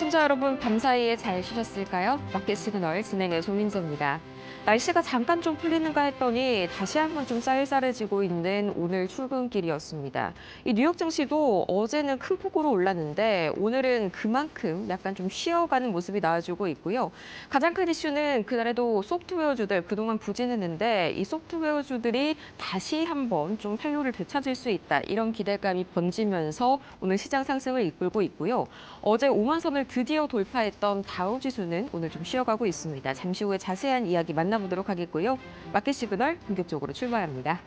시청자 여러분, 밤사이에 잘 쉬셨을까요? 마켓 시그널 진행의 조민재입니다. 날씨가 잠깐 좀 풀리는가 했더니 다시 한번 좀 쌀쌀해지고 있는 오늘 출근길이었습니다. 이 뉴욕 증시도 어제는 큰 폭으로 올랐는데 오늘은 그만큼 약간 좀 쉬어가는 모습이 나와주고 있고요. 가장 큰 이슈는 그날에도 소프트웨어주들 그동안 부진했는데 이 소프트웨어주들이 다시 한번 좀 활로를 되찾을 수 있다. 이런 기대감이 번지면서 오늘 시장 상승을 이끌고 있고요. 어제 5만 선을 드디어 돌파했던 다우지수는 오늘 좀 쉬어가고 있습니다. 잠시 후에 자세한 이야기 만나보도록 하겠고요. 마켓 시그널 본격적으로 출발합니다.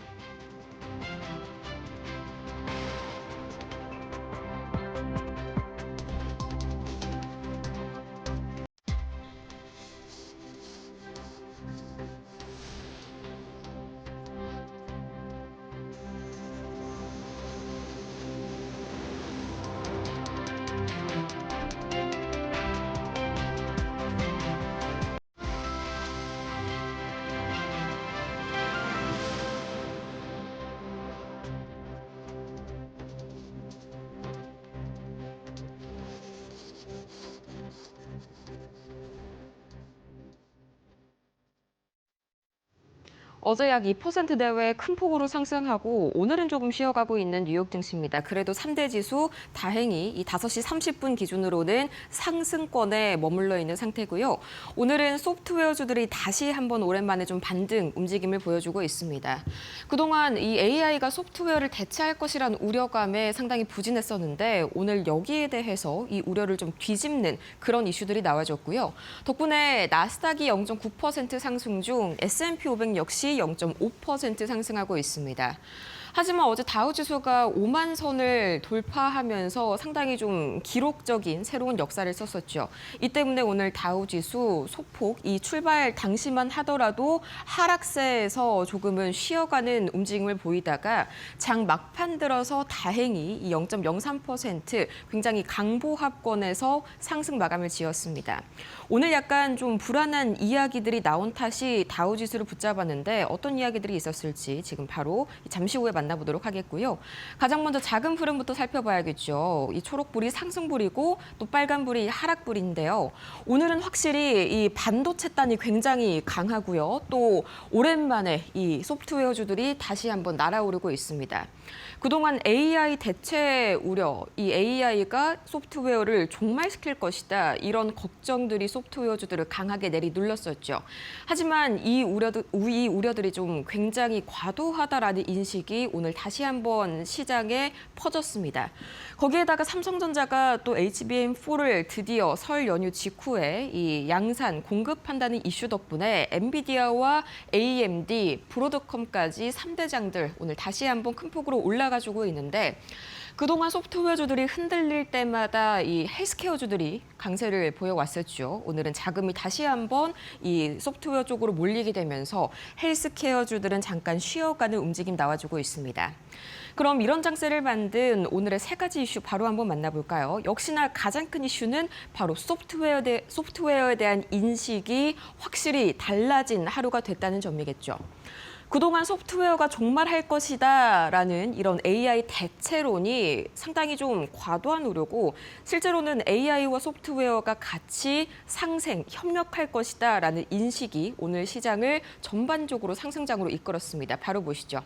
어제 약 2% 내외 큰 폭으로 상승하고 오늘은 조금 쉬어가고 있는 뉴욕 증시입니다. 그래도 3대 지수 다행히 이 5시 30분 기준으로는 상승권에 머물러 있는 상태고요. 오늘은 소프트웨어주들이 다시 한번 오랜만에 좀 반등 움직임을 보여주고 있습니다. 그동안 이 AI가 소프트웨어를 대체할 것이란 우려감에 상당히 부진했었는데 오늘 여기에 대해서 이 우려를 좀 뒤집는 그런 이슈들이 나와줬고요. 덕분에 나스닥이 0.9% 상승 중 S&P 500 역시 0.5% 상승하고 있습니다. 하지만 어제 다우지수가 5만 선을 돌파하면서 상당히 좀 기록적인 새로운 역사를 썼었죠. 이 때문에 오늘 다우지수 소폭 이 출발 당시만 하더라도 하락세에서 조금은 쉬어가는 움직임을 보이다가 장 막판 들어서 다행히 이 0.03% 굉장히 강보합권에서 상승 마감을 지었습니다. 오늘 약간 좀 불안한 이야기들이 나온 탓이 다우지수를 붙잡았는데 어떤 이야기들이 있었을지 지금 바로 잠시 후에 만나보도록 하겠고요. 가장 먼저 작은 흐름부터 살펴봐야겠죠. 이 초록불이 상승불이고 또 빨간불이 하락불인데요. 오늘은 확실히 이 반도체단이 굉장히 강하고요. 또 오랜만에 이 소프트웨어주들이 다시 한번 날아오르고 있습니다. 그동안 AI 대체 우려, 이 AI가 소프트웨어를 종말시킬 것이다. 이런 걱정들이 소프트웨어주들을 강하게 내리눌렀었죠. 하지만 이 우려들이 좀 굉장히 과도하다라는 인식이 오늘 다시 한번 시장에 퍼졌습니다. 거기에다가 삼성전자가 또 HBM4를 드디어 설 연휴 직후에 이 양산 공급한다는 이슈 덕분에 엔비디아와 AMD, 브로드컴까지 3대장들 오늘 다시 한번 큰 폭으로 올라가지고 있는데 그동안 소프트웨어주들이 흔들릴 때마다 이 헬스케어주들이 강세를 보여왔었죠. 오늘은 자금이 다시 한번 이 소프트웨어 쪽으로 몰리게 되면서 헬스케어주들은 잠깐 쉬어가는 움직임 나와주고 있습니다. 그럼 이런 장세를 만든 오늘의 세 가지 이슈 바로 한번 만나볼까요? 역시나 가장 큰 이슈는 바로 소프트웨어에 대한 인식이 확실히 달라진 하루가 됐다는 점이겠죠. 그동안 소프트웨어가 종말할 것이다라는 이런 AI 대체론이 상당히 좀 과도한 우려고 실제로는 AI와 소프트웨어가 같이 상생, 협력할 것이다라는 인식이 오늘 시장을 전반적으로 상승장으로 이끌었습니다. 바로 보시죠.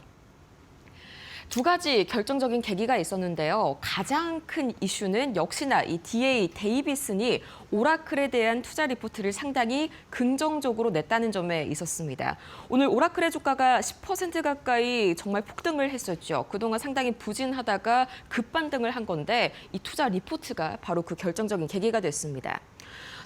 두 가지 결정적인 계기가 있었는데요. 가장 큰 이슈는 역시나 이 DA 데이비슨이 오라클에 대한 투자 리포트를 상당히 긍정적으로 냈다는 점에 있었습니다. 오늘 오라클의 주가가 10% 가까이 정말 폭등을 했었죠. 그동안 상당히 부진하다가 급반등을 한 건데 이 투자 리포트가 바로 그 결정적인 계기가 됐습니다.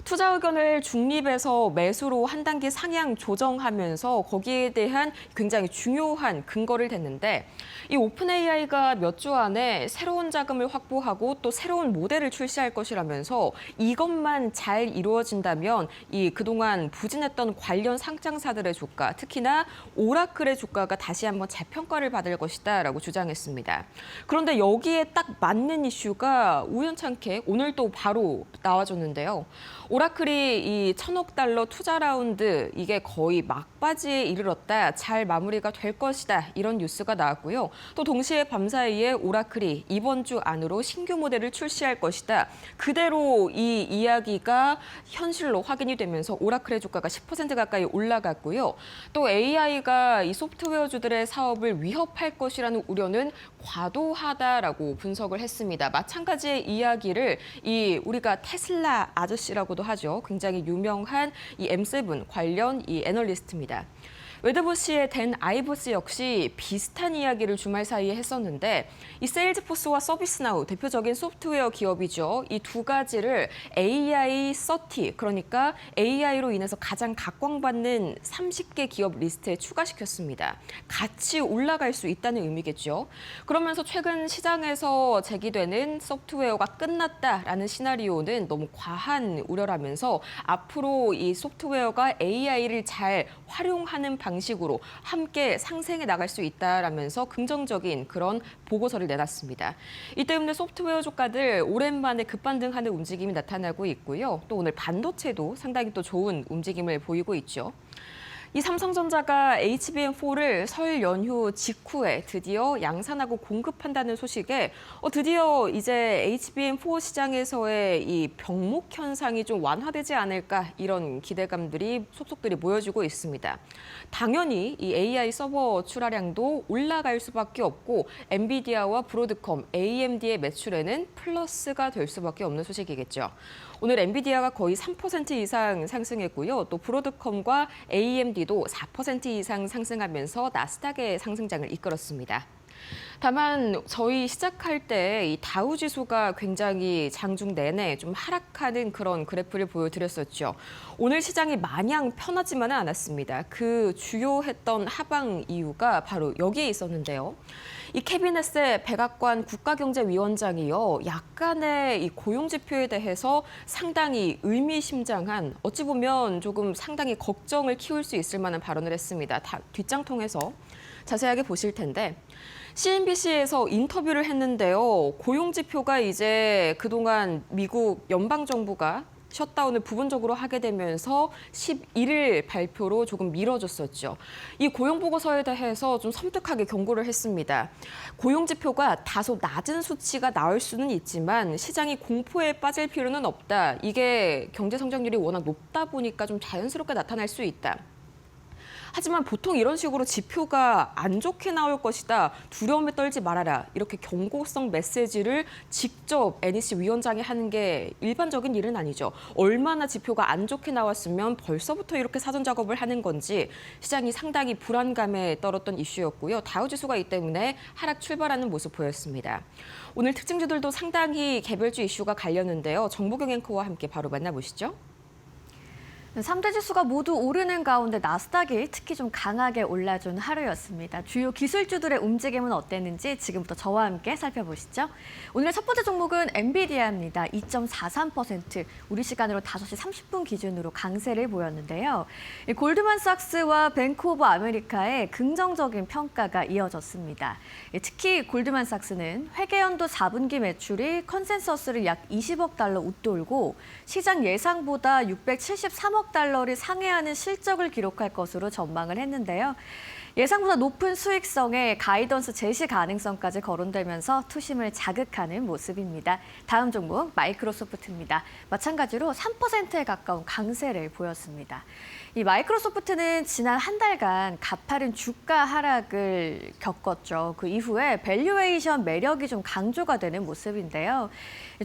투자 의견을 중립에서 매수로 한 단계 상향 조정하면서 거기에 대한 굉장히 중요한 근거를 댔는데 이 오픈 AI가 몇 주 안에 새로운 자금을 확보하고 또 새로운 모델을 출시할 것이라면서 이것만 잘 이루어진다면 이 그동안 부진했던 관련 상장사들의 주가, 특히나 오라클의 주가가 다시 한번 재평가를 받을 것이다라고 주장했습니다. 그런데 여기에 딱 맞는 이슈가 우연찮게 오늘 또 바로 나와줬는데요. 오라클이 이 1,000억 달러 투자 라운드 이게 거의 막바지에 이르렀다. 잘 마무리가 될 것이다. 이런 뉴스가 나왔고요. 또 동시에 밤사이에 오라클이 이번 주 안으로 신규 모델을 출시할 것이다. 그대로 이 이야기가 현실로 확인이 되면서 오라클의 주가가 10% 가까이 올라갔고요. 또 AI가 이 소프트웨어주들의 사업을 위협할 것이라는 우려는 과도하다라고 분석을 했습니다. 마찬가지의 이야기를 우리가 테슬라 아저씨라고도 하죠. 굉장히 유명한 이 M7 관련 이 애널리스트입니다. 웨더부시의 댄 아이버스 역시 비슷한 이야기를 주말 사이에 했었는데 이 세일즈포스와 서비스나우 대표적인 소프트웨어 기업이죠. 이 두 가지를 AI 30 그러니까 AI로 인해서 가장 각광받는 30개 기업 리스트에 추가시켰습니다. 같이 올라갈 수 있다는 의미겠죠. 그러면서 최근 시장에서 제기되는 소프트웨어가 끝났다라는 시나리오는 너무 과한 우려라면서 앞으로 이 소프트웨어가 AI를 잘 활용하는 방식으로 함께 상생해 나갈 수 있다라면서 긍정적인 그런 보고서를 내놨습니다. 이 때문에 소프트웨어 주가들 오랜만에 급반등하는 움직임이 나타나고 있고요. 또 오늘 반도체도 상당히 또 좋은 움직임을 보이고 있죠. 이 삼성전자가 HBM4를 설 연휴 직후에 드디어 양산하고 공급한다는 소식에 드디어 이제 HBM4 시장에서의 이 병목 현상이 좀 완화되지 않을까 이런 기대감들이 속속들이 모여지고 있습니다. 당연히 이 AI 서버 출하량도 올라갈 수밖에 없고 엔비디아와 브로드컴, AMD의 매출에는 플러스가 될 수밖에 없는 소식이겠죠. 오늘 엔비디아가 거의 3% 이상 상승했고요. 또 브로드컴과 AMD도 4% 이상 상승하면서 나스닥의 상승장을 이끌었습니다. 다만 저희 시작할 때 이 다우 지수가 굉장히 장중 내내 좀 하락하는 그런 그래프를 보여드렸었죠. 오늘 시장이 마냥 편하지만은 않았습니다. 그 주요했던 하방 이유가 바로 여기에 있었는데요. 이 캐비넷의 백악관 국가경제위원장이요. 약간의 이 고용 지표에 대해서 상당히 의미심장한 어찌 보면 조금 상당히 걱정을 키울 수 있을 만한 발언을 했습니다. 뒷장 통해서 자세하게 보실 텐데 CNBC에서 인터뷰를 했는데요. 고용 지표가 이제 그동안 미국 연방정부가 셧다운을 부분적으로 하게 되면서 11일 발표로 조금 미뤄졌었죠. 이 고용보고서에 대해서 좀 섬뜩하게 경고를 했습니다. 고용지표가 다소 낮은 수치가 나올 수는 있지만 시장이 공포에 빠질 필요는 없다. 이게 경제 성장률이 워낙 높다 보니까 좀 자연스럽게 나타날 수 있다. 하지만 보통 이런 식으로 지표가 안 좋게 나올 것이다. 두려움에 떨지 말아라. 이렇게 경고성 메시지를 직접 NEC 위원장이 하는 게 일반적인 일은 아니죠. 얼마나 지표가 안 좋게 나왔으면 벌써부터 이렇게 사전 작업을 하는 건지 시장이 상당히 불안감에 떨었던 이슈였고요. 다우지수가 이 때문에 하락 출발하는 모습 보였습니다. 오늘 특징주들도 상당히 개별주 이슈가 갈렸는데요. 정보경 앵커와 함께 바로 만나보시죠. 3대 지수가 모두 오르는 가운데 나스닥이 특히 좀 강하게 올라준 하루였습니다. 주요 기술주들의 움직임은 어땠는지 지금부터 저와 함께 살펴보시죠. 오늘의 첫 번째 종목은 엔비디아입니다. 2.43%, 우리 시간으로 5시 30분 기준으로 강세를 보였는데요. 골드만삭스와 뱅크 오브 아메리카의 긍정적인 평가가 이어졌습니다. 특히 골드만삭스는 회계연도 4분기 매출이 컨센서스를 약 20억 달러 웃돌고 시장 예상보다 673억 달러를 상회하는 실적을 기록할 것으로 전망을 했는데요. 예상보다 높은 수익성에 가이던스 제시 가능성까지 거론되면서 투심을 자극하는 모습입니다. 다음 종목 마이크로소프트입니다. 마찬가지로 3%에 가까운 강세를 보였습니다. 이 마이크로소프트는 지난 한 달간 가파른 주가 하락을 겪었죠. 그 이후에 밸류에이션 매력이 좀 강조가 되는 모습인데요.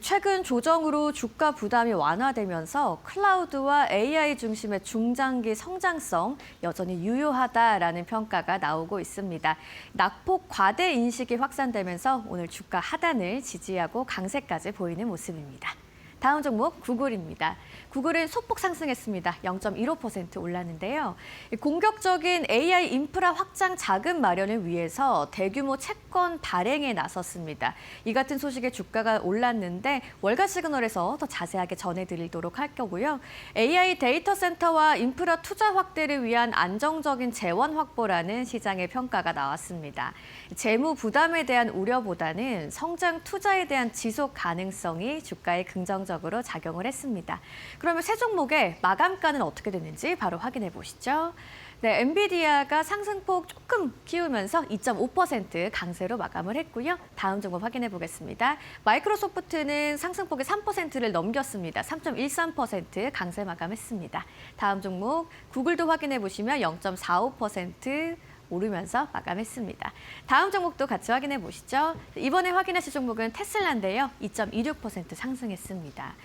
최근 조정으로 주가 부담이 완화되면서 클라우드와 AI 중심의 중장기 성장성 여전히 유효하다라는 평가가 나오고 있습니다. 낙폭 과대 인식이 확산되면서 오늘 주가 하단을 지지하고 강세까지 보이는 모습입니다. 다음 종목 구글입니다. 구글은 소폭 상승했습니다. 0.15% 올랐는데요. 공격적인 AI 인프라 확장 자금 마련을 위해서 대규모 채권 발행에 나섰습니다. 이 같은 소식에 주가가 올랐는데 월가 시그널에서 더 자세하게 전해드리도록 할 거고요. AI 데이터 센터와 인프라 투자 확대를 위한 안정적인 재원 확보라는 시장의 평가가 나왔습니다. 재무 부담에 대한 우려보다는 성장 투자에 대한 지속 가능성이 주가의 긍정적 긍정적으로 작용을 했습니다. 그러면 세 종목의 마감가는 어떻게 됐는지 바로 확인해 보시죠. 네, 엔비디아가 상승폭 조금 키우면서 2.5% 강세로 마감을 했고요. 다음 종목 확인해 보겠습니다. 마이크로소프트는 상승폭이 3%를 넘겼습니다. 3.13% 강세 마감했습니다. 다음 종목 구글도 확인해 보시면 0.45% 오르면서 마감했습니다. 다음 종목도 같이 확인해 보시죠. 이번에 확인하실 종목은 테슬라인데요. 2.26% 상승했습니다.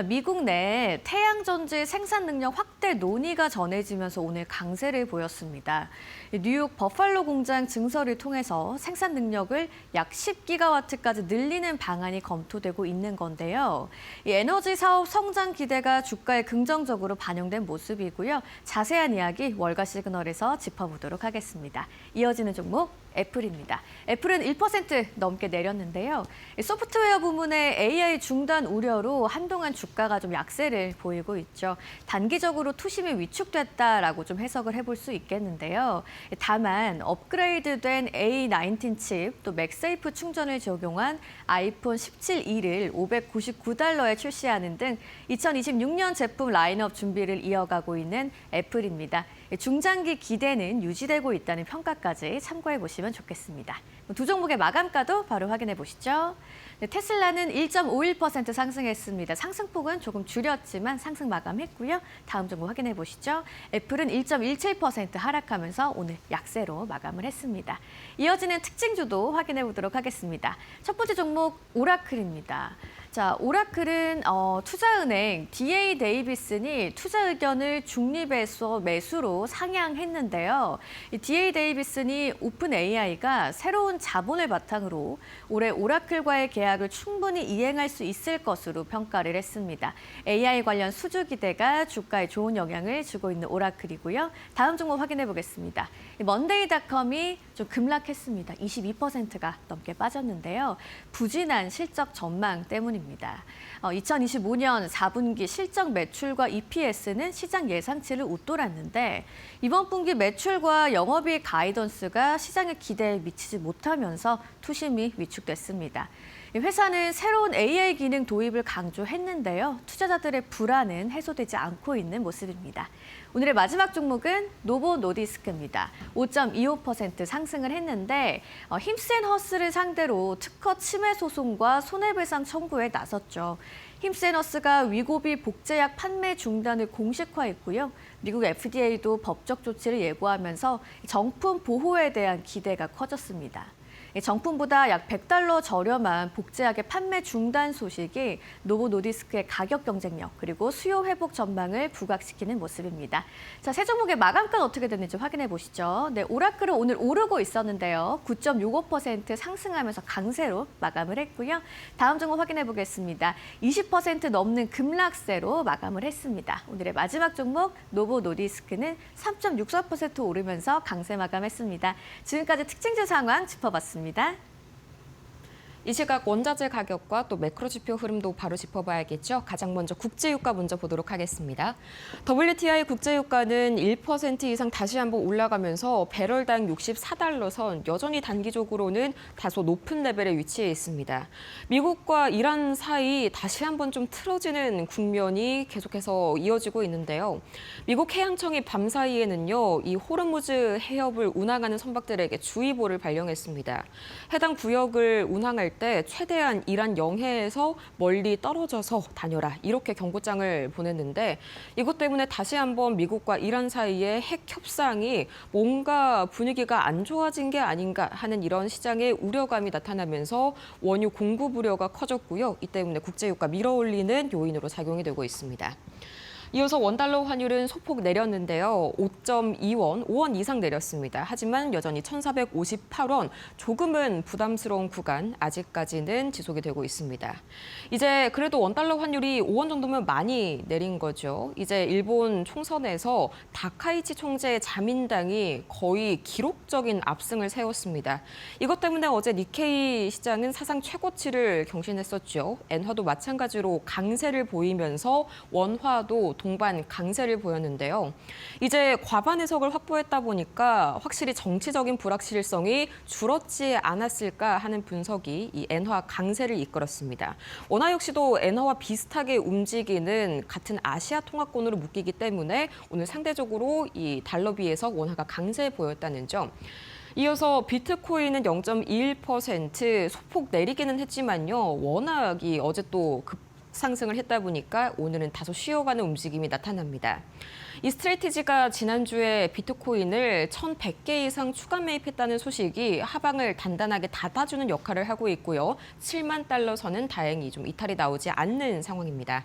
미국 내 태양전지 생산 능력 확대 논의가 전해지면서 오늘 강세를 보였습니다. 뉴욕 버팔로 공장 증설을 통해서 생산 능력을 약 10기가와트까지 늘리는 방안이 검토되고 있는 건데요. 이 에너지 사업 성장 기대가 주가에 긍정적으로 반영된 모습이고요. 자세한 이야기 월가 시그널에서 짚어보도록 하겠습니다. 이어지는 종목 애플입니다. 애플은 1% 넘게 내렸는데요. 소프트웨어 부문의 AI 중단 우려로 한동안 주가가 좀 약세를 보이고 있죠. 단기적으로 투심이 위축됐다라고 좀 해석을 해볼 수 있겠는데요. 다만 업그레이드된 A19 칩, 또 맥세이프 충전을 적용한 아이폰 17E를 $599에 출시하는 등 2026년 제품 라인업 준비를 이어가고 있는 애플입니다. 중장기 기대는 유지되고 있다는 평가까지 참고해 보시면 좋겠습니다. 두 종목의 마감가도 바로 확인해 보시죠. 네, 테슬라는 1.51% 상승했습니다. 상승폭은 조금 줄였지만 상승 마감했고요. 다음 종목 확인해 보시죠. 애플은 1.17% 하락하면서 오늘 약세로 마감을 했습니다. 이어지는 특징주도 확인해 보도록 하겠습니다. 첫 번째 종목 오라클입니다. 자, 오라클은 투자은행 DA 데이비슨이 투자 의견을 중립에서 매수로 상향했는데요. 이 DA 데이비슨이 오픈 AI가 새로운 자본을 바탕으로 올해 오라클과의 계약을 충분히 이행할 수 있을 것으로 평가를 했습니다. AI 관련 수주 기대가 주가에 좋은 영향을 주고 있는 오라클이고요. 다음 종목 확인해 보겠습니다. 먼데이닷컴이 좀 급락했습니다. 22%가 넘게 빠졌는데요. 부진한 실적 전망 때문입니다. 2025년 4분기 실적 매출과 EPS는 시장 예상치를 웃돌았는데 이번 분기 매출과 영업이익 가이던스가 시장의 기대에 미치지 못하면서 투심이 위축됐습니다. 회사는 새로운 AI 기능 도입을 강조했는데요. 투자자들의 불안은 해소되지 않고 있는 모습입니다. 오늘의 마지막 종목은 노보 노디스크입니다. 5.25% 상승을 했는데 힘센허스를 상대로 특허 침해 소송과 손해배상 청구에 나섰죠. 힘센허스가 위고비 복제약 판매 중단을 공식화했고요. 미국 FDA도 법적 조치를 예고하면서 정품 보호에 대한 기대가 커졌습니다. 정품보다 약 $100 저렴한 복제약의 판매 중단 소식이 노보 노디스크의 가격 경쟁력 그리고 수요 회복 전망을 부각시키는 모습입니다. 자, 세 종목의 마감가는 어떻게 됐는지 확인해 보시죠. 네, 오라클은 오늘 오르고 있었는데요. 9.65% 상승하면서 강세로 마감을 했고요. 다음 종목 확인해 보겠습니다. 20% 넘는 급락세로 마감을 했습니다. 오늘의 마지막 종목 노보 노디스크는 3.64% 오르면서 강세 마감했습니다. 지금까지 특징주 상황 짚어봤습니다. 이 시각 원자재 가격과 또 매크로 지표 흐름도 바로 짚어봐야겠죠. 가장 먼저 국제유가 먼저 보도록 하겠습니다. WTI 국제유가는 1% 이상 다시 한번 올라가면서 배럴당 64달러 선, 여전히 단기적으로는 다소 높은 레벨에 위치해 있습니다. 미국과 이란 사이 다시 한번 좀 틀어지는 국면이 계속해서 이어지고 있는데요. 미국 해양청이 밤사이에는요, 이 호르무즈 해협을 운항하는 선박들에게 주의보를 발령했습니다. 해당 구역을 운항할 때 최대한 이란 영해에서 멀리 떨어져서 다녀라 이렇게 경고장을 보냈는데 이것 때문에 다시 한번 미국과 이란 사이의 핵 협상이 뭔가 분위기가 안 좋아진 게 아닌가 하는 이런 시장의 우려감이 나타나면서 원유 공급 우려가 커졌고요. 이 때문에 국제유가 밀어올리는 요인으로 작용이 되고 있습니다. 이어서 원달러 환율은 소폭 내렸는데요. 5.2원, 5원 이상 내렸습니다. 하지만 여전히 1,458원, 조금은 부담스러운 구간 아직까지는 지속이 되고 있습니다. 이제 그래도 원달러 환율이 5원 정도면 많이 내린 거죠. 이제 일본 총선에서 다카이치 총재의 자민당이 거의 기록적인 압승을 세웠습니다. 이것 때문에 어제 니케이 시장은 사상 최고치를 경신했었죠. 엔화도 마찬가지로 강세를 보이면서 원화도 동반 강세를 보였는데요. 이제 과반 의석을 확보했다 보니까 확실히 정치적인 불확실성이 줄었지 않았을까 하는 분석이 이 엔화 강세를 이끌었습니다. 원화 역시도 엔화와 비슷하게 움직이는 같은 아시아 통화권으로 묶이기 때문에 오늘 상대적으로 이 달러 비해서 원화가 강세 보였다는 점. 이어서 비트코인은 0.21% 소폭 내리기는 했지만요. 워낙이 어제 또 급상승을 했다 보니까 오늘은 다소 쉬어가는 움직임이 나타납니다. 이 스트레이티지가 지난주에 비트코인을 1,100개 이상 추가 매입했다는 소식이 하방을 단단하게 닫아주는 역할을 하고 있고요. 7만 달러 선은 다행히 좀 이탈이 나오지 않는 상황입니다.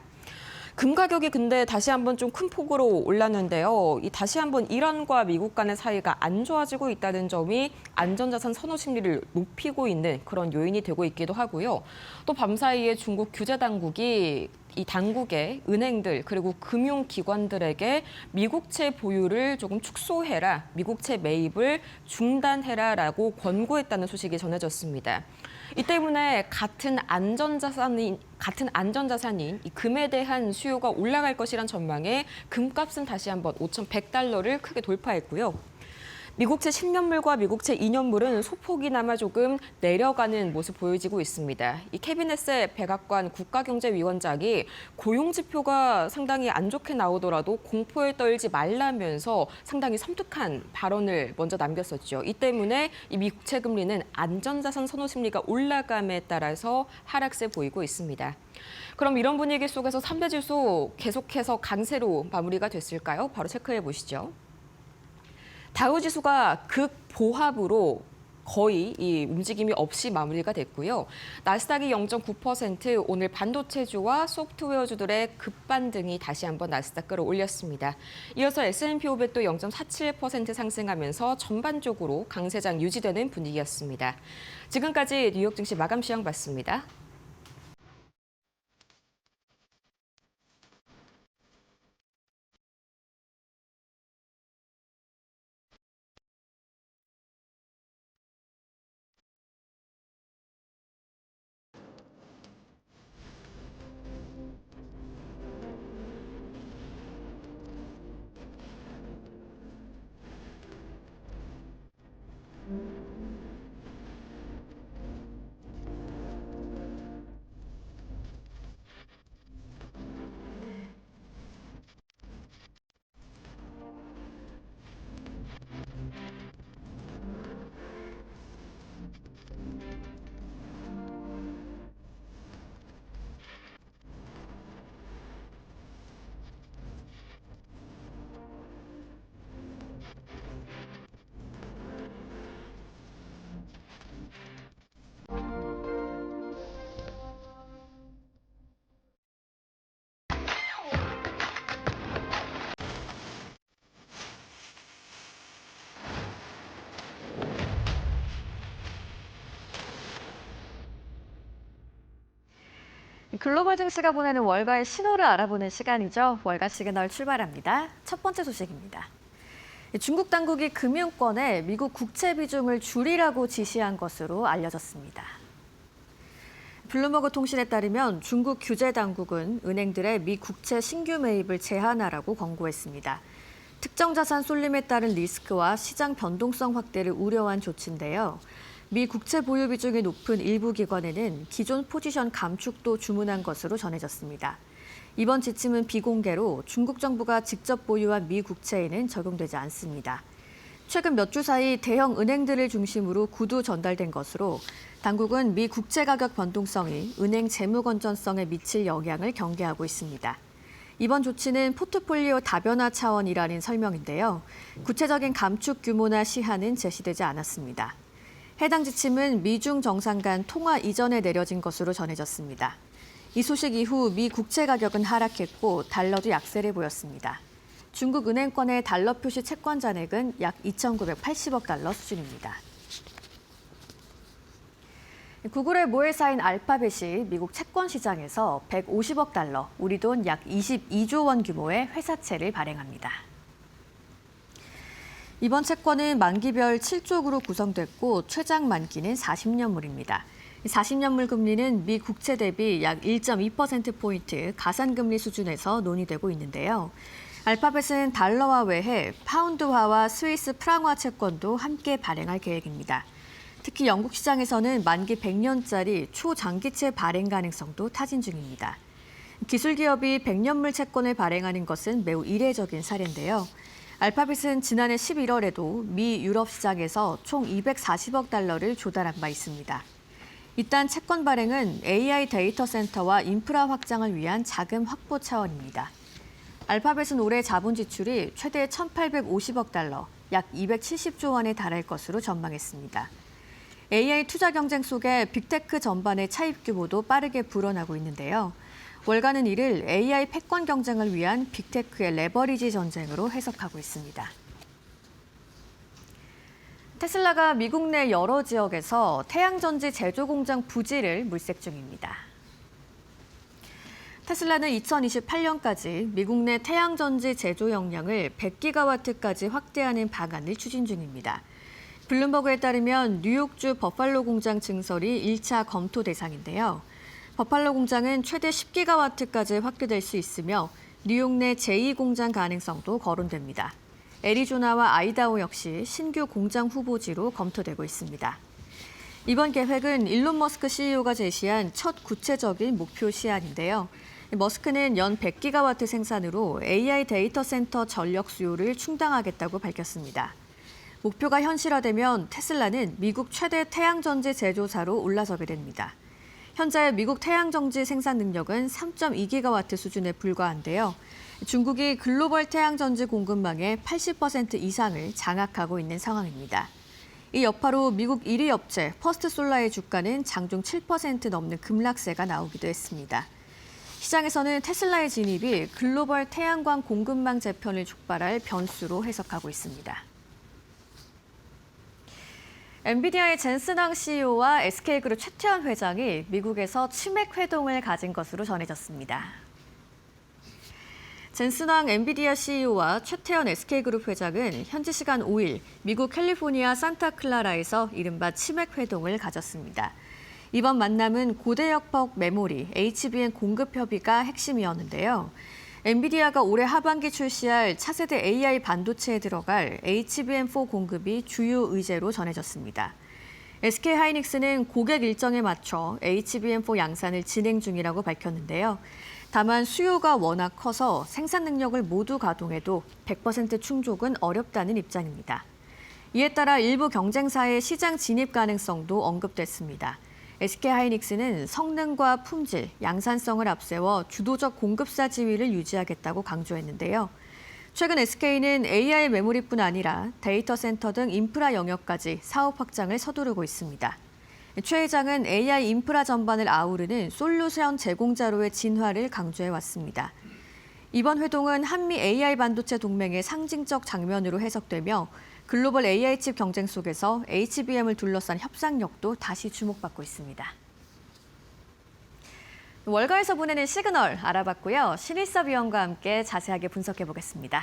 금 가격이 근데 다시 한번 좀 큰 폭으로 올랐는데요. 이 다시 한번 이란과 미국 간의 사이가 안 좋아지고 있다는 점이 안전자산 선호 심리를 높이고 있는 그런 요인이 되고 있기도 하고요. 또 밤사이에 중국 규제 당국이 이 당국의 은행들 그리고 금융기관들에게 미국채 보유를 조금 축소해라, 미국채 매입을 중단해라라고 권고했다는 소식이 전해졌습니다. 이 때문에 같은 안전자산인 이 금에 대한 수요가 올라갈 것이란 전망에 금값은 다시 한번 5,100달러를 크게 돌파했고요. 미국채 10년물과 미국채 2년물은 소폭이나마 조금 내려가는 모습 보여지고 있습니다. 이 캐비넷의 백악관 국가경제위원장이 고용지표가 상당히 안 좋게 나오더라도 공포에 떨지 말라면서 상당히 섬뜩한 발언을 먼저 남겼었죠. 이 때문에 이 미국채 금리는 안전자산 선호 심리가 올라감에 따라서 하락세 보이고 있습니다. 그럼 이런 분위기 속에서 3대 지수 계속해서 강세로 마무리가 됐을까요? 바로 체크해 보시죠. 다우지수가 극보합으로 거의 이 움직임이 없이 마무리가 됐고요. 나스닥이 0.9% 오늘 반도체주와 소프트웨어주들의 급반등이 다시 한번 나스닥 끌어올렸습니다. 이어서 S&P 500도 0.47% 상승하면서 전반적으로 강세장 유지되는 분위기였습니다. 지금까지 뉴욕 증시 마감 시황 봤습니다. 글로벌 증시가 보내는 월가의 신호를 알아보는 시간이죠. 월가 시그널 출발합니다. 첫 번째 소식입니다. 중국 당국이 금융권에 미국 국채 비중을 줄이라고 지시한 것으로 알려졌습니다. 블룸버그 통신에 따르면 중국 규제 당국은 은행들의 미 국채 신규 매입을 제한하라고 권고했습니다. 특정 자산 쏠림에 따른 리스크와 시장 변동성 확대를 우려한 조치인데요. 미 국채 보유 비중이 높은 일부 기관에는 기존 포지션 감축도 주문한 것으로 전해졌습니다. 이번 지침은 비공개로 중국 정부가 직접 보유한 미 국채에는 적용되지 않습니다. 최근 몇 주 사이 대형 은행들을 중심으로 구두 전달된 것으로 당국은 미 국채 가격 변동성이 은행 재무 건전성에 미칠 영향을 경계하고 있습니다. 이번 조치는 포트폴리오 다변화 차원이라는 설명인데요. 구체적인 감축 규모나 시한은 제시되지 않았습니다. 해당 지침은 미중 정상 간 통화 이전에 내려진 것으로 전해졌습니다. 이 소식 이후 미 국채 가격은 하락했고 달러도 약세를 보였습니다. 중국 은행권의 달러 표시 채권 잔액은 약 2,980억 달러 수준입니다. 구글의 모회사인 알파벳이 미국 채권 시장에서 150억 달러, 우리 돈 약 22조 원 규모의 회사채를 발행합니다. 이번 채권은 만기별 7쪽으로 구성됐고 최장 만기는 40년물입니다. 40년물 금리는 미 국채 대비 약 1.2%포인트 가산금리 수준에서 논의되고 있는데요. 알파벳은 달러화 외에 파운드화와 스위스 프랑화 채권도 함께 발행할 계획입니다. 특히 영국 시장에서는 만기 100년짜리 초장기채 발행 가능성도 타진 중입니다. 기술기업이 100년물 채권을 발행하는 것은 매우 이례적인 사례인데요. 알파벳은 지난해 11월에도 미 유럽 시장에서 총 240억 달러를 조달한 바 있습니다. 이딴 채권 발행은 AI 데이터 센터와 인프라 확장을 위한 자금 확보 차원입니다. 알파벳은 올해 자본 지출이 최대 1,850억 달러, 약 270조 원에 달할 것으로 전망했습니다. AI 투자 경쟁 속에 빅테크 전반의 차입 규모도 빠르게 불어나고 있는데요. 월가는 이를 AI 패권 경쟁을 위한 빅테크의 레버리지 전쟁으로 해석하고 있습니다. 테슬라가 미국 내 여러 지역에서 태양전지 제조 공장 부지를 물색 중입니다. 테슬라는 2028년까지 미국 내 태양전지 제조 역량을 100기가와트까지 확대하는 방안을 추진 중입니다. 블룸버그에 따르면 뉴욕주 버팔로 공장 증설이 1차 검토 대상인데요. 버팔로 공장은 최대 10기가와트까지 확대될 수 있으며 뉴욕 내 제2공장 가능성도 거론됩니다. 애리조나와 아이다호 역시 신규 공장 후보지로 검토되고 있습니다. 이번 계획은 일론 머스크 CEO가 제시한 첫 구체적인 목표 시안인데요. 머스크는 연 100기가와트 생산으로 AI 데이터 센터 전력 수요를 충당하겠다고 밝혔습니다. 목표가 현실화되면 테슬라는 미국 최대 태양전지 제조사로 올라서게 됩니다. 현재 미국 태양전지 생산 능력은 3.2기가와트 수준에 불과한데요. 중국이 글로벌 태양전지 공급망의 80% 이상을 장악하고 있는 상황입니다. 이 여파로 미국 1위 업체 퍼스트솔라의 주가는 장중 7% 넘는 급락세가 나오기도 했습니다. 시장에서는 테슬라의 진입이 글로벌 태양광 공급망 재편을 촉발할 변수로 해석하고 있습니다. 엔비디아의 젠슨 황 CEO와 SK그룹 최태원 회장이 미국에서 치맥 회동을 가진 것으로 전해졌습니다. 젠슨 황 엔비디아 CEO와 최태원 SK그룹 회장은 현지 시간 5일 미국 캘리포니아 산타클라라에서 이른바 치맥 회동을 가졌습니다. 이번 만남은 고대역폭 메모리 HBM 공급 협의가 핵심이었는데요. 엔비디아가 올해 하반기 출시할 차세대 AI 반도체에 들어갈 HBM4 공급이 주요 의제로 전해졌습니다. SK하이닉스는 고객 일정에 맞춰 HBM4 양산을 진행 중이라고 밝혔는데요. 다만 수요가 워낙 커서 생산 능력을 모두 가동해도 100% 충족은 어렵다는 입장입니다. 이에 따라 일부 경쟁사의 시장 진입 가능성도 언급됐습니다. SK하이닉스는 성능과 품질, 양산성을 앞세워 주도적 공급사 지위를 유지하겠다고 강조했는데요. 최근 SK는 AI 메모리뿐 아니라 데이터 센터 등 인프라 영역까지 사업 확장을 서두르고 있습니다. 최 회장은 AI 인프라 전반을 아우르는 솔루션 제공자로의 진화를 강조해왔습니다. 이번 회동은 한미 AI 반도체 동맹의 상징적 장면으로 해석되며 글로벌 AI 칩 경쟁 속에서 HBM을 둘러싼 협상력도 다시 주목받고 있습니다. 월가에서 보내는 시그널 알아봤고요. 신일섭 위원과 함께 자세하게 분석해 보겠습니다.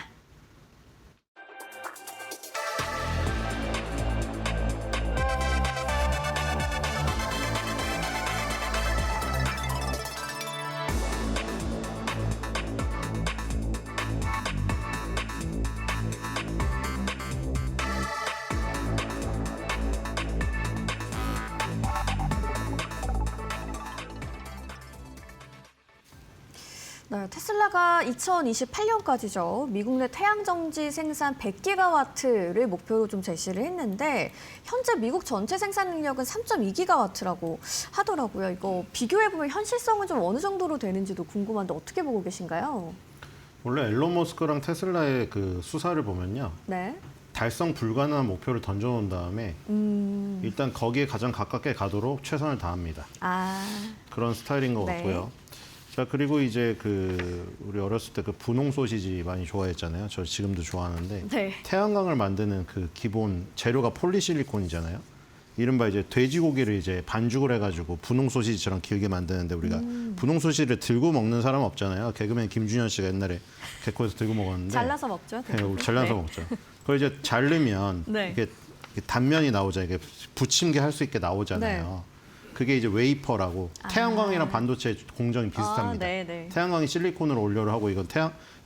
네, 테슬라가 2028년까지죠. 미국 내 태양전지 생산 100기가와트를 목표로 좀 제시를 했는데 현재 미국 전체 생산 능력은 3.2기가와트라고 하더라고요. 이거 비교해보면 현실성은 좀 어느 정도로 되는지도 궁금한데 어떻게 보고 계신가요? 원래 앨런 머스크랑 테슬라의 그 수사를 보면요. 네. 달성 불가능한 목표를 던져놓은 다음에 일단 거기에 가장 가깝게 가도록 최선을 다합니다. 그런 스타일인 것 네. 같고요. 자, 그리고 이제 우리 어렸을 때 그 분홍 소시지 많이 좋아했잖아요. 저 지금도 좋아하는데 네. 태양광을 만드는 그 기본 재료가 폴리실리콘이잖아요. 이른바 이제 돼지고기를 이제 반죽을 해가지고 분홍 소시지처럼 길게 만드는데 우리가 분홍 소시지를 들고 먹는 사람 없잖아요. 개그맨 김준현 씨가 옛날에 개코에서 들고 먹었는데 잘라서 먹죠. 네, 잘라서 먹죠. 그걸 이제 자르면 네. 이게 단면이 나오잖아요. 이게 부침개 할 수 있게 나오잖아요. 그게 이제 웨이퍼라고 태양광이랑 반도체 공정이 비슷합니다. 네네. 태양광이 실리콘으로 원료를 하고 이건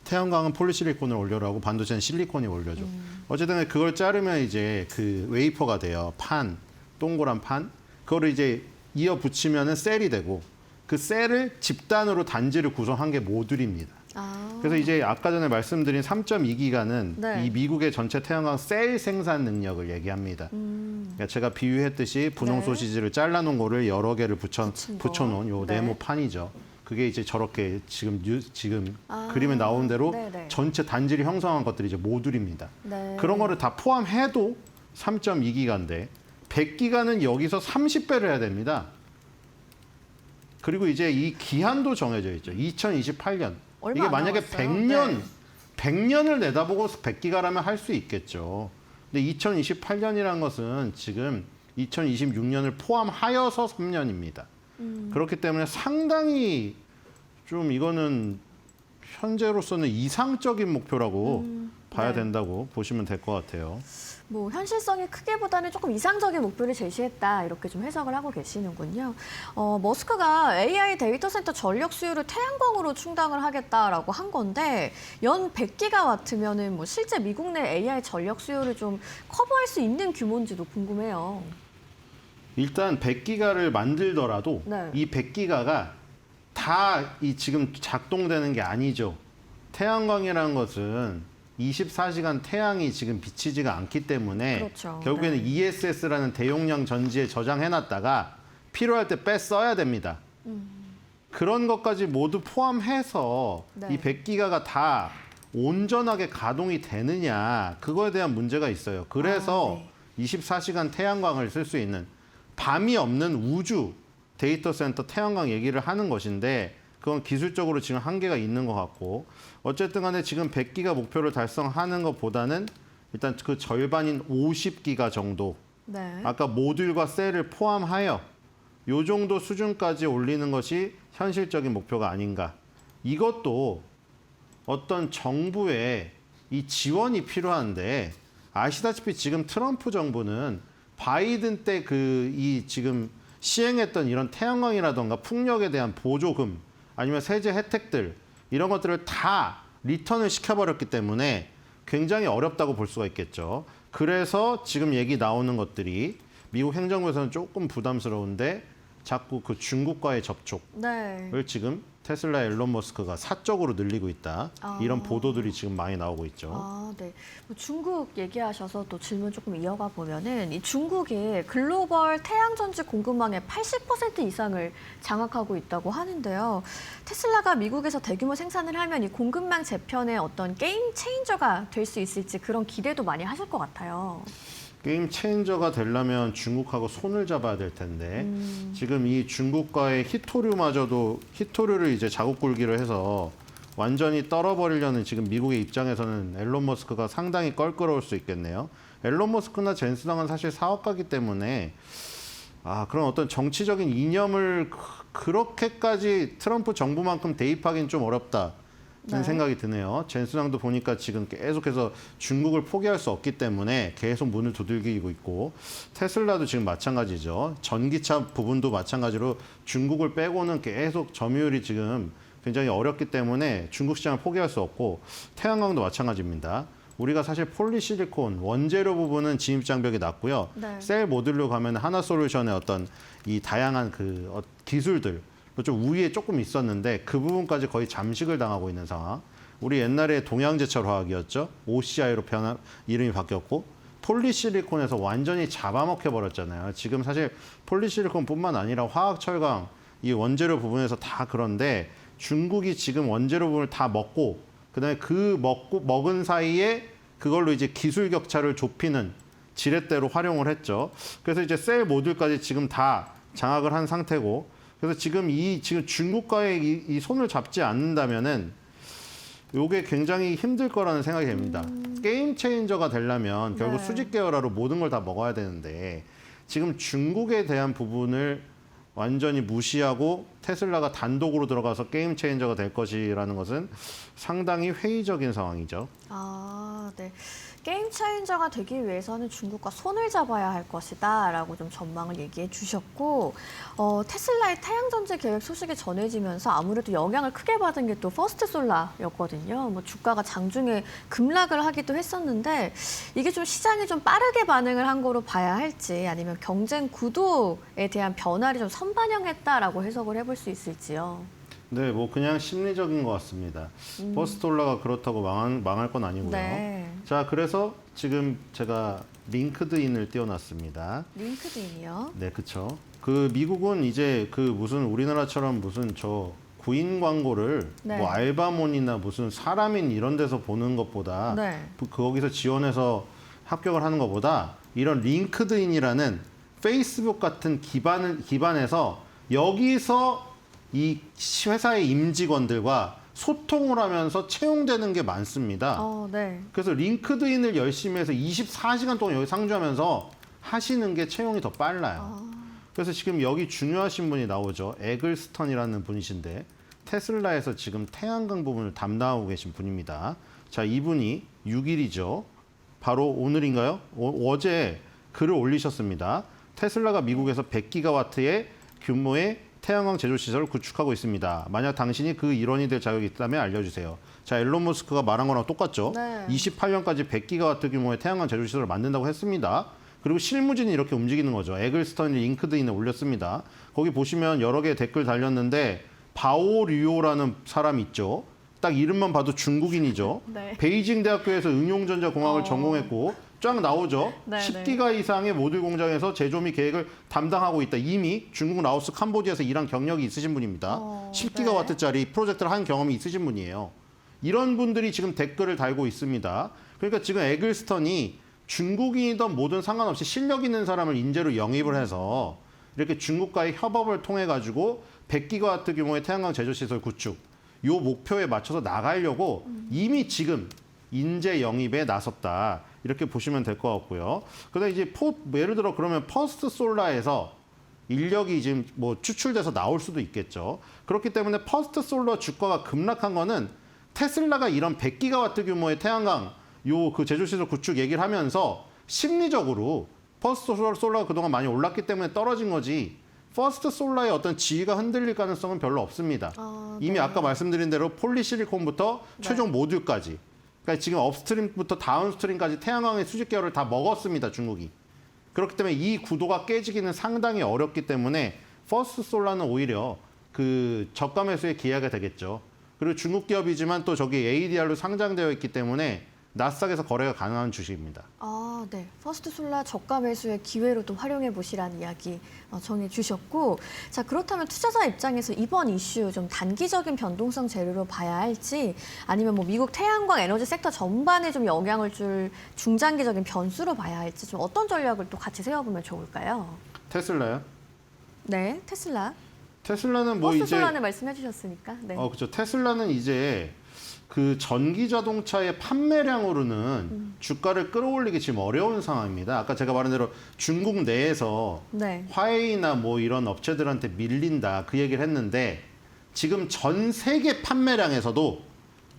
태양광은 폴리실리콘을 원료로 하고 반도체는 실리콘이 원료죠. 어쨌든 그걸 자르면 이제 그 웨이퍼가 돼요. 판, 동그란 판. 그거를 이제 이어 붙이면은 셀이 되고 그 셀을 집단으로 단지를 구성한 게 모듈입니다. 그래서 이제 아까 전에 말씀드린 3.2기가는 네. 이 미국의 전체 태양광 셀 생산 능력을 얘기합니다. 그러니까 제가 비유했듯이 분홍 네. 소시지를 잘라놓은 거를 여러 개를 붙인 거. 붙여놓은 요 네. 네모판이죠. 그게 이제 저렇게 지금 그림에 나온 대로 네네. 전체 단지를 형성한 것들이 이제 모듈입니다. 네. 그런 거를 다 포함해도 3.2기가인데 100기가는 여기서 30배를 해야 됩니다. 그리고 이제 이 기한도 정해져 있죠. 2028년. 얼마 이게 안 만약에 남았어요. 100년을 내다보고 100기가라면 할 수 있겠죠. 근데 2028년이라는 것은 지금 2026년을 포함하여서 3년입니다. 그렇기 때문에 상당히 좀 이거는 현재로서는 이상적인 목표라고 봐야 네. 된다고 보시면 될 것 같아요. 뭐 현실성이 크기보다는 조금 이상적인 목표를 제시했다 이렇게 좀 해석을 하고 계시는군요. 머스크가 AI 데이터 센터 전력 수요를 태양광으로 충당을 하겠다라고 한 건데 연 100기가와트면은 뭐 실제 미국 내 AI 전력 수요를 좀 커버할 수 있는 규모인지도 궁금해요. 일단 100기가를 만들더라도 네. 이 100기가가 다 이 지금 작동되는 게 아니죠. 태양광이라는 것은 24시간 태양이 지금 비치지가 않기 때문에 그렇죠. 결국에는 네. ESS라는 대용량 전지에 저장해놨다가 필요할 때 빼 써야 됩니다. 그런 것까지 모두 포함해서 네. 이 100기가가 다 온전하게 가동이 되느냐 그거에 대한 문제가 있어요. 그래서 24시간 태양광을 쓸 수 있는 밤이 없는 우주 데이터 센터 태양광 얘기를 하는 것인데 그건 기술적으로 지금 한계가 있는 것 같고 어쨌든 간에 지금 100기가 목표를 달성하는 것보다는 일단 그 절반인 50기가 정도 네. 아까 모듈과 셀을 포함하여 요 정도 수준까지 올리는 것이 현실적인 목표가 아닌가. 이것도 어떤 정부의 이 지원이 필요한데 아시다시피 지금 트럼프 정부는 바이든 때 이 지금 시행했던 이런 태양광이라던가 풍력에 대한 보조금 아니면 세제 혜택들 이런 것들을 다 리턴을 시켜버렸기 때문에 굉장히 어렵다고 볼 수가 있겠죠. 그래서 지금 얘기 나오는 것들이 미국 행정부에서는 조금 부담스러운데 자꾸 그 중국과의 접촉을 네. 지금 테슬라 일론 머스크가 사적으로 늘리고 있다. 이런 보도들이 지금 많이 나오고 있죠. 네. 뭐 중국 얘기하셔서 또 질문 조금 이어가 보면은 이 중국이 글로벌 태양전지 공급망의 80% 이상을 장악하고 있다고 하는데요. 테슬라가 미국에서 대규모 생산을 하면 이 공급망 재편의 어떤 게임 체인저가 될 수 있을지 그런 기대도 많이 하실 것 같아요. 게임 체인저가 되려면 중국하고 손을 잡아야 될 텐데 지금 이 중국과의 히토류를 이제 자국 굴기로 해서 완전히 떨어버리려는 지금 미국의 입장에서는 앨런 머스크가 상당히 껄끄러울 수 있겠네요. 앨런 머스크나 젠슨왕은 사실 사업가기 때문에 그런 어떤 정치적인 이념을 그렇게까지 트럼프 정부만큼 대입하기는 좀 어렵다. 네. 생각이 드네요. 젠슨왕도 보니까 지금 계속해서 중국을 포기할 수 없기 때문에 계속 문을 두들기고 있고 테슬라도 지금 마찬가지죠. 전기차 부분도 마찬가지로 중국을 빼고는 계속 점유율이 지금 굉장히 어렵기 때문에 중국 시장을 포기할 수 없고 태양광도 마찬가지입니다. 우리가 사실 폴리실리콘 원재료 부분은 진입 장벽이 낮고요. 네. 셀 모듈로 가면 하나솔루션의 어떤 이 다양한 기술들 좀 우위에 조금 있었는데 그 부분까지 거의 잠식을 당하고 있는 상황. 우리 옛날에 동양제철화학이었죠. OCI로 이름이 바뀌었고 폴리실리콘에서 완전히 잡아먹혀 버렸잖아요. 지금 사실 폴리실리콘뿐만 아니라 화학철강 이 원재료 부분에서 다 그런데 중국이 지금 원재료 부분을 다 먹고 그다음에 먹은 사이에 그걸로 이제 기술 격차를 좁히는 지렛대로 활용을 했죠. 그래서 이제 셀 모듈까지 지금 다 장악을 한 상태고 그래서 지금 중국과의 이 손을 잡지 않는다면은 요게 굉장히 힘들 거라는 생각이 됩니다. 게임 체인저가 되려면 결국 네. 수직 계열화로 모든 걸 다 먹어야 되는데 지금 중국에 대한 부분을 완전히 무시하고 테슬라가 단독으로 들어가서 게임 체인저가 될 것이라는 것은 상당히 회의적인 상황이죠. 아, 네. 게임 체인저가 되기 위해서는 중국과 손을 잡아야 할 것이다라고 좀 전망을 얘기해 주셨고, 테슬라의 태양전지 계획 소식이 전해지면서 아무래도 영향을 크게 받은 게 또 퍼스트 솔라였거든요. 뭐 주가가 장중에 급락을 하기도 했었는데 이게 좀 시장이 좀 빠르게 반응을 한 거로 봐야 할지 아니면 경쟁 구도에 대한 변화를 좀 선반영했다라고 해석을 해볼 수 있을지요. 네, 뭐 그냥 심리적인 것 같습니다. 퍼스트 올라가 그렇다고 망할 건 아니고요. 네. 자, 그래서 지금 제가 링크드인을 띄워놨습니다. 링크드인이요. 네, 그렇죠. 그 미국은 이제 그 무슨 우리나라처럼 무슨 저 구인 광고를 네. 뭐 알바몬이나 무슨 사람인 이런 데서 보는 것보다 네. 거기서 지원해서 합격을 하는 것보다 이런 링크드인이라는 페이스북 같은 기반에서 여기서 이 회사의 임직원들과 소통을 하면서 채용되는 게 많습니다. 네. 그래서 링크드인을 열심히 해서 24시간 동안 여기 상주하면서 하시는 게 채용이 더 빨라요. 그래서 지금 여기 중요하신 분이 나오죠. 에글스턴이라는 분이신데 테슬라에서 지금 태양광 부분을 담당하고 계신 분입니다. 자, 이분이 6일이죠. 바로 오늘인가요? 어제 글을 올리셨습니다. 테슬라가 미국에서 100기가와트의 규모의 태양광 제조 시설을 구축하고 있습니다. 만약 당신이 그 일원이 될 자격이 있다면 알려주세요. 자, 일론 머스크가 말한 거랑 똑같죠. 네. 28년까지 100기가와트 규모의 태양광 제조 시설을 만든다고 했습니다. 그리고 실무진이 이렇게 움직이는 거죠. 에글스턴이 링크드인에 올렸습니다. 거기 보시면 여러 개의 댓글 달렸는데 바오류오라는 사람 있죠. 딱 이름만 봐도 중국인이죠. 네. 베이징 대학교에서 응용전자공학을 전공했고 쫙 나오죠. 네, 10기가 이상의 모듈 공장에서 제조 및 계획을 담당하고 있다. 이미 중국, 라오스, 캄보디아에서 일한 경력이 있으신 분입니다. 10기가와트짜리 프로젝트를 한 경험이 있으신 분이에요. 이런 분들이 지금 댓글을 달고 있습니다. 그러니까 지금 에글스턴이 중국인이든 뭐든 상관없이 실력 있는 사람을 인재로 영입을 해서 이렇게 중국과의 협업을 통해 가지고 100기가와트 규모의 태양광 제조 시설 구축 요 목표에 맞춰서 나가려고 이미 지금 인재 영입에 나섰다. 이렇게 보시면 될 것 같고요. 그다음에 이제 예를 들어 그러면 퍼스트 솔라에서 인력이 지금 뭐 추출돼서 나올 수도 있겠죠. 그렇기 때문에 퍼스트 솔라 주가가 급락한 거는 테슬라가 이런 100기가와트 규모의 태양광 요 그 제조시설 구축 얘기를 하면서 심리적으로 퍼스트 솔라가 그동안 많이 올랐기 때문에 떨어진 거지. 퍼스트 솔라의 어떤 지위가 흔들릴 가능성은 별로 없습니다. 이미 네. 아까 말씀드린 대로 폴리실리콘부터 최종 모듈까지. 그러니까 지금 업스트림부터 다운스트림까지 태양광의 수직 계열을 다 먹었습니다, 중국이. 그렇기 때문에 이 구도가 깨지기는 상당히 어렵기 때문에 퍼스트 솔라는 오히려 그 저가 매수의 기회가 되겠죠. 그리고 중국 기업이지만 또 저기 ADR로 상장되어 있기 때문에 나스닥에서 거래가 가능한 주식입니다. 아, 네. 퍼스트 솔라 저가 매수의 기회로 또 활용해 보시라는 이야기 정해 주셨고, 자, 그렇다면 투자자 입장에서 이번 이슈 좀 단기적인 변동성 재료로 봐야 할지 아니면 뭐 미국 태양광 에너지 섹터 전반에 좀 영향을 줄 중장기적인 변수로 봐야 할지 좀 어떤 전략을 또 같이 세워보면 좋을까요? 테슬라요? 네, 테슬라. 테슬라는 뭐 퍼스트 이제 솔라는 말씀해 주셨으니까. 네. 그렇죠. 테슬라는 이제 그 전기 자동차의 판매량으로는 주가를 끌어올리기 지금 어려운 상황입니다. 아까 제가 말한 대로 중국 내에서 네. 화웨이나 뭐 이런 업체들한테 밀린다 그 얘기를 했는데 지금 전 세계 판매량에서도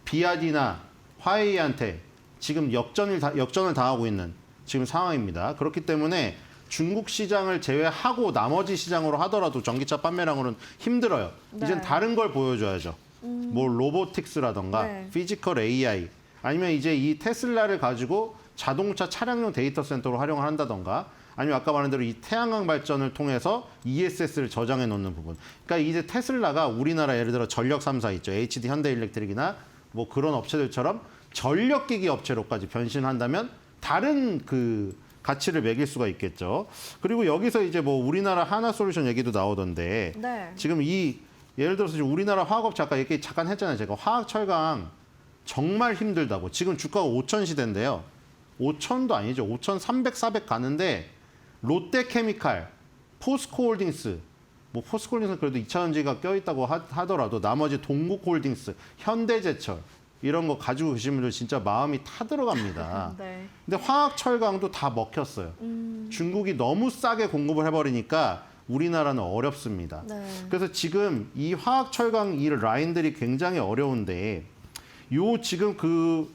비아디나 화웨이한테 지금 역전을 당하고 있는 지금 상황입니다. 그렇기 때문에 중국 시장을 제외하고 나머지 시장으로 하더라도 전기차 판매량으로는 힘들어요. 네. 이젠 다른 걸 보여줘야죠. 뭐 로보틱스라던가 네. 피지컬 AI 아니면 이제 이 테슬라를 가지고 자동차 차량용 데이터 센터로 활용을 한다던가 아니면 아까 말한 대로 이 태양광 발전을 통해서 ESS를 저장해 놓는 부분. 그러니까 이제 테슬라가 우리나라 예를 들어 전력 3사 있죠. HD 현대일렉트릭이나 뭐 그런 업체들처럼 전력기기 업체로까지 변신한다면 다른 그 가치를 매길 수가 있겠죠. 그리고 여기서 이제 뭐 우리나라 하나솔루션 얘기도 나오던데 네. 지금 이 예를 들어서 지금 우리나라 화학업체 아까 얘기 잠깐 했잖아요. 제가 화학 철강 정말 힘들다고. 지금 주가가 5천 시대인데요. 5천도 아니죠. 5,300, 400 가는데 롯데케미칼, 포스코홀딩스, 뭐 포스코홀딩스는 그래도 2차전지가 껴있다고 하더라도 나머지 동국홀딩스, 현대제철 이런 거 가지고 계신 분들 진짜 마음이 타들어갑니다. 네. 근데 화학 철강도 다 먹혔어요. 중국이 너무 싸게 공급을 해버리니까 우리나라는 어렵습니다. 네. 그래서 지금 이 화학 철강 이 라인들이 굉장히 어려운데 요 지금 그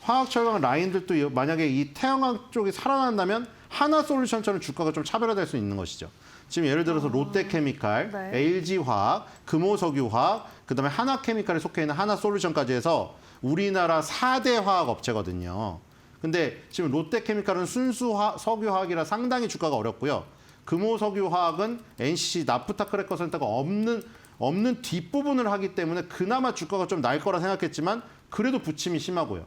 화학 철강 라인들도 만약에 이 태양광 쪽이 살아난다면 하나솔루션처럼 주가가 좀 차별화될 수 있는 것이죠. 지금 예를 들어서 롯데케미칼, 네. LG화학, 금호석유화학, 그다음에 하나케미칼에 속해 있는 하나솔루션까지 해서 우리나라 4대 화학 업체거든요. 근데 지금 롯데케미칼은 순수 석유화학이라 상당히 주가가 어렵고요. 금호석유화학은 NCC 나프타 크래커 센터가 없는 뒷부분을 하기 때문에 그나마 주가가 좀 날 거라 생각했지만 그래도 부침이 심하고요.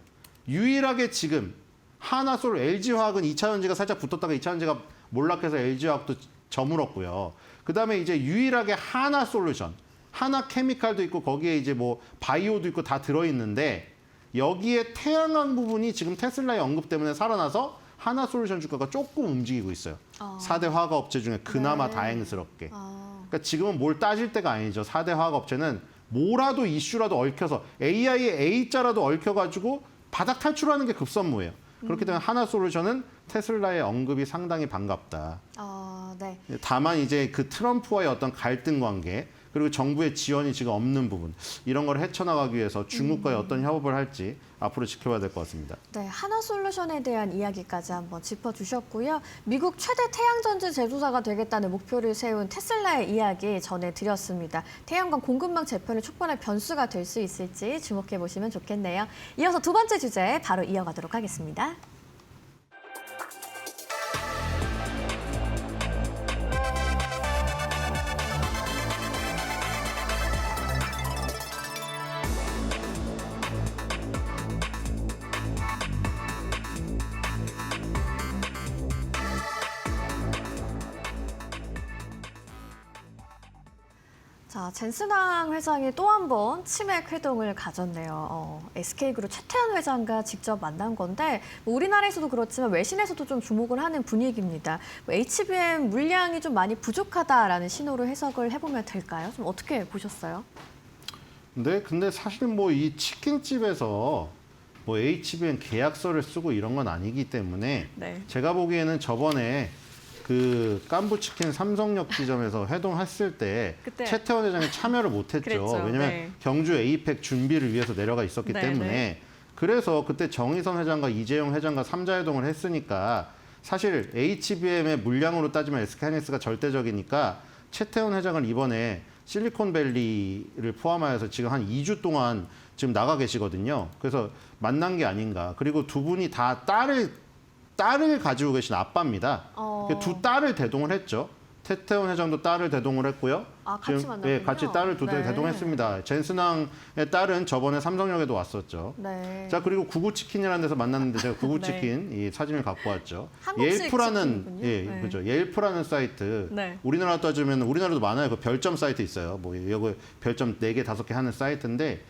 유일하게 지금 하나솔 LG화학은 2차 전지가 살짝 붙었다가 2차 전지가 몰락해서 LG화학도 저물었고요. 그다음에 이제 유일하게 하나솔루션, 하나케미칼도 있고 거기에 이제 뭐 바이오도 있고 다 들어 있는데 여기에 태양광 부분이 지금 테슬라의 언급 때문에 살아나서 하나솔루션 주가가 조금 움직이고 있어요. 4대 화학 업체 중에 그나마 네. 다행스럽게. 그러니까 지금은 뭘 따질 때가 아니죠. 4대 화학 업체는 뭐라도 이슈라도 얽혀서 AI의 A자라도 얽혀가지고 바닥 탈출하는 게 급선무예요. 그렇기 때문에 하나솔루션은 테슬라의 언급이 상당히 반갑다. 네. 다만 이제 그 트럼프와의 어떤 갈등 관계 그리고 정부의 지원이 지금 없는 부분 이런 걸 헤쳐나가기 위해서 중국과의 어떤 협업을 할지 앞으로 지켜봐야 될 것 같습니다. 네, 하나솔루션에 대한 이야기까지 한번 짚어주셨고요. 미국 최대 태양전지 제조사가 되겠다는 목표를 세운 테슬라의 이야기 전해드렸습니다. 태양광 공급망 재편을 촉발할 변수가 될 수 있을지 주목해 보시면 좋겠네요. 이어서 두 번째 주제 바로 이어가도록 하겠습니다. 자, 젠슨항 회장이 또 한 번 치맥 회동을 가졌네요. SK그룹 최태원 회장과 직접 만난 건데 우리나라에서도 그렇지만 외신에서도 좀 주목을 하는 분위기입니다. HBM 물량이 좀 많이 부족하다라는 신호로 해석을 해보면 될까요? 좀 어떻게 보셨어요? 네, 근데 사실 뭐 이 치킨집에서 뭐 HBM 계약서를 쓰고 이런 건 아니기 때문에 네. 제가 보기에는 저번에 그 깐부치킨 삼성역 지점에서 회동했을 때 그때. 최태원 회장이 참여를 못했죠. 그랬죠. 왜냐하면 네. 경주 에이펙 준비를 위해서 내려가 있었기 네, 때문에 네. 그래서 그때 정의선 회장과 이재용 회장과 3자 회동을 했으니까 사실 HBM의 물량으로 따지면 SK하이닉스가 절대적이니까 최태원 회장을 이번에 실리콘밸리를 포함하여서 지금 한 2주 동안 지금 나가 계시거든요. 그래서 만난 게 아닌가. 그리고 두 분이 다 딸을 가지고 계신 아빠입니다. 두 딸을 대동을 했죠. 최태원 회장도 딸을 대동을 했고요. 아, 같이 만났군요. 예, 같이 딸을 네. 대동했습니다. 젠슨항의 딸은 저번에 삼성역에도 왔었죠. 네. 자, 그리고 구구치킨이라는 데서 만났는데 제가 구구치킨 이 사진을 갖고 왔죠. 한국식 옐프라는 치킨이군요. 예, 네. 그렇죠. 옐프라는 사이트. 네. 우리나라 따지면 우리나라도 많아요. 그 별점 사이트 있어요. 뭐 여기 별점 4개, 5개 하는 사이트인데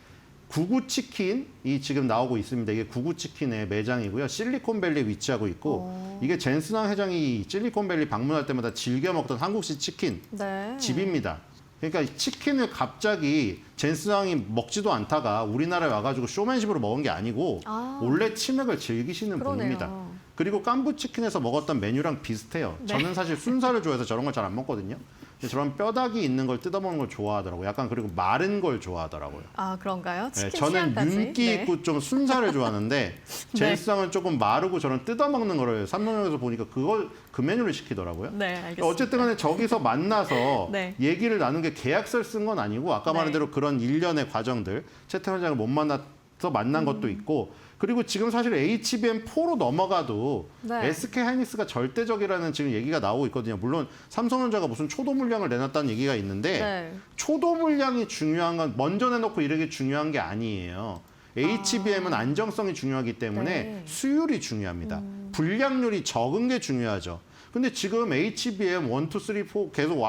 구구치킨이 지금 나오고 있습니다. 이게 구구치킨의 매장이고요. 실리콘밸리에 위치하고 있고 이게 젠슨항 회장이 실리콘밸리 방문할 때마다 즐겨 먹던 한국식 치킨 네. 집입니다. 그러니까 이 치킨을 갑자기 젠슨항이 먹지도 않다가 우리나라에 와가지고 쇼맨십으로 먹은 게 아니고 원래 치맥을 즐기시는 그러네요. 분입니다. 그리고 깐부치킨에서 먹었던 메뉴랑 비슷해요. 네. 저는 사실 순살을 좋아해서 저런 걸 잘 안 먹거든요. 근데 저런 뼈다귀 있는 걸 뜯어먹는 걸 좋아하더라고요. 약간 그리고 마른 걸 좋아하더라고요. 아, 그런가요? 네, 치킨 저는 취향까지? 윤기 네. 있고 좀 순살을 좋아하는데 젠슨항은 조금 마르고 저런 뜯어먹는 거를 삼성역에서 보니까 그 메뉴를 시키더라고요. 네, 알겠습니다. 어쨌든 간에 저기서 만나서 네. 얘기를 나눈 게 계약서를 쓴 건 아니고 아까 말한 네. 대로 그런 일련의 과정들 최태원 회장을 못 만나서 만난 것도 있고 그리고 지금 사실 HBM4로 넘어가도 네. SK하이닉스가 절대적이라는 지금 얘기가 나오고 있거든요. 물론 삼성전자가 무슨 초도 물량을 내놨다는 얘기가 있는데 네. 초도 물량이 중요한 건 먼저 내놓고 이렇게 중요한 게 아니에요. HBM은 안정성이 중요하기 때문에 네. 수율이 중요합니다. 불량률이 적은 게 중요하죠. 근데 지금 HBM 1, 2, 3, 4 계속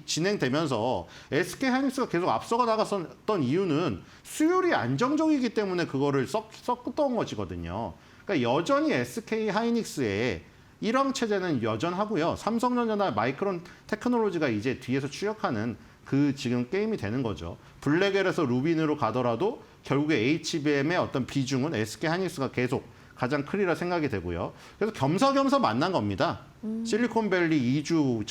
진행되면서 SK하이닉스가 계속 앞서가 나갔던 이유는 수율이 안정적이기 때문에 그거를 섞었던 것이거든요. 그러니까 여전히 SK하이닉스의 1왕 체제는 여전하고요. 삼성전자나 마이크론 테크놀로지가 이제 뒤에서 추격하는 그 지금 게임이 되는 거죠. 블랙엘에서 루빈으로 가더라도 결국에 HBM의 어떤 비중은 SK하이닉스가 계속 가장 크리라 생각이 되고요. 그래서 겸사겸사 만난 겁니다. 실리콘밸리 2주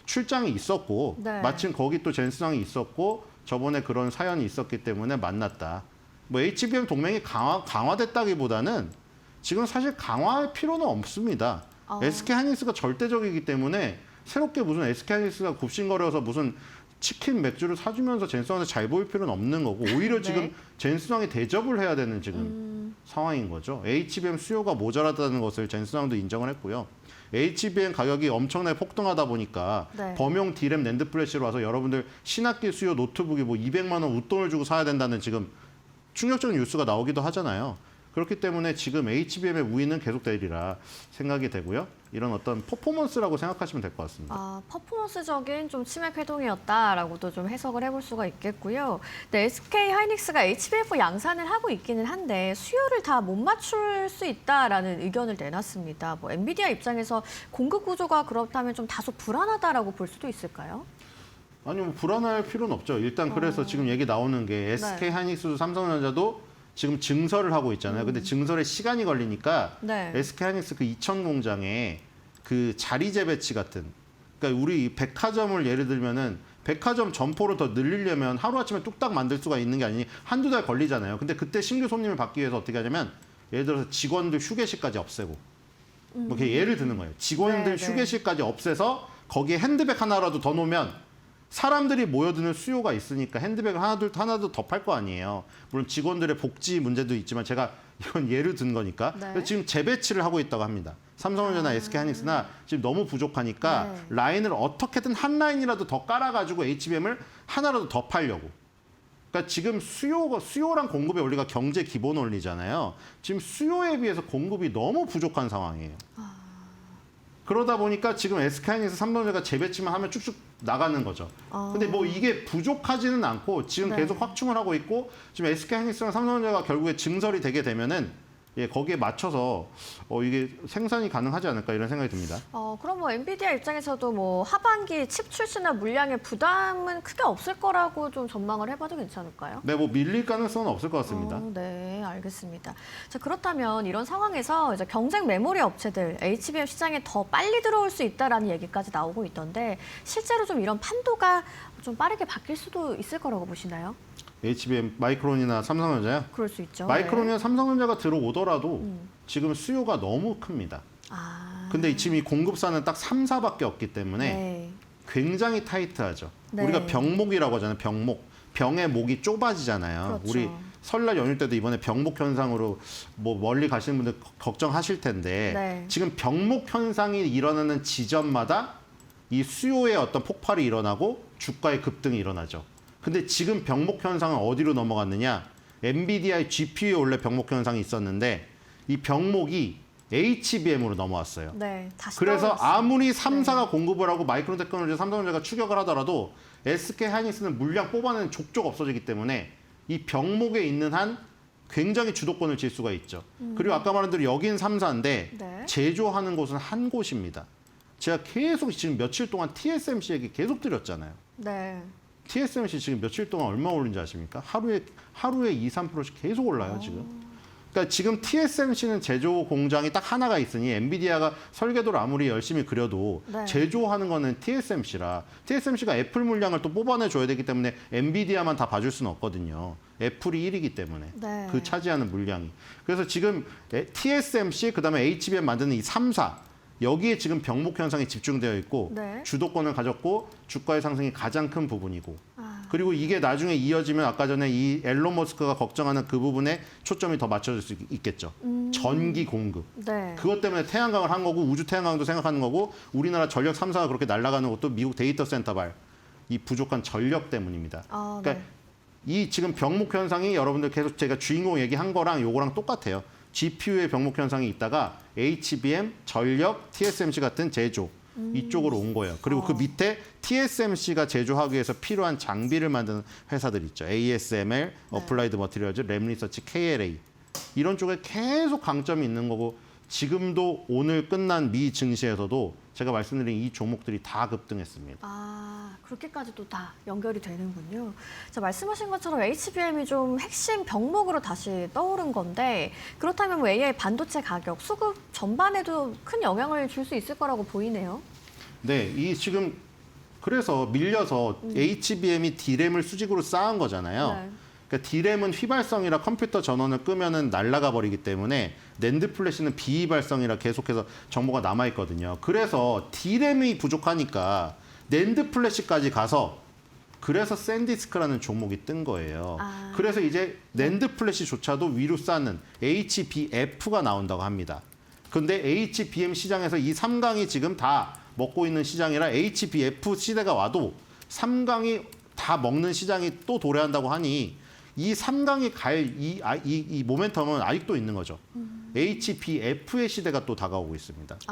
출장이 있었고 네. 마침 거기 또 젠슨항이 있었고 저번에 그런 사연이 있었기 때문에 만났다. 뭐 HBM 동맹이 강화됐다기보다는 지금 사실 강화할 필요는 없습니다. SK하이닉스가 절대적이기 때문에 새롭게 무슨 SK하이닉스가 굽신거려서 무슨 치킨 맥주를 사주면서 젠슨왕한테 잘 보일 필요는 없는 거고 오히려 지금 젠슨왕이 대접을 해야 되는 지금 상황인 거죠. HBM 수요가 모자라다는 것을 젠슨왕도 인정을 했고요. HBM 가격이 엄청나게 폭등하다 보니까 범용 D램 낸드 플래시로 와서 여러분들 신학기 수요 노트북이 뭐 200만 원 웃돈을 주고 사야 된다는 지금 충격적인 뉴스가 나오기도 하잖아요. 그렇기 때문에 지금 HBM의 우위는 계속되리라 생각이 되고요. 이런 어떤 퍼포먼스라고 생각하시면 될 것 같습니다. 퍼포먼스적인 좀 치맥 회동이었다라고도 좀 해석을 해볼 수가 있겠고요. 네, SK 하이닉스가 HBM4 양산을 하고 있기는 한데 수요를 다 못 맞출 수 있다라는 의견을 내놨습니다. 뭐 엔비디아 입장에서 공급 구조가 그렇다면 좀 다소 불안하다라고 볼 수도 있을까요? 아니 뭐 불안할 필요는 없죠. 일단 그래서 지금 얘기 나오는 게 SK 하이닉스도 삼성전자도 지금 증설을 하고 있잖아요. 근데 증설에 시간이 걸리니까 SK하이닉스 그 이천 공장에 그 자리 재배치 같은, 그러니까 우리 백화점을 예를 들면은 백화점 점포를 더 늘리려면 하루아침에 뚝딱 만들 수가 있는 게 아니니 한두 달 걸리잖아요. 근데 그때 신규 손님을 받기 위해서 어떻게 하냐면 예를 들어서 직원들 휴게실까지 없애고 뭐 이렇게 예를 드는 거예요. 직원들 휴게실까지 없애서 거기에 핸드백 하나라도 더 놓으면 사람들이 모여드는 수요가 있으니까 핸드백을 하나도 더 팔 거 아니에요. 물론 직원들의 복지 문제도 있지만 제가 이건 예를 든 거니까. 지금 재배치를 하고 있다고 합니다. 삼성전자나 SK하이닉스나 지금 너무 부족하니까 라인을 어떻게든 한 라인이라도 더 깔아가지고 HBM을 하나라도 더 팔려고. 그러니까 지금 수요랑 공급의 원리가 경제 기본 원리잖아요. 지금 수요에 비해서 공급이 너무 부족한 상황이에요. 그러다 보니까 지금 SK하이닉스, 삼성전자가 재배치만 하면 쭉쭉 나가는 거죠. 근데 뭐 이게 부족하지는 않고 지금 계속 확충을 하고 있고 지금 SK하이닉스랑 삼성전자가 결국에 증설이 되게 되면은 거기에 맞춰서 이게 생산이 가능하지 않을까 이런 생각이 듭니다. 그럼 뭐 엔비디아 입장에서도 뭐 하반기 칩 출시나 물량의 부담은 크게 없을 거라고 좀 전망을 해봐도 괜찮을까요? 네, 뭐 밀릴 가능성은 없을 것 같습니다. 네, 알겠습니다. 자, 그렇다면 이런 상황에서 이제 경쟁 메모리 업체들 HBM 시장에 더 빨리 들어올 수 있다라는 얘기까지 나오고 있던데 실제로 좀 이런 판도가 좀 빠르게 바뀔 수도 있을 거라고 보시나요? HBM 마이크론이나 삼성전자요? 그럴 수 있죠. 마이크론이나 삼성전자가 들어오더라도 지금 수요가 너무 큽니다. 근데 지금 이 공급사는 딱 3, 4밖에 없기 때문에 굉장히 타이트하죠. 우리가 병목이라고 하잖아요. 병목. 병의 목이 좁아지잖아요. 그렇죠. 우리 설날 연휴 때도 이번에 병목 현상으로 뭐 멀리 가시는 분들 걱정하실 텐데 지금 병목 현상이 일어나는 지점마다 이 수요의 어떤 폭발이 일어나고 주가의 급등이 일어나죠. 근데 지금 병목 현상은 어디로 넘어갔느냐? 엔비디아의 GPU에 원래 병목 현상이 있었는데 이 병목이 HBM으로 넘어왔어요. 다시 그래서 떨어졌어요. 아무리 3사가 공급을 하고 마이크론 테크놀로지 삼성전자가 추격을 하더라도 SK하이닉스는 물량 뽑아내는 족족 없어지기 때문에 이 병목에 있는 한 굉장히 주도권을 질 수가 있죠. 그리고 아까 말한 대로 여긴 3사인데 제조하는 곳은 한 곳입니다. 제가 계속 지금 며칠 동안 TSMC 얘기 계속 드렸잖아요. TSMC 지금 며칠 동안 얼마 오른지 아십니까? 하루에 2, 3%씩 계속 올라요, 지금. 그러니까 지금 TSMC는 제조 공장이 딱 하나가 있으니 엔비디아가 설계도를 아무리 열심히 그려도 제조하는 거는 TSMC라. TSMC가 애플 물량을 또 뽑아내 줘야 되기 때문에 엔비디아만 다 봐줄 수는 없거든요. 애플이 1위기 때문에 그 차지하는 물량이. 그래서 지금 TSMC 그다음에 HBM 만드는 이 3사 여기에 지금 병목 현상이 집중되어 있고 주도권을 가졌고 주가의 상승이 가장 큰 부분이고 그리고 이게 나중에 이어지면 아까 전에 이 앨런 머스크가 걱정하는 그 부분에 초점이 더 맞춰질 수 있겠죠. 전기 공급. 그것 때문에 태양광을 한 거고 우주 태양광도 생각하는 거고 우리나라 전력 3사가 그렇게 날아가는 것도 미국 데이터 센터발 이 부족한 전력 때문입니다. 그러니까 이 지금 병목 현상이 여러분들 계속 제가 주인공 얘기한 거랑 요거랑 똑같아요. GPU의 병목 현상이 있다가 HBM, 전력, TSMC 같은 제조 이쪽으로 온 거예요. 그리고 그 밑에 TSMC가 제조하기 위해서 필요한 장비를 만드는 회사들 있죠. ASML, 어플라이드 머티리얼즈, 램리서치, KLA 이런 쪽에 계속 강점이 있는 거고 지금도 오늘 끝난 미 증시에서도 제가 말씀드린 이 종목들이 다 급등했습니다. 그렇게까지도 다 연결이 되는군요. 자, 말씀하신 것처럼 HBM이 좀 핵심 병목으로 다시 떠오른 건데 그렇다면 뭐 AI 반도체 가격, 수급 전반에도 큰 영향을 줄 수 있을 거라고 보이네요. 네, 이 지금 그래서 밀려서 HBM이 D램을 수직으로 쌓은 거잖아요. 그러니까 D램은 휘발성이라 컴퓨터 전원을 끄면은 날아가 버리기 때문에 낸드 플래시는 비휘발성이라 계속해서 정보가 남아 있거든요. 그래서 D램이 부족하니까 낸드 플래시까지 가서 그래서 샌디스크라는 종목이 뜬 거예요. 그래서 이제 낸드 플래시조차도 위로 쌓는 HBF가 나온다고 합니다. 근데 HBM 시장에서 이 3강이 지금 다 먹고 있는 시장이라 HBF 시대가 와도 3강이 다 먹는 시장이 또 도래한다고 하니 이 3강이 갈 이 모멘텀은 아직도 있는 거죠. HBF의 시대가 또 다가오고 있습니다. 네.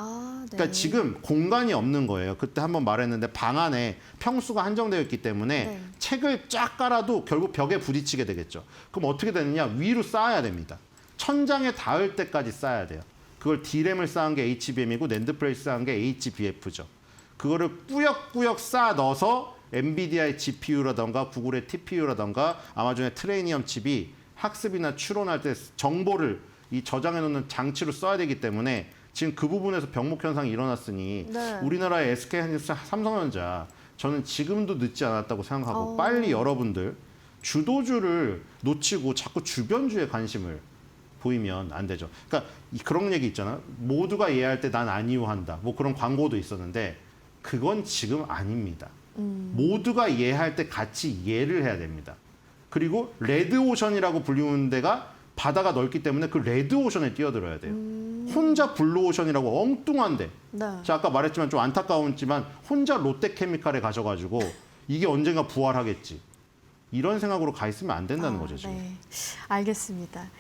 그러니까 지금 공간이 없는 거예요. 그때 한번 말했는데 방 안에 평수가 한정되어 있기 때문에 네. 책을 쫙 깔아도 결국 벽에 부딪히게 되겠죠. 그럼 어떻게 되느냐? 위로 쌓아야 됩니다. 천장에 닿을 때까지 쌓아야 돼요. 그걸 D램을 쌓은 게 HBM이고 낸드 플래시 쌓은 게 HBF죠. 그거를 꾸역꾸역 쌓아 넣어서 엔비디아의 GPU라던가 구글의 TPU라던가 아마존의 트레이니엄 칩이 학습이나 추론할 때 정보를 이 저장해 놓는 장치로 써야 되기 때문에 지금 그 부분에서 병목 현상이 일어났으니 네. 우리나라의 SK하이닉스, 삼성전자 저는 지금도 늦지 않았다고 생각하고 빨리 여러분들 주도주를 놓치고 자꾸 주변주에 관심을 보이면 안 되죠. 그러니까 그런 얘기 있잖아. 모두가 이해할 때 난 안 이해한다. 뭐 그런 광고도 있었는데 그건 지금 아닙니다. 모두가 이해할 때 같이 이해를 해야 됩니다. 그리고 레드오션이라고 불리는 데가 바다가 넓기 때문에 그 레드오션에 뛰어들어야 돼요. 혼자 블루오션이라고 엉뚱한데. 네. 제가 아까 말했지만 좀 안타까웠지만 혼자 롯데케미칼에 가셔가지고 이게 언젠가 부활하겠지. 이런 생각으로 가 있으면 안 된다는 거죠, 지금. 네. 알겠습니다.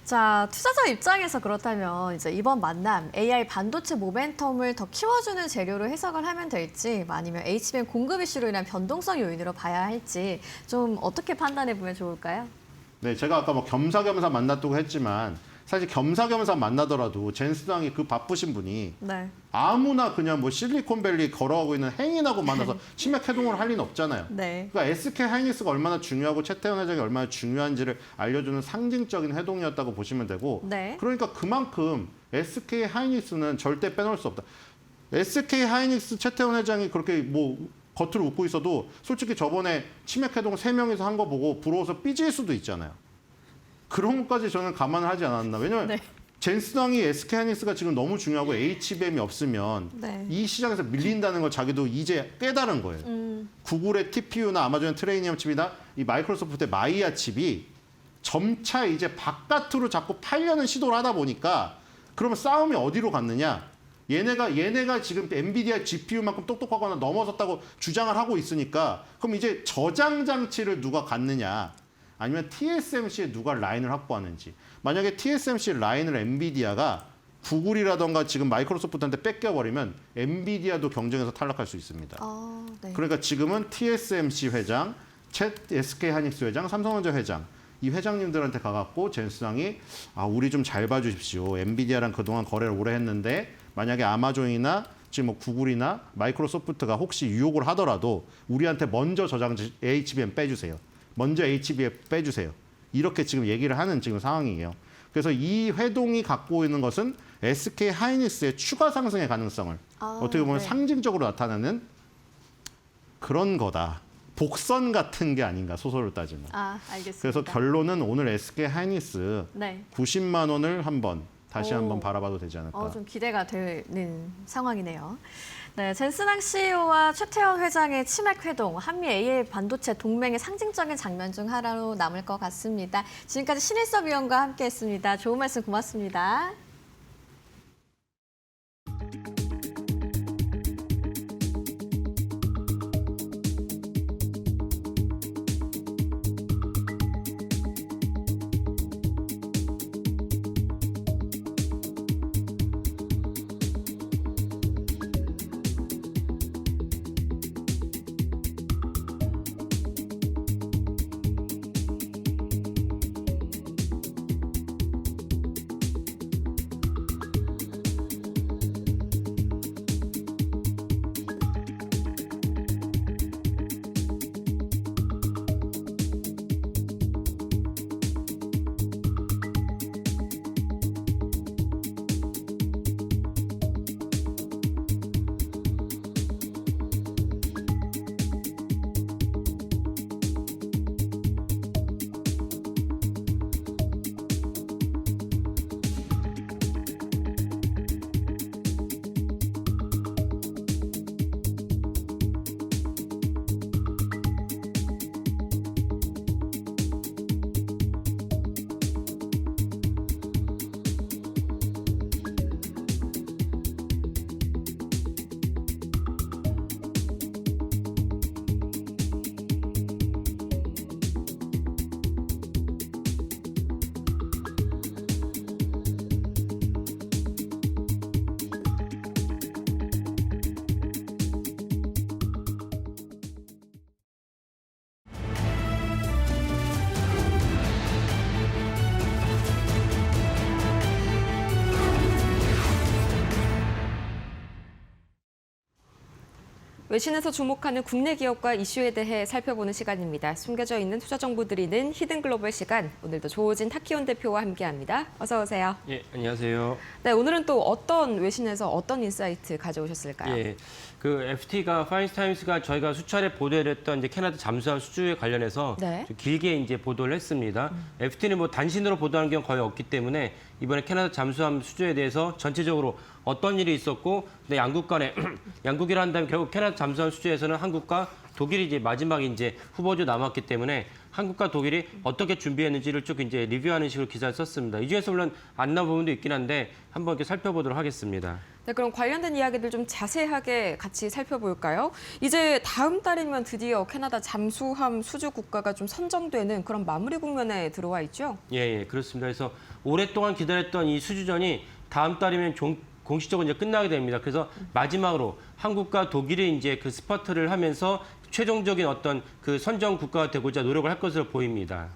자, 투자자 입장에서 그렇다면 이제 이번 만남 AI 반도체 모멘텀을 더 키워주는 재료로 해석을 하면 될지 아니면 HBM 공급 이슈로 인한 변동성 요인으로 봐야 할지 좀 어떻게 판단해 보면 좋을까요? 네, 제가 아까 뭐 겸사겸사 만났다고 했지만 사실 겸사겸사 만나더라도 젠스당이 그 바쁘신 분이 네. 아무나 그냥 뭐 실리콘밸리 걸어가고 있는 행인하고 만나서 치맥 해동을 할 리는 없잖아요. 네. 그러니까 SK 하이닉스가 얼마나 중요하고 최태원 회장이 얼마나 중요한지를 알려주는 상징적인 회동이었다고 보시면 되고 네. 그러니까 그만큼 SK 하이닉스는 절대 빼놓을 수 없다. SK 하이닉스 최태원 회장이 그렇게 뭐 겉으로 웃고 있어도 솔직히 저번에 치맥 해동 3명이서 한 거 보고 부러워서 삐질 수도 있잖아요. 그런 것까지 저는 감안을 하지 않았나. 왜냐면 네. 젠스당이 SK 하이닉스가 지금 너무 중요하고 HBM이 없으면 네. 이 시장에서 밀린다는 걸 자기도 이제 깨달은 거예요. 구글의 TPU나 아마존의 트레이니엄 칩이나 이 마이크로소프트의 마이아 칩이 점차 이제 바깥으로 자꾸 팔려는 시도를 하다 보니까 그러면 싸움이 어디로 갔느냐? 얘네가 지금 엔비디아 GPU만큼 똑똑하거나 넘어섰다고 주장을 하고 있으니까 그럼 이제 저장 장치를 누가 갖느냐? 아니면 TSMC에 누가 라인을 확보하는지. 만약에 TSMC 라인을 엔비디아가 구글이라던가 지금 마이크로소프트한테 뺏겨버리면 엔비디아도 경쟁에서 탈락할 수 있습니다. 네. 그러니까 지금은 TSMC 회장, SK 하이닉스 회장, 삼성전자 회장 이 회장님들한테 가갖고 젠스당이 우리 좀 잘 봐주십시오. 엔비디아랑 그동안 거래를 오래 했는데 만약에 아마존이나 지금 뭐 구글이나 마이크로소프트가 혹시 유혹을 하더라도 우리한테 먼저 저장지 HBM 빼주세요. 먼저 HBM 빼주세요. 이렇게 지금 얘기를 하는 지금 상황이에요. 그래서 이 회동이 갖고 있는 것은 SK 하이닉스의 추가 상승의 가능성을 어떻게 보면 네. 상징적으로 나타내는 그런 거다. 복선 같은 게 아닌가 소설을 따지면. 알겠습니다. 그래서 결론은 오늘 SK 하이닉스 네. 90만 원을 다시 오. 한번 바라봐도 되지 않을까. 좀 기대가 되는 상황이네요. 네, 젠스당 CEO와 최태원 회장의 치맥 회동, 한미 AI 반도체 동맹의 상징적인 장면 중 하나로 남을 것 같습니다. 지금까지 신일섭 위원과 함께했습니다. 좋은 말씀 고맙습니다. 외신에서 주목하는 국내 기업과 이슈에 대해 살펴보는 시간입니다. 숨겨져 있는 투자 정보 드리는 히든 글로벌 시간. 오늘도 조호진 타키온 대표와 함께합니다. 어서 오세요. 예, 안녕하세요. 네, 오늘은 또 어떤 외신에서 어떤 인사이트 가져오셨을까요? 예, 그 FT가 파이낸스타임스가 저희가 수차례 보도를 했던 이제 캐나다 잠수함 수주에 관련해서 네. 좀 길게 이제 보도를 했습니다. FT는 뭐 단신으로 보도하는 경우 거의 없기 때문에 이번에 캐나다 잠수함 수주에 대해서 전체적으로 어떤 일이 있었고, 근데 양국 간에 양국이라 한다면 결국 캐나다 잠수함 수주에서는 한국과 독일이 이제 마지막 이제 후보조 남았기 때문에 한국과 독일이 어떻게 준비했는지를 쭉 이제 리뷰하는 식으로 기사를 썼습니다. 이 중에서 물론 안 나온 부분도 있긴 한데 한번 이렇게 살펴보도록 하겠습니다. 네, 그럼 관련된 이야기들 좀 자세하게 같이 살펴볼까요? 이제 다음 달이면 드디어 캐나다 잠수함 수주 국가가 좀 선정되는 그런 마무리 국면에 들어와 있죠? 예, 그렇습니다. 그래서 오랫동안 기다렸던 이 수주전이 다음 달이면 공식적으로 이제 끝나게 됩니다. 그래서 마지막으로 한국과 독일이 이제 그 스퍼트를 하면서 최종적인 어떤 그 선정 국가가 되고자 노력을 할 것으로 보입니다.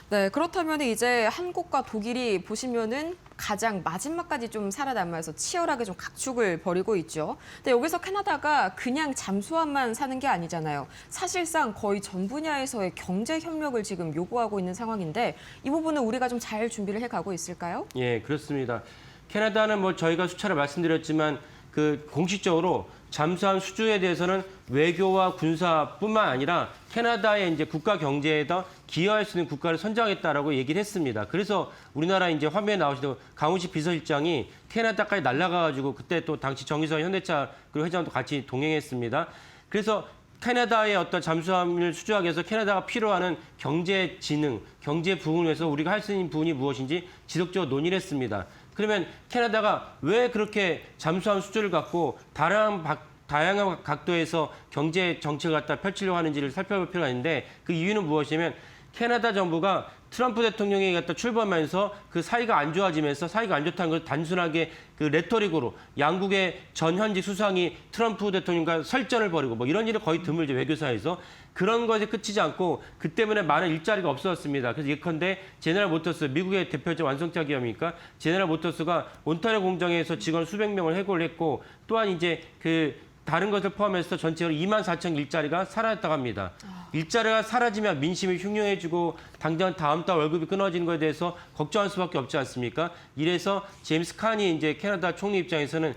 네, 그렇다면 이제 한국과 독일이 보시면은 가장 마지막까지 좀 살아남아서 치열하게 좀 각축을 벌이고 있죠. 근데 여기서 캐나다가 그냥 잠수함만 사는 게 아니잖아요. 사실상 거의 전 분야에서의 경제 협력을 지금 요구하고 있는 상황인데 이 부분은 우리가 좀 잘 준비를 해가고 있을까요? 예, 그렇습니다. 캐나다는 뭐 저희가 수차례 말씀드렸지만 그 공식적으로 잠수함 수주에 대해서는 외교와 군사뿐만 아니라 캐나다의 이제 국가 경제에다 기여할 수 있는 국가를 선정했다라고 얘기를 했습니다. 그래서 우리나라 이제 화면에 나오시던 강훈식 비서실장이 캐나다까지 날아가가지고 그때 또 당시 정의선 현대차 그리고 회장도 같이 동행했습니다. 그래서 캐나다의 어떤 잠수함을 수주하기 위해서 캐나다가 필요하는 경제 지능, 경제 부분을 위해서 우리가 할 수 있는 부분이 무엇인지 지속적으로 논의를 했습니다. 그러면 캐나다가 왜 그렇게 잠수함 수주를 갖고 다양한 각도에서 경제 정책을 갖다 펼치려고 하는지를 살펴볼 필요가 있는데 그 이유는 무엇이냐면 캐나다 정부가 트럼프 대통령이 갖다 출범하면서 그 사이가 안 좋아지면서 사이가 안 좋다는 걸 단순하게 그 레토릭으로 양국의 전 현직 수상이 트럼프 대통령과 설전을 벌이고 뭐 이런 일이 거의 드물죠, 외교사에서. 그런 것에 그치지 않고 그 때문에 많은 일자리가 없어졌습니다. 그래서 예컨대 제너럴 모터스, 미국의 대표적 완성차 기업이니까 제너럴 모터스가 온타리오 공장에서 직원 수백 명을 해고를 했고 또한 이제 그 다른 것을 포함해서 전체로 24,000 일자리가 사라졌다고 합니다. 일자리가 사라지면 민심이 흉흉해지고 당장 다음 달 월급이 끊어지는 것에 대해서 걱정할 수밖에 없지 않습니까? 이래서 제임스 칸이 이제 캐나다 총리 입장에서는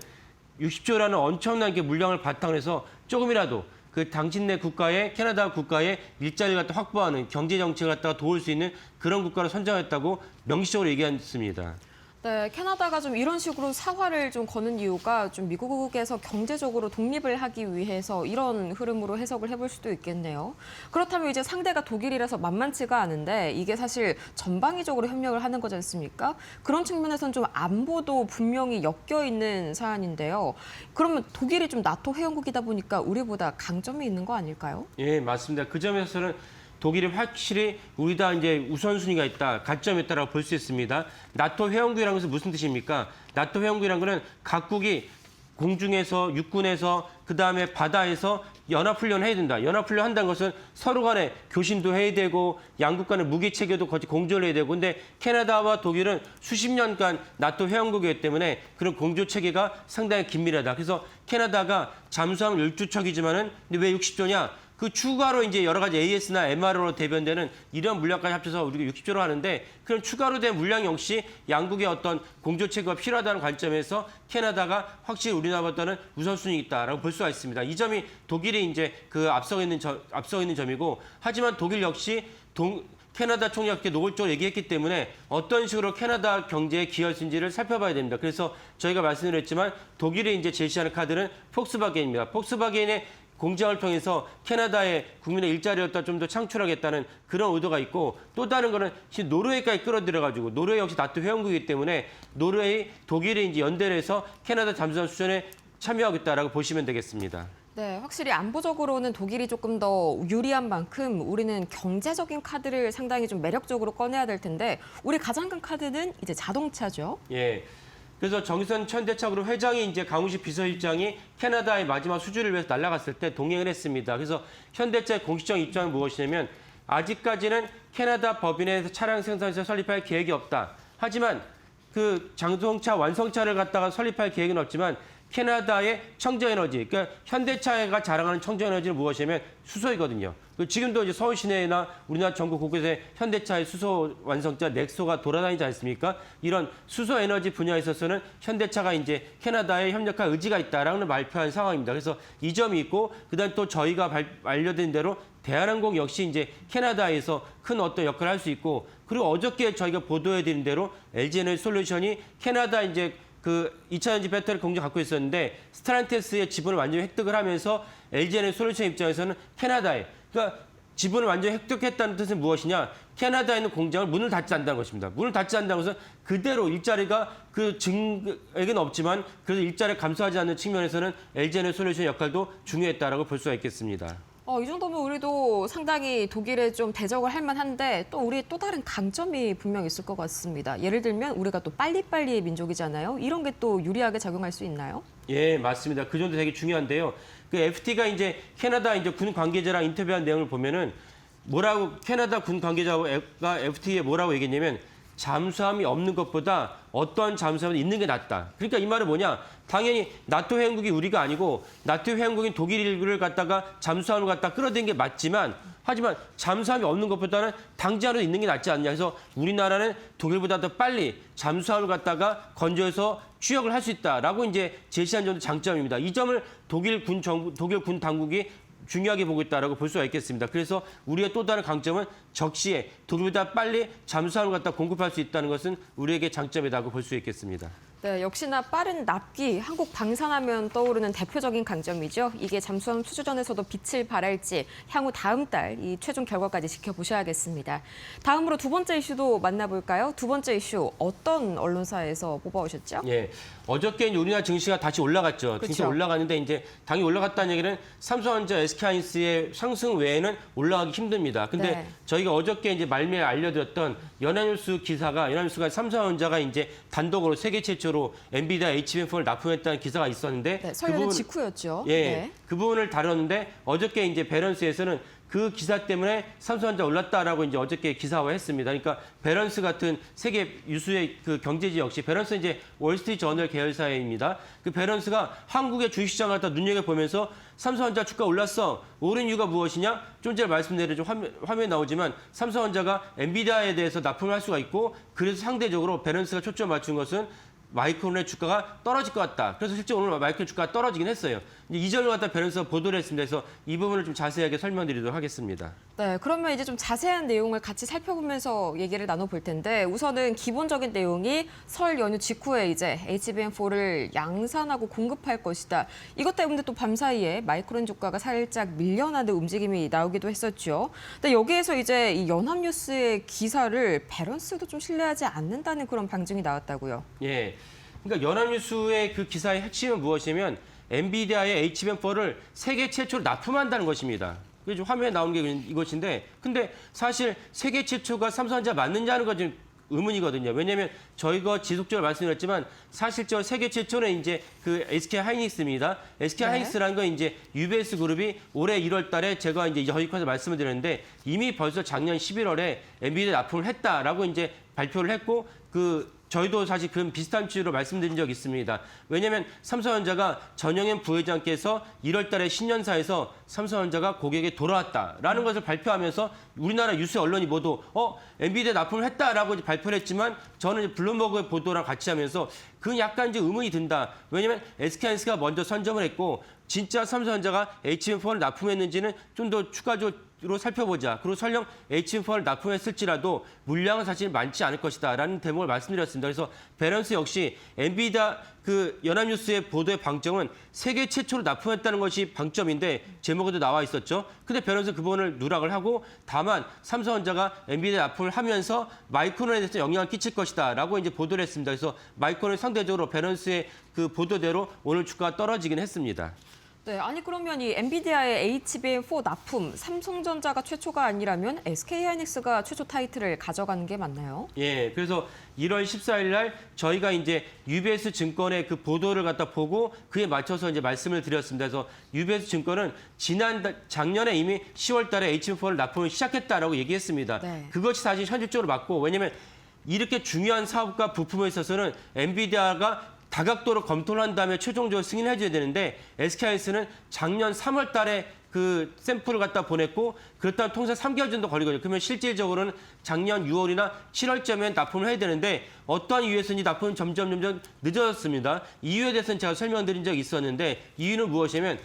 60조라는 엄청난 게 물량을 바탕으로 해서 조금이라도 그 당신네 국가의 캐나다 국가의 일자리를 갖다 확보하는 경제 정책을 갖다가 도울 수 있는 그런 국가로 선정했다고 명시적으로 얘기했습니다. 네, 캐나다가 좀 이런 식으로 사활을 좀 거는 이유가 좀 미국에서 경제적으로 독립을 하기 위해서 이런 흐름으로 해석을 해볼 수도 있겠네요. 그렇다면 이제 상대가 독일이라서 만만치가 않은데 이게 사실 전방위적으로 협력을 하는 거지 않습니까? 그런 측면에서는 좀 안보도 분명히 엮여 있는 사안인데요. 그러면 독일이 좀 나토 회원국이다 보니까 우리보다 강점이 있는 거 아닐까요? 예, 맞습니다. 그 점에서는 독일이 확실히 우리다 이제 우선순위가 있다, 가점이 있다라고 볼 수 있습니다. 나토 회원국이라는 것은 무슨 뜻입니까? 나토 회원국이라는 것은 각국이 공중에서, 육군에서, 그다음에 바다에서 연합훈련을 해야 된다. 연합훈련 한다는 것은 서로 간에 교신도 해야 되고 양국 간의 무기 체계도 같이 공조를 해야 되고 근데 캐나다와 독일은 수십 년간 나토 회원국이기 때문에 그런 공조 체계가 상당히 긴밀하다. 그래서 캐나다가 잠수함 12척이지만은 근데 왜 60조냐? 그 추가로 이제 여러 가지 AS나 MRO로 대변되는 이런 물량까지 합쳐서 우리가 60조로 하는데 그런 추가로 된 물량 역시 양국의 어떤 공조체계가 필요하다는 관점에서 캐나다가 확실히 우리나라보다는 우선순위 있다라고 볼 수가 있습니다. 이 점이 독일이 이제 그 앞서 있는 점이고 하지만 독일 역시 캐나다 총리가 노골적으로 얘기했기 때문에 어떤 식으로 캐나다 경제에 기여할 수 있는지를 살펴봐야 됩니다. 그래서 저희가 말씀드렸지만 독일이 이제 제시하는 카드는 폭스바겐입니다. 폭스바겐의 공장을 통해서 캐나다의 국민의 일자리를 좀 더 창출하겠다는 그런 의도가 있고 또 다른 거는 노르웨이까지 끌어들여가지고 노르웨이 역시 나토 회원국이기 때문에 노르웨이, 독일이 이제 연대를 해서 캐나다 잠수함 수전에 참여하겠다라고 보시면 되겠습니다. 네, 확실히 안보적으로는 독일이 조금 더 유리한 만큼 우리는 경제적인 카드를 상당히 좀 매력적으로 꺼내야 될 텐데 우리 가장 큰 카드는 이제 자동차죠. 예. 그래서 정의선 현대차 그룹 회장이 이제 강훈식 비서실장이 캐나다의 마지막 수주를 위해서 날아갔을 때 동행을 했습니다. 그래서 현대차의 공식적 입장은 무엇이냐면 아직까지는 캐나다 법인에서 차량 생산에서 설립할 계획이 없다. 하지만 그 자동차 완성차를 갖다가 설립할 계획은 없지만 캐나다의 청정에너지, 그러니까 현대차가 자랑하는 청정에너지는 무엇이냐면 수소이거든요. 지금도 이제 서울 시내나 우리나라 전국 곳곳에 현대차의 수소 완성차 넥소가 돌아다니지 않습니까? 이런 수소 에너지 분야에 있어서는 현대차가 이제 캐나다에 협력할 의지가 있다라는 발표한 상황입니다. 그래서 이 점이 있고, 그다음 또 저희가 알려드린 대로 대한항공 역시 이제 캐나다에서 큰 어떤 역할을 할 수 있고, 그리고 어저께 저희가 보도해드린 대로 LG에너지 솔루션이 캐나다 이제 그 2차전지 배터리 공장 갖고 있었는데 스타란테스의 지분을 완전히 획득을 하면서 LG에너지 솔루션 입장에서는 캐나다에, 그러니까 지분을 완전히 획득했다는 뜻은 무엇이냐? 캐나다에 있는 공장을 문을 닫지 않는다는 것입니다. 문을 닫지 않는다고 해서 그대로 일자리가 그 증액은 없지만 그래서 일자리를 감소하지 않는 측면에서는 LG에너지 솔루션의 역할도 중요했다라고 볼 수가 있겠습니다. 이 정도면 우리도 상당히 독일에 좀 대적을 할 만한데 또 우리 또 다른 강점이 분명 있을 것 같습니다. 예를 들면 우리가 또 빨리빨리의 민족이잖아요. 이런 게 또 유리하게 작용할 수 있나요? 예, 맞습니다. 그 점도 되게 중요한데요. 그 FT가 이제 캐나다 이제 군 관계자랑 인터뷰한 내용을 보면은 뭐라고 캐나다 군 관계자가 FT에 뭐라고 얘기했냐면 잠수함이 없는 것보다 어떤 잠수함이 있는 게 낫다. 그러니까 이 말은 뭐냐? 당연히 나토 회원국이 우리가 아니고 나토 회원국인 독일을 갖다가 잠수함을 갖다 끌어들인 게 맞지만 하지만 잠수함이 없는 것보다는 당장으로 있는 게 낫지 않냐 해서 우리나라는 독일보다 더 빨리 잠수함을 갖다가 건조해서 취역을 할 수 있다라고 이제 제시한 점도 장점입니다. 이 점을 독일 군 당국이 중요하게 보고 있다라고 볼 수가 있겠습니다. 그래서 우리의 또 다른 강점은 적시에 독일보다 빨리 잠수함을 갖다 공급할 수 있다는 것은 우리에게 장점이라고 볼 수 있겠습니다. 네, 역시나 빠른 납기, 한국 방산하면 떠오르는 대표적인 강점이죠. 이게 잠수함 수주전에서도 빛을 발할지 향후 다음 달 이 최종 결과까지 지켜보셔야겠습니다. 다음으로 두 번째 이슈도 만나볼까요? 두 번째 이슈 어떤 언론사에서 뽑아오셨죠? 예, 어저께 우리나라 증시가 다시 올라갔죠. 그렇죠. 증시가 올라갔는데 이제 당이 올라갔다는 얘기는 삼성전자, SK하이닉스의 상승 외에는 올라가기 힘듭니다. 근데 네. 저희가 어저께 이제 말미에 알려드렸던 연합뉴스 기사가 연합뉴스가 삼성전자가 이제 단독으로 세계 최초로 엔비디아 HBM4를 납품했다는 기사가 있었는데 네, 설레는 직후였죠. 예, 네. 그 부분을 다뤘는데 어저께 이제 배런스에서는 그 기사 때문에 삼성전자 올랐다라고 이제 어저께 기사화했습니다. 그러니까 배런스 같은 세계 유수의 그 경제지 역시 배런스 이제 월스트리트 저널 계열사입니다. 그 배런스가 한국의 주식시장을 갖다 눈여겨보면서 삼성전자 주가 올랐어. 오른 이유가 무엇이냐? 좀 전에 말씀드린 화면에 나오지만 삼성전자가 엔비디아에 대해서 납품을 할 수가 있고 그래서 상대적으로 배런스가 초점 맞춘 것은 마이크론의 주가가 떨어질 것 같다. 그래서 실제 오늘 마이크론 주가가 떨어지긴 했어요. 이 점을 갖다 배런스가 보도를 했습니다. 그래서 이 부분을 좀 자세하게 설명드리도록 하겠습니다. 네, 그러면 이제 좀 자세한 내용을 같이 살펴보면서 얘기를 나눠볼 텐데 우선은 기본적인 내용이 설 연휴 직후에 이제 HBM4를 양산하고 공급할 것이다. 이것 때문에 또 밤사이에 마이크론 주가가 살짝 밀려나는 움직임이 나오기도 했었죠. 근데 여기에서 이제 이 연합뉴스의 기사를 배런스도 좀 신뢰하지 않는다는 그런 방증이 나왔다고요. 예. 그러니까 연합뉴스의 그 기사의 핵심은 무엇이냐면 엔비디아의 HBM4를 세계 최초로 납품한다는 것입니다. 지금 화면에 나오는 게 이것인데 근데 사실 세계 최초가 삼성전자 맞느냐는 건 좀 의문이거든요. 왜냐하면 저희가 지속적으로 말씀드렸지만 사실적으로 세계 최초는 이제 그 SK 하이닉스입니다. SK 하이닉스라는 건 이제 UBS 그룹이 올해 1월 달에 제가 이제 저희 코에서 말씀을 드렸는데 이미 벌써 작년 11월에 엔비디아 납품을 했다라고 이제 발표를 했고 저희도 사실 그런 비슷한 취지로 말씀드린 적이 있습니다. 왜냐하면 삼성전자가 전영현 부회장께서 1월 달에 신년사에서 삼성전자가 고객에 돌아왔다라는 것을 발표하면서 우리나라 유수 언론이 모두 엔비디아 납품을 했다라고 발표를 했지만 저는 블룸버그의 보도랑 같이 하면서 그건 약간 이제 의문이 든다. 왜냐하면 SK하이닉스가 먼저 선점을 했고 진짜 삼성전자가 HBM4를 납품했는지는 좀 더 추가적으로 살펴보자. 그리고 설령 HBM4를 납품했을지라도 물량은 사실 많지 않을 것이다라는 대목을 말씀드렸습니다. 그래서 배런스 역시 엔비디아 그 연합뉴스의 보도의 방점은 세계 최초로 납품했다는 것이 방점인데 제목에도 나와 있었죠. 근데 배런스 그 부분을 누락을 하고 다만 삼성전자가 엔비디아 납품을 하면서 마이크론에 대해서 영향을 끼칠 것이다라고 이제 보도를 했습니다. 그래서 마이크론은 상대적으로 배런스의 그 보도대로 오늘 주가가 떨어지긴 했습니다. 네, 아니 그러면 이 엔비디아의 HBM4 납품 삼성전자가 최초가 아니라면 SK하이닉스가 최초 타이틀을 가져가는 게 맞나요? 예, 그래서 1월 14일 날 저희가 이제 UBS 증권의 그 보도를 갖다 보고 그에 맞춰서 이제 말씀을 드렸습니다. 그래서 UBS 증권은 작년에 이미 10월 달에 HBM4를 납품을 시작했다라고 얘기했습니다. 네. 그것이 사실 현실적으로 맞고 왜냐면 이렇게 중요한 사업과 부품에 있어서는 엔비디아가 다각도로 검토를 한 다음에 최종적으로 승인해 줘야 되는데 SK하이닉스는 작년 3월 달에 그 샘플을 갖다 보냈고 그렇다면 통상 3개월 정도 걸리거든요. 그러면 실질적으로는 작년 6월이나 7월쯤에 납품을 해야 되는데 어떠한 이유에서인지 납품은 점점 늦어졌습니다. 이유에 대해서는 제가 설명드린 적이 있었는데 이유는 무엇이냐면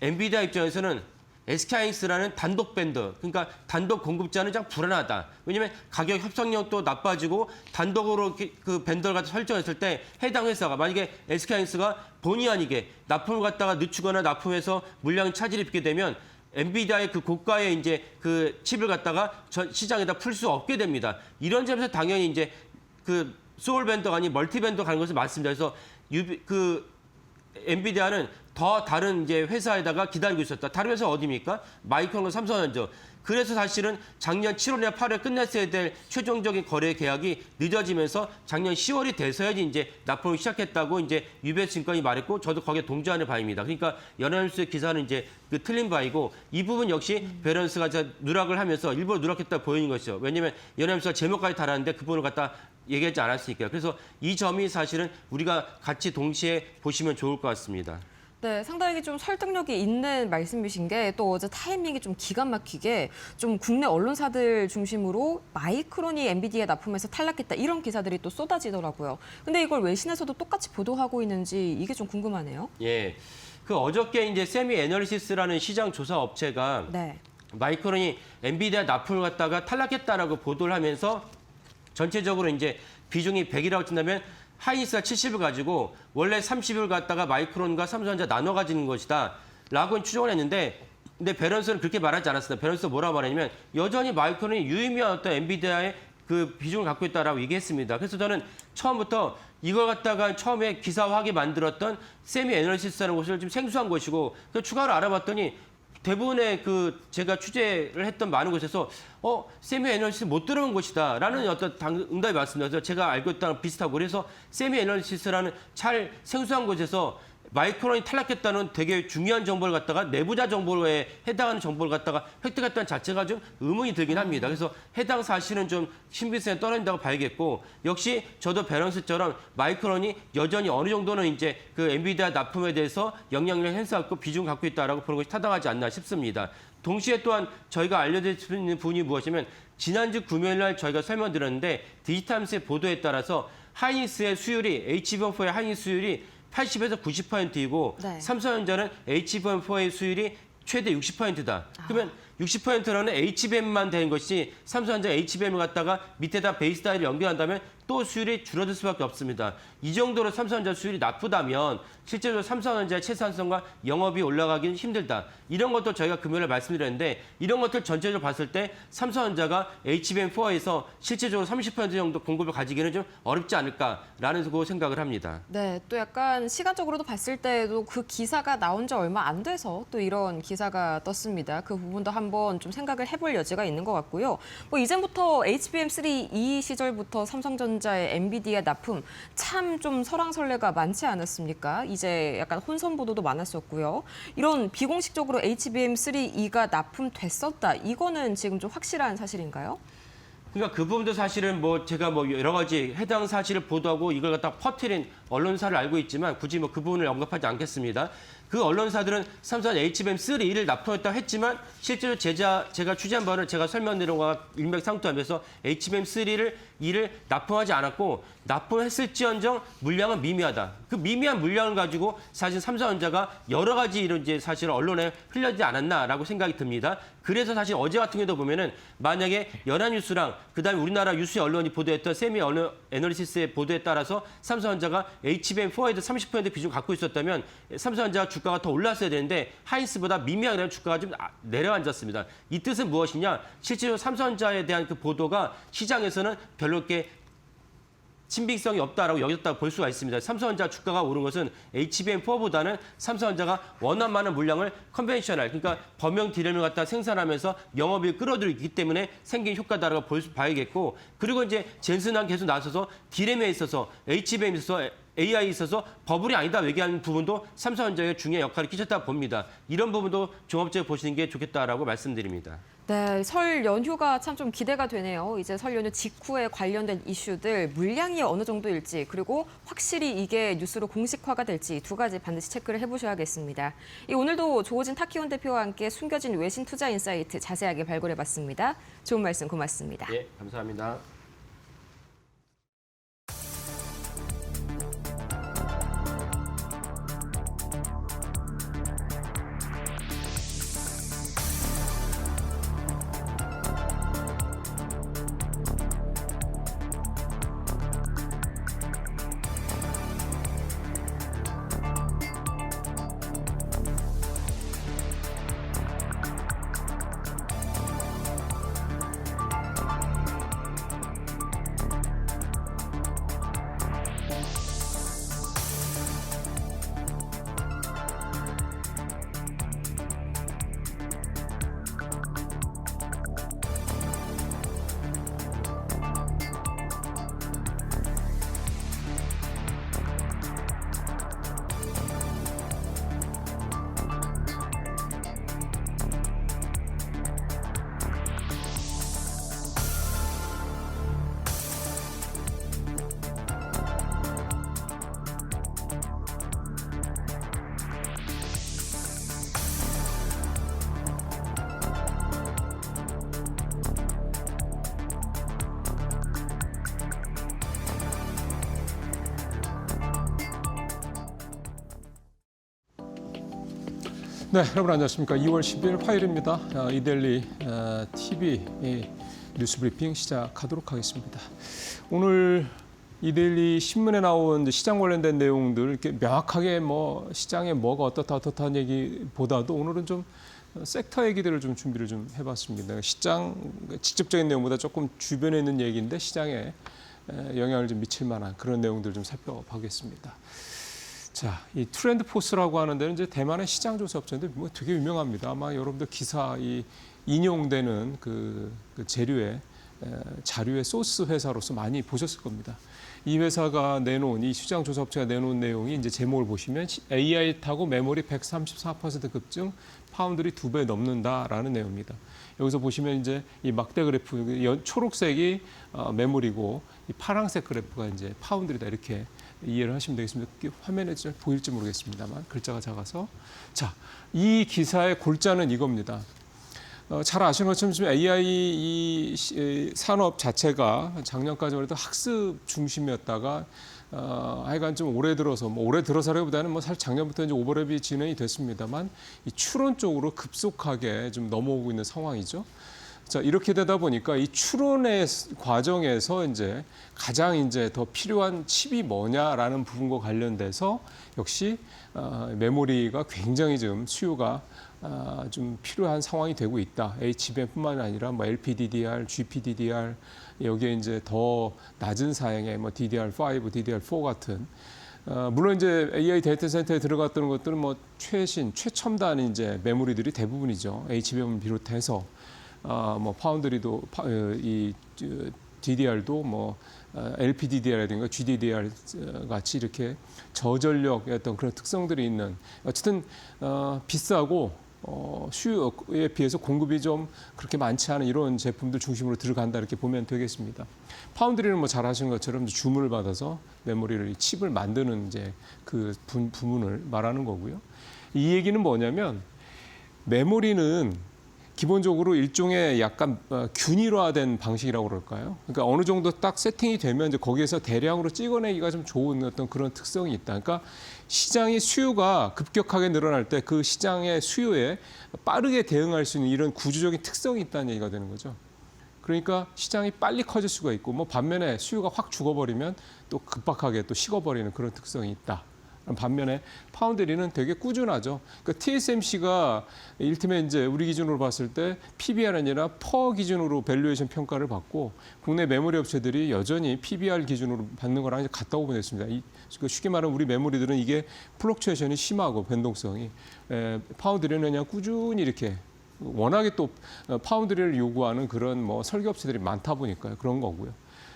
엔비디아 입장에서는 SK하이닉스라는 단독 밴더, 그러니까 단독 공급자는 좀 불안하다. 왜냐하면 가격 협상력도 나빠지고 단독으로 그 밴더를 갖다 설정했을 때 해당 회사가 만약에 SK하이닉스가 본의 아니게 납품을 갖다가 늦추거나 납품해서 물량 차질이 빚게 되면 엔비디아의 그 고가의 이제 그 칩을 갖다가 시장에다 풀 수 없게 됩니다. 이런 점에서 당연히 이제 그 소울 밴더가 아닌 멀티 밴더 가는 것이 맞습니다. 그래서 엔비디아는 더 다른 이제 회사에다가 기다리고 있었다. 다른 회사 어디입니까? 마이크론과 삼성전자. 그래서 사실은 작년 7월이나 8월에 끝났어야 될 최종적인 거래 계약이 늦어지면서 작년 10월이 돼서야지 이제 납품을 시작했다고 이제 유베증권이 말했고 저도 거기에 동조하는 바입니다. 그러니까 연합뉴스의 기사는 이제 그 틀린 바이고 이 부분 역시 밸런스가 누락을 하면서 일부러 누락했다 보이는 것이죠. 왜냐하면 연합뉴스가 제목까지 달았는데 그 부분을 갖다 얘기하지 않았으니까요. 그래서 이 점이 사실은 우리가 같이 동시에 보시면 좋을 것 같습니다. 네, 상당히 좀 설득력이 있는 말씀이신 게 또 어제 타이밍이 좀 기가 막히게 좀 국내 언론사들 중심으로 마이크론이 엔비디아 납품에서 탈락했다 이런 기사들이 또 쏟아지더라고요. 근데 이걸 외신에서도 똑같이 보도하고 있는지 이게 좀 궁금하네요. 예. 그 어저께 이제 세미 애널리시스라는 시장 조사 업체가 네. 마이크론이 엔비디아 납품을 갖다가 탈락했다라고 보도를 하면서 전체적으로 이제 비중이 100이라고 친다면 하이닉스가 70을 가지고 원래 30을 갖다가 마이크론과 삼성전자 나눠 가지는 것이다 라고 추정을 했는데 근데 밸런스는 그렇게 말하지 않았습니다. 밸런스가 뭐라고 말하냐면 여전히 마이크론이 유의미한 어떤 엔비디아의 그 비중을 갖고 있다라고 얘기했습니다. 그래서 저는 처음부터 이걸 갖다가 처음에 기사화하게 만들었던 세미 애널리시스라는 곳을 좀 생소한 것이고 그 추가로 알아봤더니 대부분의 그 제가 취재를 했던 많은 곳에서 세미 애널리시스 못 들어본 곳이다라는 어떤 응답이 왔습니다. 그래서 제가 알고 있다는 비슷하고 그래서 세미 애널리시스라는 잘 생소한 곳에서 마이크론이 탈락했다는 되게 중요한 정보를 갖다가 내부자 정보에 해당하는 정보를 갖다가 획득했다는 자체가 좀 의문이 들긴 합니다. 그래서 해당 사실은 좀 신빙성에 떨어진다고 봐야겠고 역시 저도 밸런스처럼 마이크론이 여전히 어느 정도는 이제 그 엔비디아 납품에 대해서 영향력을 행사하고 비중을 갖고 있다라고 보는 것이 타당하지 않나 싶습니다. 동시에 또한 저희가 알려드릴 수 있는 부분이 무엇이냐면 지난주 금요일 날 저희가 설명드렸는데 디지타임스의 보도에 따라서 하이닉스의 수율이 HBM4의 하이닉스 수율이 80에서 90%이고 네. 삼성전자는 HBM4의 수율이 최대 60%다. 그러면 60%라는 HBM만 되는 것이 삼성전자 HBM을 갖다가 밑에다 베이스 다이를 연결한다면 또 수율이 줄어들 수밖에 없습니다. 이 정도로 삼성전자 수율이 나쁘다면 실제로 삼성전자의 채산성과 영업이 올라가기는 힘들다. 이런 것도 저희가 금요일에 말씀드렸는데 이런 것들 전체적으로 봤을 때 삼성전자가 HBM4에서 실제적으로 30% 정도 공급을 가지기는 좀 어렵지 않을까라는 그 생각을 합니다. 네, 또 약간 시간적으로도 봤을 때도 그 기사가 나온 지 얼마 안 돼서 또 이런 기사가 떴습니다. 그 부분도 한번 좀 생각을 해볼 여지가 있는 것 같고요. 뭐 이전부터 HBM3 이 시절부터 삼성전자의 엔비디아 납품 참 좀 설왕설래가 많지 않았습니까? 이제 약간 혼선 보도도 많았었고요. 이런 비공식적으로 HBM3E가 납품됐었다. 이거는 지금 좀 확실한 사실인가요? 그러니까 그 부분도 사실은 뭐 제가 뭐 여러 가지 해당 사실을 보도하고 이걸 갖다 퍼뜨린 언론사를 알고 있지만 굳이 뭐 그 부분을 언급하지 않겠습니다. 그 언론사들은 삼성 HBM3를 납품했다고 했지만 실제로 제가 취재한 바를 제가 설명드린 것과 일맥상통하면서 HBM3를 납품하지 않았고 납품했을지언정 물량은 미미하다. 그 미미한 물량을 가지고 사실 삼성전자가 여러 가지 이런 이제 사실 언론에 흘려지지 않았나라고 생각이 듭니다. 그래서 사실 어제 같은 경우도 보면은 만약에 연합뉴스랑 그다음에 우리나라 유수의 언론이 보도했던 세미 애널리시스의 보도에 따라서 삼성전자가 HBM4에도 30% 비중 갖고 있었다면 삼성전자 주가가 더 올랐어야 되는데 하이닉스보다 미미하게 주가가 좀 내려앉았습니다. 이 뜻은 무엇이냐? 실제로 삼성전자에 대한 그 보도가 시장에서는 별로 이렇게 신빙성이 없다라고 여겼다고 볼 수가 있습니다. 삼성전자 주가가 오른 것은 HBM4보다는 삼성전자가 워낙 많은 물량을 컨벤셔널, 그러니까 범용 디램을 갖다 생산하면서 영업이 끌어들이기 있기 때문에 생긴 효과다라고 봐야겠고 그리고 이제 젠슨한 계속 나서서 디램에 있어서 HBM에 있어서 AI에 있어서 버블이 아니다 얘기하는 부분도 삼성전자의 중요한 역할을 끼쳤다 봅니다. 이런 부분도 종합적으로 보시는 게 좋겠다라고 말씀드립니다. 네, 설 연휴가 참 좀 기대가 되네요. 이제 설 연휴 직후에 관련된 이슈들 물량이 어느 정도일지 그리고 확실히 이게 뉴스로 공식화가 될지 두 가지 반드시 체크를 해보셔야겠습니다. 오늘도 조호진 타키온 대표와 함께 숨겨진 외신 투자 인사이트 자세하게 발굴해봤습니다. 좋은 말씀 고맙습니다. 예, 감사합니다. 네, 여러분 안녕하십니까. 2월 10일 화요일입니다. 이데일리 TV 뉴스 브리핑 시작하도록 하겠습니다. 오늘 이데일리 신문에 나온 시장 관련된 내용들 이렇게 명확하게 뭐 시장에 뭐가 어떻다는 얘기보다도 오늘은 좀 섹터 얘기들을 좀 준비를 좀 해봤습니다. 시장 직접적인 내용보다 조금 주변에 있는 얘기인데 시장에 영향을 좀 미칠 만한 그런 내용들 좀 살펴보겠습니다. 자, 이 트렌드 포스라고 하는 데는 이제 대만의 시장 조사 업체인데 뭐 되게 유명합니다. 아마 여러분들 기사 인용되는 그 재료의 자료의 소스 회사로서 많이 보셨을 겁니다. 이 회사가 내놓은 이 시장 조사 업체가 내놓은 내용이 이제 제목을 보시면 AI 타고 메모리 134% 급증, 파운드리 2배 넘는다라는 내용입니다. 여기서 보시면 이제 이 막대 그래프 초록색이 메모리고 이 파란색 그래프가 이제 파운드리다 이렇게 이해를 하시면 되겠습니다. 화면에 잘 보일지 모르겠습니다만 글자가 작아서 자, 이 기사의 골자는 이겁니다. 잘 아시는 것처럼 지금 AI 이 산업 자체가 작년까지만 해도 학습 중심이었다가 하여간 좀 올해 들어서라기보다는 뭐 사실 작년부터 이제 오버랩이 진행이 됐습니다만 이 추론 쪽으로 급속하게 좀 넘어오고 있는 상황이죠. 자, 이렇게 되다 보니까 이 추론의 과정에서 이제 가장 이제 더 필요한 칩이 뭐냐라는 부분과 관련돼서 역시 메모리가 굉장히 좀 수요가 좀 필요한 상황이 되고 있다. HBM뿐만 아니라 뭐 LPDDR, GPDDR 여기에 이제 더 낮은 사양의 뭐 DDR5, DDR4 같은 물론 이제 AI 데이터 센터에 들어갔던 것들은 뭐 최첨단 이제 메모리들이 대부분이죠. HBM을 비롯해서 뭐 파운드리도 이 DDR도 뭐 LPDDR이라든가 GDDR 같이 이렇게 저전력의 어떤 그런 특성들이 있는 어쨌든 비싸고 수요에 비해서 공급이 좀 그렇게 많지 않은 이런 제품들 중심으로 들어간다 이렇게 보면 되겠습니다. 파운드리는 뭐 잘 아시는 것처럼 주문을 받아서 메모리를 칩을 만드는 이제 그 부분을 말하는 거고요. 이 얘기는 뭐냐면 메모리는 기본적으로 일종의 약간 균일화된 방식이라고 그럴까요? 그러니까 어느 정도 딱 세팅이 되면 이제 거기에서 대량으로 찍어내기가 좀 좋은 어떤 그런 특성이 있다. 그러니까 시장의 수요가 급격하게 늘어날 때 그 시장의 수요에 빠르게 대응할 수 있는 이런 구조적인 특성이 있다는 얘기가 되는 거죠. 그러니까 시장이 빨리 커질 수가 있고 뭐 반면에 수요가 확 죽어버리면 또 급박하게 또 식어버리는 그런 특성이 있다. 반면에 파운드리는 되게 꾸준하죠. 그러니까 TSMC가 일테면 이제 우리 기준으로 봤을 때 PBR 아니라 퍼 기준으로 밸류에이션 평가를 받고 국내 메모리 업체들이 여전히 PBR 기준으로 받는 거랑 이제 같다고 보냈습니다. 쉽게 말하면 우리 메모리들은 이게 플럭추에이션이 심하고 변동성이 파운드리는 그냥 꾸준히 이렇게 워낙에 또 파운드리를 요구하는 그런 뭐 설계 업체들이 많다 보니까요. 그런 거고요.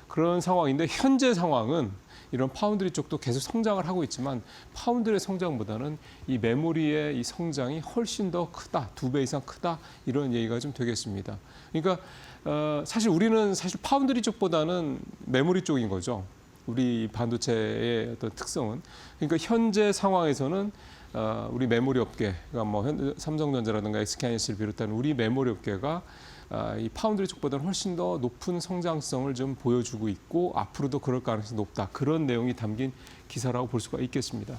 그런 상황인데 현재 상황은 이런 파운드리 쪽도 계속 성장을 하고 있지만 파운드의 성장보다는 이 메모리의 이 성장이 훨씬 더 크다, 2배 이상 크다 이런 얘기가 좀 되겠습니다. 그러니까 사실 우리는 사실 파운드리 쪽보다는 메모리 쪽인 거죠. 우리 반도체의 어떤 특성은. 그러니까 현재 상황에서는 우리 메모리 업계가 뭐 삼성전자라든가 SK하이닉스를 비롯한 우리 메모리 업계가 이 파운드리 쪽보다는 훨씬 더 높은 성장성을 좀 보여주고 있고 앞으로도 그럴 가능성이 높다. 그런 내용이 담긴 기사라고 볼 수가 있겠습니다.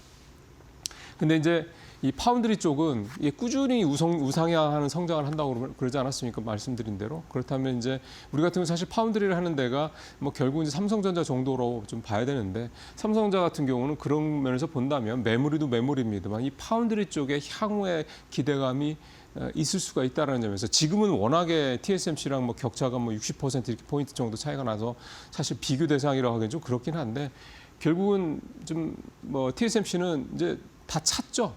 근데 이제 이 파운드리 쪽은 꾸준히 우상향하는 성장을 한다고 그러지 않았습니까? 말씀드린 대로. 그렇다면 이제 우리 같은 경우 사실 파운드리를 하는 데가 뭐 결국 이제 삼성전자 정도로 좀 봐야 되는데 삼성전자 같은 경우는 그런 면에서 본다면 메모리도 메모리입니다만 이 파운드리 쪽에 향후의 기대감이 있을 수가 있다는 점에서 지금은 워낙에 TSMC랑 뭐 격차가 뭐 60% 이렇게 포인트 정도 차이가 나서 사실 비교 대상이라고 하기엔 좀 그렇긴 한데 결국은 좀 뭐 TSMC는 이제 다 찼죠.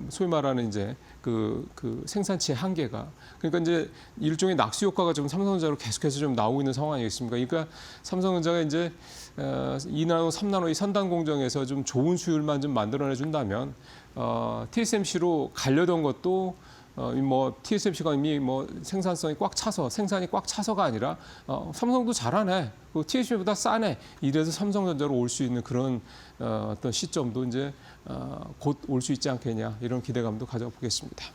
소위 말하는 이제 그 생산치의 한계가. 그러니까 이제 일종의 낙수 효과가 좀 삼성전자로 계속해서 좀 나오고 있는 상황이겠습니까? 그러니까 삼성전자가 이제 2나노, 3나노 이 선단 공정에서 좀 좋은 수율만 좀 만들어내 준다면 TSMC로 가려던 것도 뭐 TSMC가 이미 뭐 생산성이 꽉 차서 생산이 꽉 차서가 아니라 삼성도 잘하네, 그 TSMC보다 싸네 이래서 삼성전자로 올 수 있는 그런 어떤 시점도 이제 곧 올 수 있지 않겠냐 이런 기대감도 가져보겠습니다.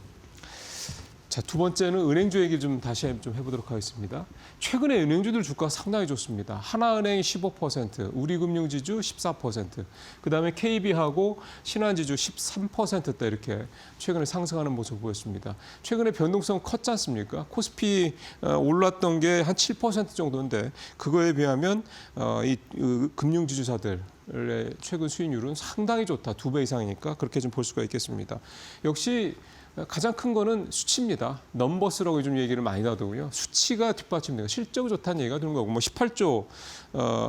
자, 두 번째는 은행주 얘기 좀 다시 좀 해보도록 하겠습니다. 최근에 은행주들 주가가 상당히 좋습니다. 하나은행이 15%, 우리금융지주 14%, 그다음에 KB하고 신한지주 13%대 이렇게 최근에 상승하는 모습을 보였습니다. 최근에 변동성 컸지 않습니까? 코스피 올랐던 게 한 7% 정도인데 그거에 비하면 이 금융지주사들 의 최근 수익률은 상당히 좋다. 2배 이상이니까 그렇게 좀 볼 수가 있겠습니다. 역시 가장 큰 거는 수치입니다. 넘버스라고 요즘 얘기를 많이 하더군요. 수치가 뒷받침돼요. 실적이 좋다는 얘기가 드는 거고 뭐 18조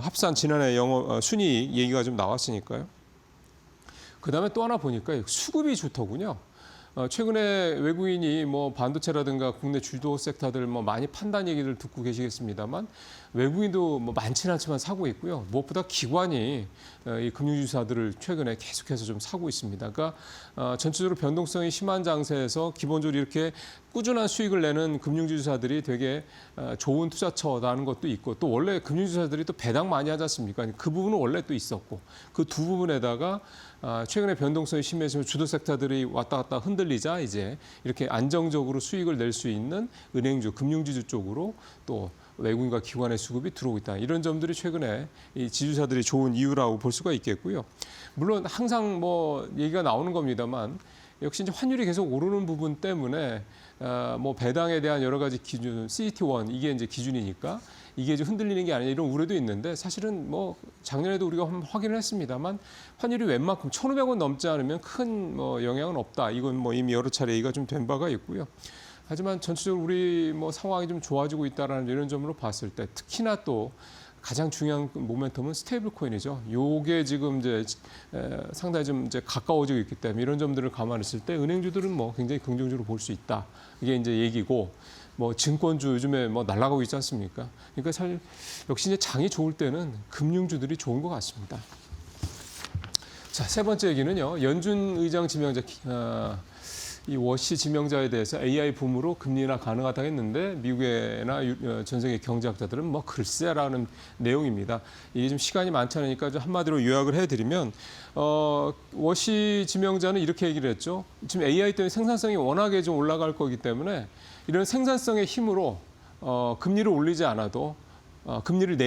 합산 지난해 영업 순이익 얘기가 좀 나왔으니까요. 그다음에 또 하나 보니까 수급이 좋더군요. 최근에 외국인이 뭐 반도체라든가 국내 주도 섹터들 뭐 많이 판단 얘기를 듣고 계시겠습니다만 외국인도 뭐 많지는 않지만 사고 있고요. 무엇보다 기관이 이 금융주사들을 최근에 계속해서 좀 사고 있습니다. 그러니까 전체적으로 변동성이 심한 장세에서 기본적으로 이렇게 꾸준한 수익을 내는 금융주사들이 되게 좋은 투자처라는 것도 있고 또 원래 금융주사들이 또 배당 많이 하지 않습니까? 그 부분은 원래 또 있었고 그 두 부분에다가 최근에 변동성이 심해지면 주도 섹터들이 왔다 갔다 흔들리자 이제 이렇게 안정적으로 수익을 낼 수 있는 은행주, 금융지주 쪽으로 또 외국인과 기관의 수급이 들어오고 있다. 이런 점들이 최근에 이 지주사들이 좋은 이유라고 볼 수가 있겠고요. 물론 항상 뭐 얘기가 나오는 겁니다만 역시 이제 환율이 계속 오르는 부분 때문에 뭐 배당에 대한 여러 가지 기준, CET1 이게 이제 기준이니까 이게 이제 흔들리는 게 아니냐 이런 우려도 있는데 사실은 뭐 작년에도 우리가 확인을 했습니다만 환율이 웬만큼 1,500원 넘지 않으면 큰 뭐 영향은 없다. 이건 뭐 이미 여러 차례 얘기가 좀 된 바가 있고요. 하지만 전체적으로 우리 뭐 상황이 좀 좋아지고 있다라는 이런 점으로 봤을 때 특히나 또 가장 중요한 모멘텀은 스테이블 코인이죠. 요게 지금 이제 상당히 좀 이제 가까워지고 있기 때문에 이런 점들을 감안했을 때 은행주들은 뭐 굉장히 긍정적으로 볼 수 있다. 이게 이제 얘기고 뭐 증권주 요즘에 뭐 날아가고 있지 않습니까? 그러니까 사실 역시 이제 장이 좋을 때는 금융주들이 좋은 것 같습니다. 자, 세 번째 얘기는요. 연준 의장 지명자 이 워시 지명자에 대해서 AI 붐으로 금리 인하 가능하다 했는데 미국이나 전 세계 경제학자들은 뭐 글쎄라는 내용입니다. 이게 좀 시간이 많지 않으니까 좀 한마디로 요약을 해드리면 워시 지명자는 이렇게 얘기를 했죠. 지금 AI 때문에 생산성이 워낙에 좀 올라갈 거기 때문에 이런 생산성의 힘으로 금리를 올리지 않아도 금리를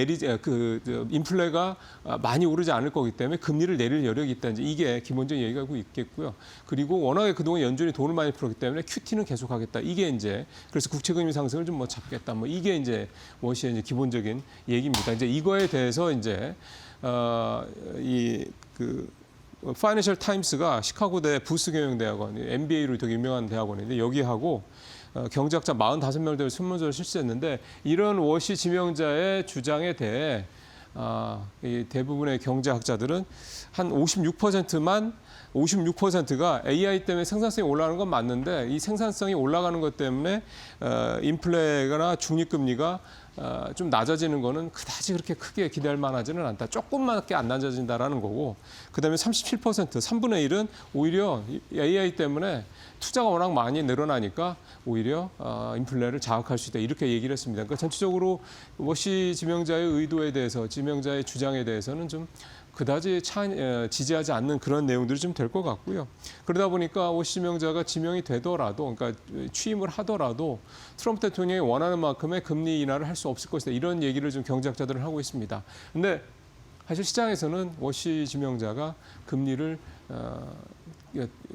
인플레가 많이 오르지 않을 거기 때문에 금리를 내릴 여력이 있다. 이제 이게 기본적인 얘기가 있겠고요. 그리고 워낙에 그동안 연준이 돈을 많이 풀었기 때문에 QT는 계속하겠다. 이게 이제 그래서 국채금리 상승을 좀 뭐 잡겠다. 뭐 이게 이제 워시의 이제 기본적인 얘기입니다. 이제 이거에 대해서 이제 파이낸셜 타임스가 시카고대 부스 경영대학원, MBA로 되게 유명한 대학원인데 여기하고 경제학자 45명을 대해 설문조사를 실시했는데 이런 워시 지명자의 주장에 대해 이 대부분의 경제학자들은 한 56%가 AI 때문에 생산성이 올라가는 건 맞는데 이 생산성이 올라가는 것 때문에 인플레나 중립금리가 좀 낮아지는 거는 그다지 그렇게 크게 기대할 만하지는 않다. 조금밖에 안 낮아진다라는 거고, 그다음에 37%, 3분의 1은 오히려 AI 때문에 투자가 워낙 많이 늘어나니까 오히려 인플레를 자극할 수 있다. 이렇게 얘기를 했습니다. 그러니까 전체적으로 워시 지명자의 의도에 대해서, 지명자의 주장에 대해서는 좀 그다지 지지하지 않는 그런 내용들이 좀 될 것 같고요. 그러다 보니까 워시 지명자가 지명이 되더라도, 그러니까 취임을 하더라도 트럼프 대통령이 원하는 만큼의 금리 인하를 할 수 없을 것이다. 이런 얘기를 좀 경제학자들은 하고 있습니다. 근데 사실 시장에서는 워시 지명자가 금리를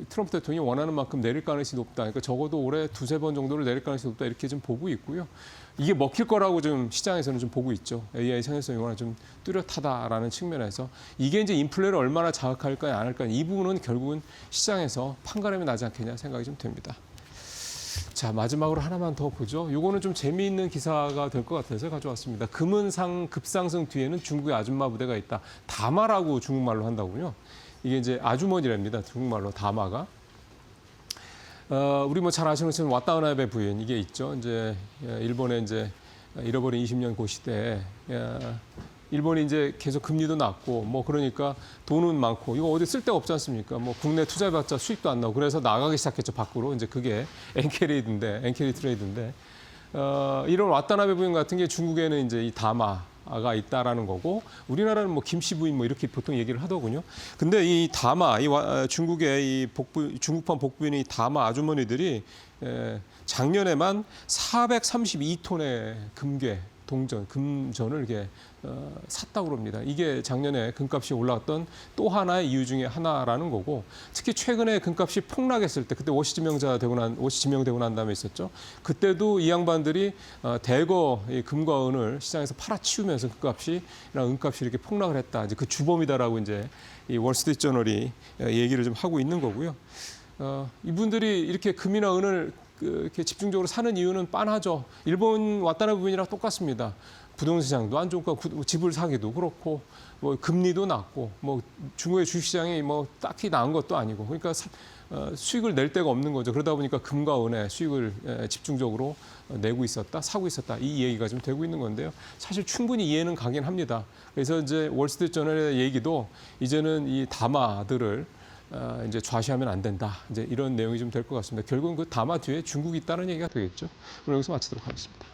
트럼프 대통령이 원하는 만큼 내릴 가능성이 높다. 그러니까 적어도 올해 두세 번 정도를 내릴 가능성이 높다. 이렇게 좀 보고 있고요. 이게 먹힐 거라고 좀 시장에서는 좀 보고 있죠. AI 상해성이 워낙 좀 뚜렷하다라는 측면에서 이게 이제 인플레를 얼마나 자극할까 안 할까 이 부분은 결국은 시장에서 판가름이 나지 않겠냐 생각이 좀 됩니다. 자, 마지막으로 하나만 더 보죠. 요거는 좀 재미있는 기사가 될 것 같아서 가져왔습니다. 금은 급상승 뒤에는 중국의 아줌마 부대가 있다. 다마라고 중국말로 한다고요. 이게 이제 아주머니랍니다. 중국말로 다마가. 우리 뭐 잘 아시는 것처럼 와타나베 부인 이게 있죠. 이제 일본의 이제 잃어버린 20년 고 시대에 일본이 이제 계속 금리도 낮고 뭐 그러니까 돈은 많고 이거 어디 쓸 데가 없지 않습니까? 뭐 국내 투자해봤자 수익도 안 나고 그래서 나가기 시작했죠 밖으로. 이제 그게 엔캐리 트레이드인데 이런 와타나베 부인 같은 게 중국에는 이제 이 다마가 있다라는 거고 우리나라는 뭐 김씨 부인 뭐 이렇게 보통 얘기를 하더군요. 근데 이 다마, 중국의 이 중국판 복부인의 다마 아주머니들이 작년에만 432톤의 금전을 이렇게 샀다고 합니다. 이게 작년에 금값이 올라왔던 또 하나의 이유 중에 하나라는 거고, 특히 최근에 금값이 폭락했을 때, 그때 워시 지명되고 난 다음에 있었죠. 그때도 이 양반들이 대거 이 금과 은을 시장에서 팔아치우면서 은값이 이렇게 폭락을 했다. 이제 그 주범이다라고 이제 이 월스트리트 저널이 얘기를 좀 하고 있는 거고요. 이분들이 이렇게 금이나 은을 이렇게 집중적으로 사는 이유는 빤하죠. 일본 와타나베 부인이랑 똑같습니다. 부동산 시장도 안 좋고 집을 사기도 그렇고 뭐 금리도 낮고 뭐 중국의 주식시장이 뭐 딱히 나은 것도 아니고 그러니까 수익을 낼 데가 없는 거죠. 그러다 보니까 금과 은에 수익을 집중적으로 내고 있었다, 사고 있었다 이 얘기가 좀 되고 있는 건데요. 사실 충분히 이해는 가긴 합니다. 그래서 이제 월스트리트 저널의 얘기도 이제는 이 다마들을 이제 좌시하면 안 된다. 이제 이런 내용이 좀 될 것 같습니다. 결국은 그 다마 뒤에 중국이 있다는 얘기가 되겠죠. 오늘 여기서 마치도록 하겠습니다.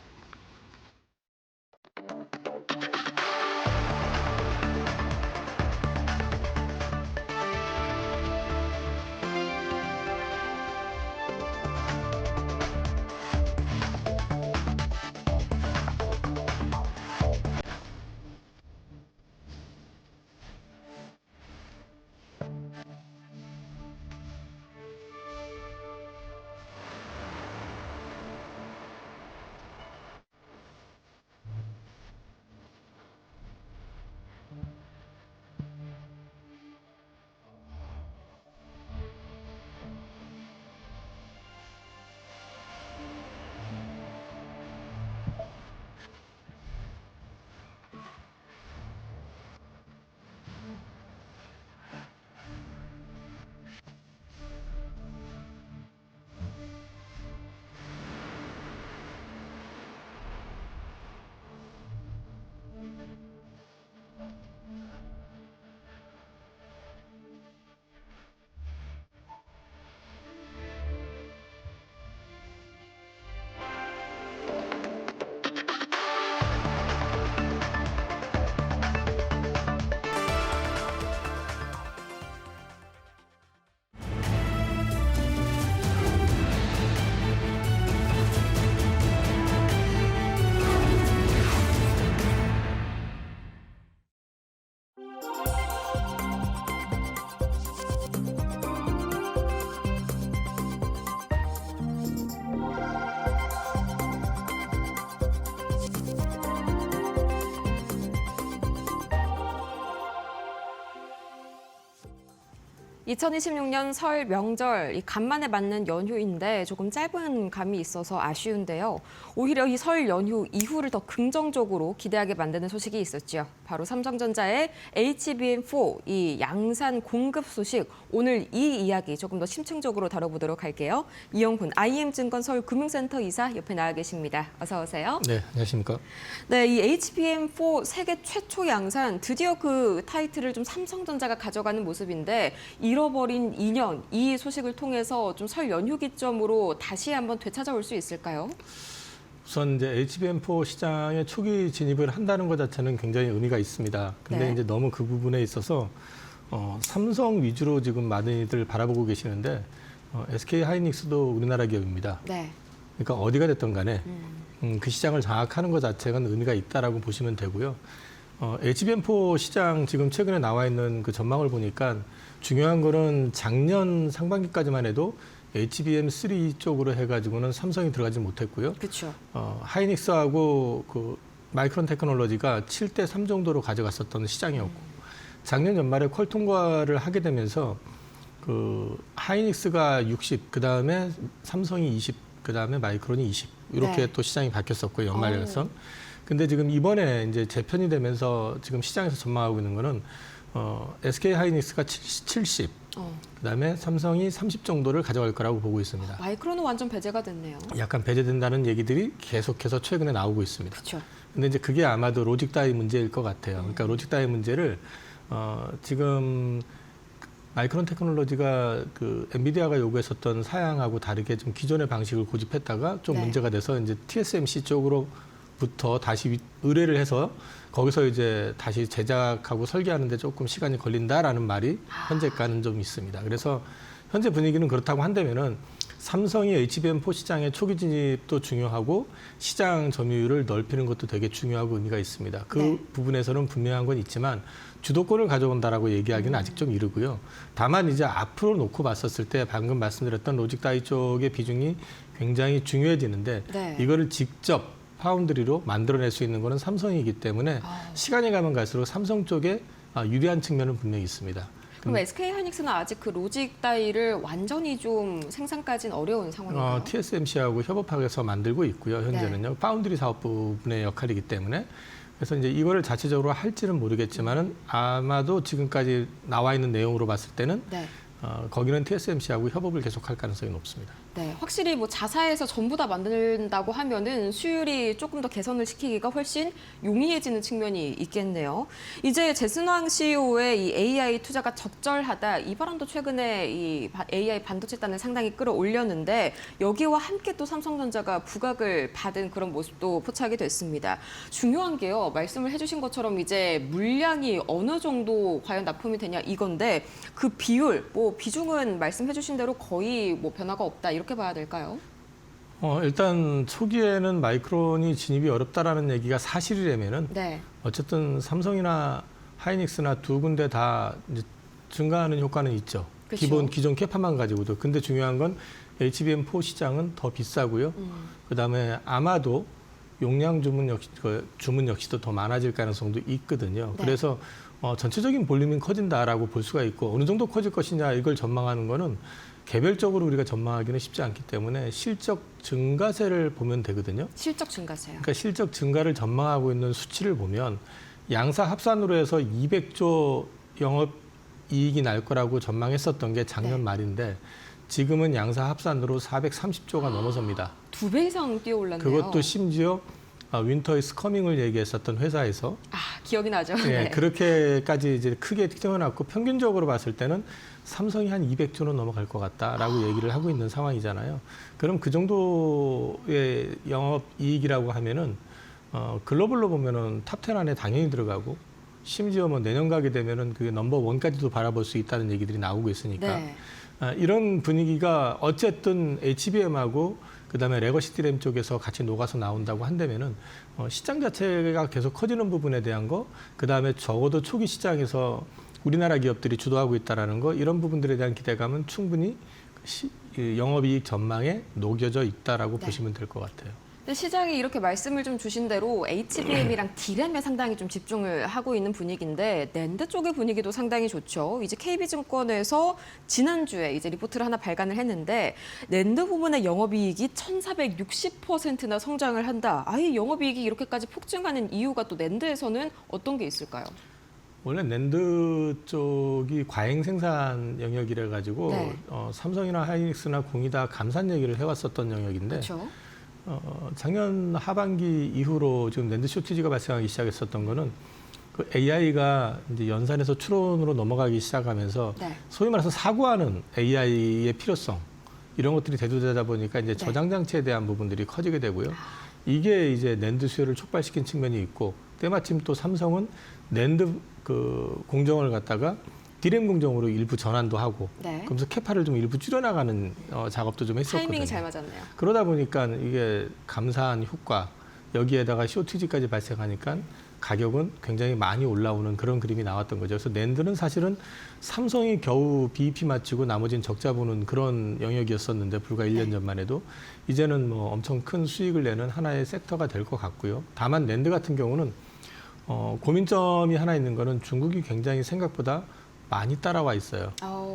2026년 설 명절, 이 간만에 맞는 연휴인데 조금 짧은 감이 있어서 아쉬운데요. 오히려 이 설 연휴 이후를 더 긍정적으로 기대하게 만드는 소식이 있었죠. 바로 삼성전자의 HBM4 이 양산 공급 소식. 오늘 이 이야기 조금 더 심층적으로 다뤄보도록 할게요. 이영훈 IM증권 서울금융센터 이사 옆에 나와 계십니다. 어서 오세요. 네, 안녕하십니까. 네, 이 HBM4 세계 최초 양산 드디어 그 타이틀을 좀 삼성전자가 가져가는 모습인데 잃어버린 2년 이 소식을 통해서 좀 설 연휴 기점으로 다시 한번 되찾아올 수 있을까요? 우선 이제 HBM4 시장에 초기 진입을 한다는 것 자체는 굉장히 의미가 있습니다. 근데 네. 이제 너무 그 부분에 있어서 삼성 위주로 지금 많은 이들 바라보고 계시는데 SK 하이닉스도 우리나라 기업입니다. 네. 그러니까 어디가 됐든 간에 그 시장을 장악하는 것 자체가 의미가 있다라고 보시면 되고요. HBM4 시장 지금 최근에 나와 있는 그 전망을 보니까 중요한 거는 작년 상반기까지만 해도 HBM3 쪽으로 해가지고는 삼성이 들어가지 못했고요. 그렇죠. 하이닉스하고 그 마이크론 테크놀로지가 7대3 정도로 가져갔었던 시장이었고 작년 연말에 퀄 통과를 하게 되면서 그 하이닉스가 60, 그 다음에 삼성이 20, 그 다음에 마이크론이 20 이렇게 네. 또 시장이 바뀌었었고 연말에서. 근데 지금 이번에 이제 재편이 되면서 지금 시장에서 전망하고 있는 거는 SK 하이닉스가 70, 그다음에 삼성이 30 정도를 가져갈 거라고 보고 있습니다. 마이크론은 완전 배제가 됐네요. 약간 배제된다는 얘기들이 계속해서 최근에 나오고 있습니다. 그렇죠. 근데 이제 그게 아마도 로직 다이 문제일 것 같아요. 그러니까 로직 다이 문제를 지금 마이크론 테크놀로지가 그 엔비디아가 요구했었던 사양하고 다르게 좀 기존의 방식을 고집했다가 좀 네. 문제가 돼서 이제 TSMC 쪽으로부터 다시 의뢰를 해서 거기서 이제 다시 제작하고 설계하는데 조금 시간이 걸린다라는 말이 현재까지는 좀 있습니다. 그래서 현재 분위기는 그렇다고 한다면은 삼성이 HBM4 시장의 초기 진입도 중요하고 시장 점유율을 넓히는 것도 되게 중요하고 의미가 있습니다. 그 네. 부분에서는 분명한 건 있지만 주도권을 가져온다라고 얘기하기는 아직 좀 이르고요. 다만 이제 앞으로 놓고 봤었을 때 방금 말씀드렸던 로직 다이 쪽의 비중이 굉장히 중요해지는데 네. 이거를 직접 파운드리로 만들어낼 수 있는 거는 삼성이기 때문에 시간이 가면 갈수록 삼성 쪽에 유리한 측면은 분명히 있습니다. 그럼 SK 하이닉스는 아직 그 로직 다이를 완전히 좀 생산까지는 어려운 상황인가요? TSMC하고 협업하면서 만들고 있고요. 현재는요. 네. 파운드리 사업 부분의 역할이기 때문에 그래서 이제 이거를 자체적으로 할지는 모르겠지만은 아마도 지금까지 나와 있는 내용으로 봤을 때는 네. 거기는 TSMC하고 협업을 계속할 가능성이 높습니다. 네, 확실히 뭐 자사에서 전부 다 만든다고 하면은 수율이 조금 더 개선을 시키기가 훨씬 용이해지는 측면이 있겠네요. 이제 재순왕 CEO의 이 AI 투자가 적절하다 이 발언도 최근에 이 AI 반도체단을 상당히 끌어올렸는데 여기와 함께 또 삼성전자가 부각을 받은 그런 모습도 포착이 됐습니다. 중요한 게요, 말씀을 해주신 것처럼 이제 물량이 어느 정도 과연 납품이 되냐 이건데 그 비율, 뭐 비중은 말씀해주신 대로 거의 뭐 변화가 없다. 이렇게 봐야 될까요? 일단 초기에는 마이크론이 진입이 어렵다라는 얘기가 사실이라면은 네. 어쨌든 삼성이나 하이닉스나 두 군데 다 이제 증가하는 효과는 있죠. 그렇죠. 기존 캐파만 가지고도. 근데 중요한 건 HBM4 시장은 더 비싸고요. 그다음에 아마도 용량 주문 역시도 더 많아질 가능성도 있거든요. 네. 그래서 전체적인 볼륨이 커진다라고 볼 수가 있고 어느 정도 커질 것이냐 이걸 전망하는 거는 개별적으로 우리가 전망하기는 쉽지 않기 때문에 실적 증가세를 보면 되거든요. 실적 증가세요. 그러니까 실적 증가를 전망하고 있는 수치를 보면 양사 합산으로 해서 200조 영업 이익이 날 거라고 전망했었던 게 작년 네. 말인데 지금은 양사 합산으로 430조가 넘어섭니다. 2배 이상 뛰어올랐네요. 그것도 심지어 윈터 이즈 커밍을 얘기했었던 회사에서 기억이 나죠. 예, 네. 그렇게까지 이제 크게 태어났고 평균적으로 봤을 때는 삼성이 한 200조는 넘어갈 것 같다라고 얘기를 하고 있는 상황이잖아요. 그럼 그 정도의 영업 이익이라고 하면은 글로벌로 보면은 탑10 안에 당연히 들어가고 심지어 뭐 내년 가게 되면은 그 넘버 원까지도 바라볼 수 있다는 얘기들이 나오고 있으니까 네. 이런 분위기가 어쨌든 HBM하고 그다음에 레거시 디램 쪽에서 같이 녹아서 나온다고 한다면은 시장 자체가 계속 커지는 부분에 대한 거, 그다음에 적어도 초기 시장에서 우리나라 기업들이 주도하고 있다라는 거 이런 부분들에 대한 기대감은 충분히 영업이익 전망에 녹여져 있다라고 네. 보시면 될 것 같아요. 근데 시장이 이렇게 말씀을 좀 주신 대로 HBM이랑 D램에 상당히 좀 집중을 하고 있는 분위기인데 낸드 쪽의 분위기도 상당히 좋죠. 이제 KB증권에서 지난주에 이제 리포트를 하나 발간을 했는데 낸드 부문의 영업이익이 1,460%나 성장을 한다. 아예 영업이익이 이렇게까지 폭증하는 이유가 또 낸드에서는 어떤 게 있을까요? 원래 낸드 쪽이 과잉 생산 영역이라 가지고 네. 삼성이나 하이닉스나 공이 다 감산 얘기를 해왔었던 영역인데 그렇죠. 작년 하반기 이후로 지금 낸드 쇼티지가 발생하기 시작했었던 거는 그 AI가 이제 연산에서 추론으로 넘어가기 시작하면서 네. 소위 말해서 사고하는 AI의 필요성 이런 것들이 대두되다 보니까 이제 저장 장치에 대한 부분들이 커지게 되고요. 이게 이제 낸드 수요를 촉발시킨 측면이 있고 때마침 또 삼성은 낸드 그 공정을 갖다가 D램 공정으로 일부 전환도 하고 네. 그러면서 캐파를 좀 일부 줄여나가는 작업도 좀 했었거든요. 타이밍이 잘 맞았네요. 그러다 보니까 이게 감사한 효과 여기에다가 쇼티지까지 발생하니까 가격은 굉장히 많이 올라오는 그런 그림이 나왔던 거죠. 그래서 낸드는 사실은 삼성이 겨우 BEP 맞추고 나머지는 적자 보는 그런 영역이었었는데 불과 1년 전만 해도 이제는 뭐 엄청 큰 수익을 내는 하나의 섹터가 될 것 같고요. 다만 낸드 같은 경우는 고민점이 하나 있는 거는 중국이 굉장히 생각보다 많이 따라와 있어요.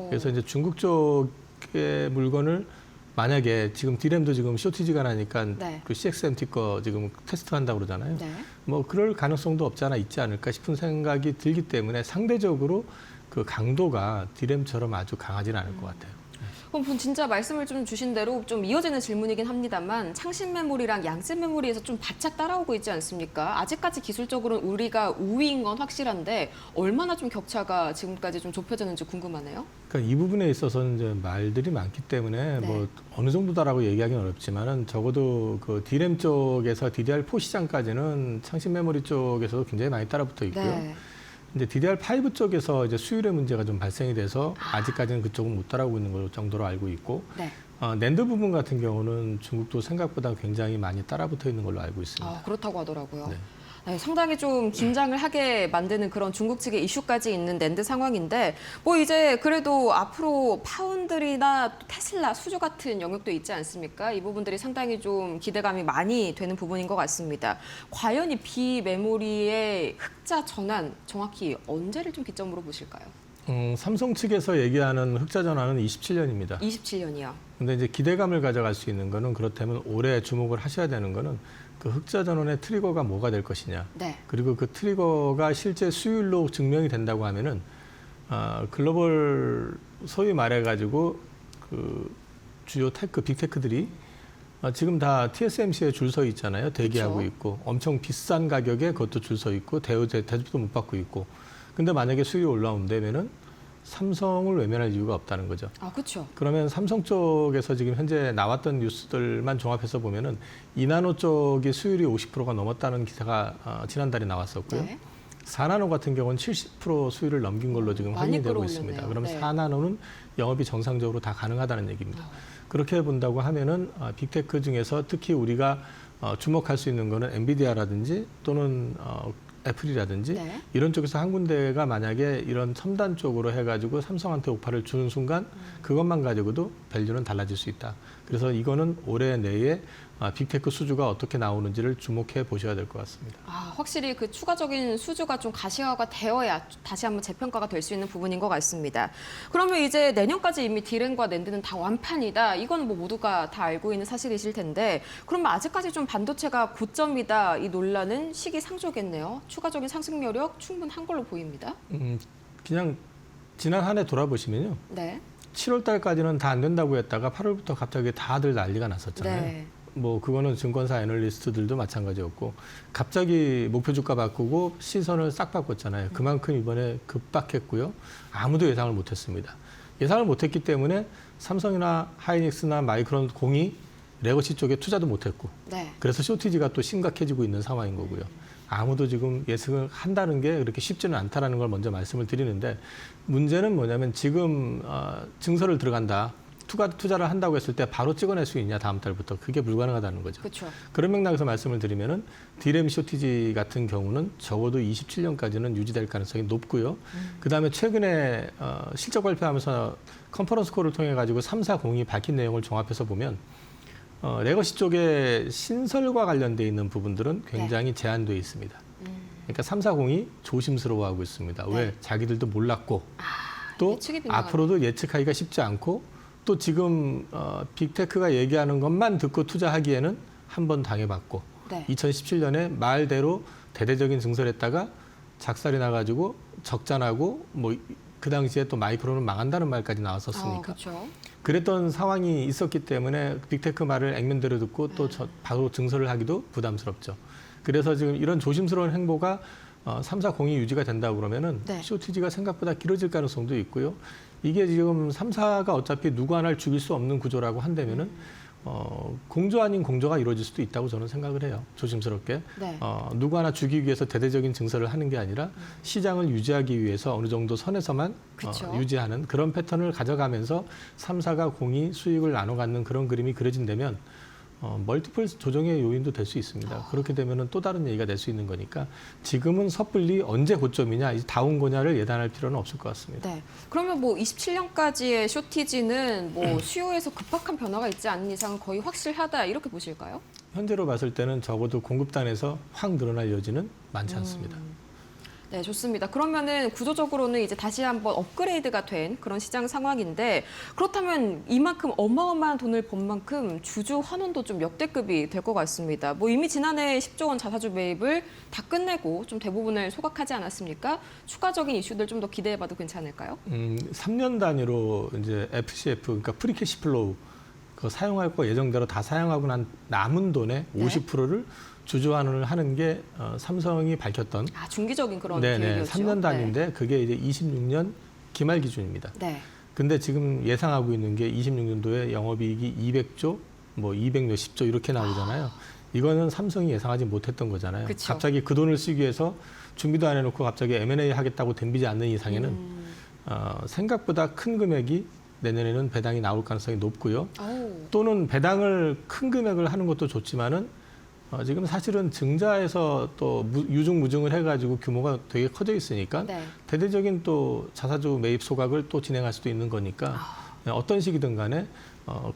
그래서 이제 중국 쪽의 물건을 만약에 지금 D램도 지금 쇼티지가 나니까 네. 그 CXMT 거 지금 테스트한다고 그러잖아요. 네. 뭐 그럴 가능성도 없지 않아 있지 않을까 싶은 생각이 들기 때문에 상대적으로 그 강도가 D램처럼 아주 강하지는 않을 것 같아요. 그럼 진짜 말씀을 좀 주신 대로 좀 이어지는 질문이긴 합니다만 창신 메모리랑 양산 메모리에서 좀 바짝 따라오고 있지 않습니까? 아직까지 기술적으로는 우리가 우위인 건 확실한데 얼마나 좀 격차가 지금까지 좀 좁혀졌는지 궁금하네요. 그러니까 이 부분에 있어서는 이제 말들이 많기 때문에 네. 뭐 어느 정도다라고 얘기하기는 어렵지만은 적어도 그 D램 쪽에서 DDR4 시장까지는 창신 메모리 쪽에서도 굉장히 많이 따라붙어 있고요. 네. 이제 DDR5 쪽에서 이제 수율의 문제가 좀 발생이 돼서 아직까지는 그쪽은 못 따라오고 있는 걸 정도로 알고 있고 네. 낸드 부분 같은 경우는 중국도 생각보다 굉장히 많이 따라붙어 있는 걸로 알고 있습니다. 그렇다고 하더라고요. 네. 네, 상당히 좀 긴장을 하게 만드는 그런 중국 측의 이슈까지 있는 낸드 상황인데 뭐 이제 그래도 앞으로 파운드리나 테슬라, 수주 같은 영역도 있지 않습니까? 이 부분들이 상당히 좀 기대감이 많이 되는 부분인 것 같습니다. 과연 이 비메모리의 흑자 전환 정확히 언제를 좀 기점으로 보실까요? 삼성 측에서 얘기하는 흑자 전환은 27년입니다. 27년이요. 근데 이제 기대감을 가져갈 수 있는 거는 그렇다면 올해 주목을 하셔야 되는 거는 그 흑자 전환의 트리거가 뭐가 될 것이냐. 네. 그리고 그 트리거가 실제 수율로 증명이 된다고 하면은 글로벌 소위 말해가지고 그 주요 테크, 빅테크들이 지금 다 TSMC에 줄 서 있잖아요. 대기하고 그쵸. 있고 엄청 비싼 가격에 그것도 줄 서 있고 대접도 못 받고 있고. 근데 만약에 수율이 올라온다면은 삼성을 외면할 이유가 없다는 거죠. 그렇죠. 그러면 삼성 쪽에서 지금 현재 나왔던 뉴스들만 종합해서 보면은 이나노 쪽이 수율이 50%가 넘었다는 기사가 지난달에 나왔었고요. 네. 4나노 같은 경우는 70% 수율을 넘긴 걸로 지금 많이 확인이 되고 끌어올렸네요. 있습니다. 그러면 네. 4나노는 영업이 정상적으로 다 가능하다는 얘기입니다. 그렇게 본다고 하면은 빅테크 중에서 특히 우리가 주목할 수 있는 거는 엔비디아라든지 또는 애플이라든지 네. 이런 쪽에서 한 군데가 만약에 이런 첨단 쪽으로 해가지고 삼성한테 오파를 주는 순간 그것만 가지고도 밸류는 달라질 수 있다. 그래서 이거는 올해 내에 빅테크 수주가 어떻게 나오는지를 주목해 보셔야 될 것 같습니다. 확실히 그 추가적인 수주가 좀 가시화가 되어야 다시 한번 재평가가 될 수 있는 부분인 것 같습니다. 그러면 이제 내년까지 이미 D램과 낸드는 다 완판이다. 이건 뭐 모두가 다 알고 있는 사실이실 텐데 그러면 아직까지 좀 반도체가 고점이다. 이 논란은 시기상조겠네요. 추가적인 상승 여력 충분한 걸로 보입니다. 그냥 지난 한 해 돌아보시면요. 네. 7월 달까지는 다 안 된다고 했다가 8월부터 갑자기 다들 난리가 났었잖아요. 네. 뭐 그거는 증권사 애널리스트들도 마찬가지였고 갑자기 목표 주가 바꾸고 시선을 싹 바꿨잖아요. 그만큼 이번에 급박했고요. 아무도 예상을 못했습니다. 예상을 못했기 때문에 삼성이나 하이닉스나 마이크론 공이 레거시 쪽에 투자도 못했고 네. 그래서 쇼티지가 또 심각해지고 있는 상황인 거고요. 아무도 지금 예측을 한다는 게 그렇게 쉽지는 않다라는 걸 먼저 말씀을 드리는데 문제는 뭐냐면 지금 증설을 들어간다. 투자를 한다고 했을 때 바로 찍어낼 수 있냐 다음 달부터 그게 불가능하다는 거죠. 그렇죠. 그런 맥락에서 말씀을 드리면은 D램 쇼티지 같은 경우는 적어도 27년까지는 유지될 가능성이 높고요. 그다음에 최근에 실적 발표하면서 컨퍼런스 콜을 통해 가지고 3사 공이 밝힌 내용을 종합해서 보면 레거시 쪽에 신설과 관련돼 있는 부분들은 굉장히 제한되어 있습니다. 그러니까 340이 조심스러워하고 있습니다. 왜? 자기들도 몰랐고 또 예측이 빗나가네. 앞으로도 예측하기가 쉽지 않고 또 지금 빅테크가 얘기하는 것만 듣고 투자하기에는 한 번 당해봤고 네. 2017년에 말대로 대대적인 증설을 했다가 작살이 나가지고 적자나고 뭐 그 당시에 또 마이크론은 망한다는 말까지 나왔었으니까 그렇죠. 그랬던 상황이 있었기 때문에 빅테크 말을 액면대로 듣고 또 바로 증설을 하기도 부담스럽죠. 그래서 지금 이런 조심스러운 행보가 340이 유지가 된다고 그러면은 네. 쇼티지가 생각보다 길어질 가능성도 있고요. 이게 지금 3사가 어차피 누구 하나를 죽일 수 없는 구조라고 한다면은 공조 아닌 공조가 이루어질 수도 있다고 저는 생각을 해요. 조심스럽게. 네. 누구 하나 죽이기 위해서 대대적인 증설을 하는 게 아니라 시장을 유지하기 위해서 어느 정도 선에서만 그쵸. 유지하는 그런 패턴을 가져가면서 3사가 공이 수익을 나눠 갖는 그런 그림이 그려진다면 멀티플 조정의 요인도 될 수 있습니다. 그렇게 되면 또 다른 얘기가 될 수 있는 거니까 지금은 섣불리 언제 고점이냐, 이제 다운 거냐를 예단할 필요는 없을 것 같습니다. 네. 그러면 뭐 27년까지의 쇼티지는 뭐 수요에서 급박한 변화가 있지 않는 이상 거의 확실하다 이렇게 보실까요? 현재로 봤을 때는 적어도 공급단에서 확 늘어날 여지는 많지 않습니다. 네, 좋습니다. 그러면은 구조적으로는 이제 다시 한번 업그레이드가 된 그런 시장 상황인데 그렇다면 이만큼 어마어마한 돈을 번 만큼 주주 환원도 좀 역대급이 될 것 같습니다. 뭐 이미 지난해 10조 원 자사주 매입을 다 끝내고 좀 대부분을 소각하지 않았습니까? 추가적인 이슈들 좀 더 기대해봐도 괜찮을까요? 3년 단위로 이제 FCF, 그러니까 프리캐시 플로우, 그 사용할 거 예정대로 다 사용하고 난 남은 돈의 네. 50%를 주주 환원을 하는 게 삼성이 밝혔던 중기적인 그런 네네, 계획이었죠. 3년 단위인데 그게 이제 26년 기말 기준입니다. 네. 근데 지금 예상하고 있는 게 26년도에 영업이익이 200조, 뭐 200 몇십 조 이렇게 나오잖아요. 이거는 삼성이 예상하지 못했던 거잖아요. 그쵸. 갑자기 그 돈을 쓰기 위해서 준비도 안 해놓고 갑자기 M&A 하겠다고 덤비지 않는 이상에는 생각보다 큰 금액이 내년에는 배당이 나올 가능성이 높고요. 또는 배당을 큰 금액을 하는 것도 좋지만은 지금 사실은 증자에서 또 유증무증을 해가지고 규모가 되게 커져 있으니까 네. 대대적인 또 자사주 매입 소각을 또 진행할 수도 있는 거니까 어떤 식이든 간에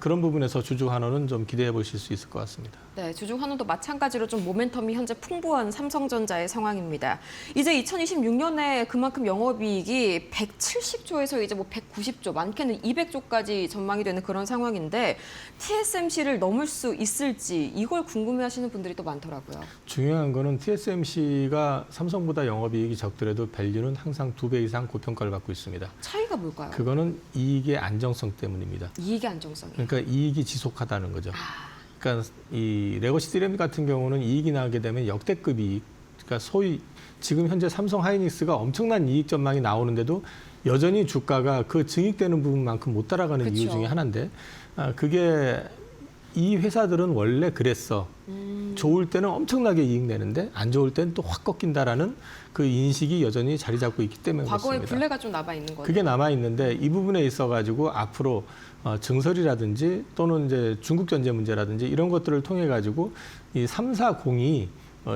그런 부분에서 주주 환원은 좀 기대해 보실 수 있을 것 같습니다. 네, 주주 환원도 마찬가지로 좀 모멘텀이 현재 풍부한 삼성전자의 상황입니다. 이제 2026년에 그만큼 영업이익이 170조에서 이제 뭐 190조, 많게는 200조까지 전망이 되는 그런 상황인데 TSMC를 넘을 수 있을지 이걸 궁금해하시는 분들이 또 많더라고요. 중요한 거는 TSMC가 삼성보다 영업이익이 적더라도 밸류는 항상 2배 이상 고평가를 받고 있습니다. 차이가 뭘까요? 그거는 이익의 안정성 때문입니다. 이익의 안정성이. 그러니까 이익이 지속하다는 거죠. 그러니까 이 레거시 디램 같은 경우는 이익이 나게 되면 역대급 이익, 그러니까 소위 지금 현재 삼성 하이닉스가 엄청난 이익 전망이 나오는데도 여전히 주가가 그 증익되는 부분만큼 못 따라가는 그쵸. 이유 중에 하나인데 그게 이 회사들은 원래 그랬어. 좋을 때는 엄청나게 이익 내는데 안 좋을 때는 또 확 꺾인다라는 그 인식이 여전히 자리 잡고 있기 때문에 과거의 그렇습니다. 분레가 좀 남아 있는 거죠. 그게 남아 있는데 이 부분에 있어 가지고 앞으로 증설이라든지 또는 이제 중국 전제 문제라든지 이런 것들을 통해 가지고 이 340이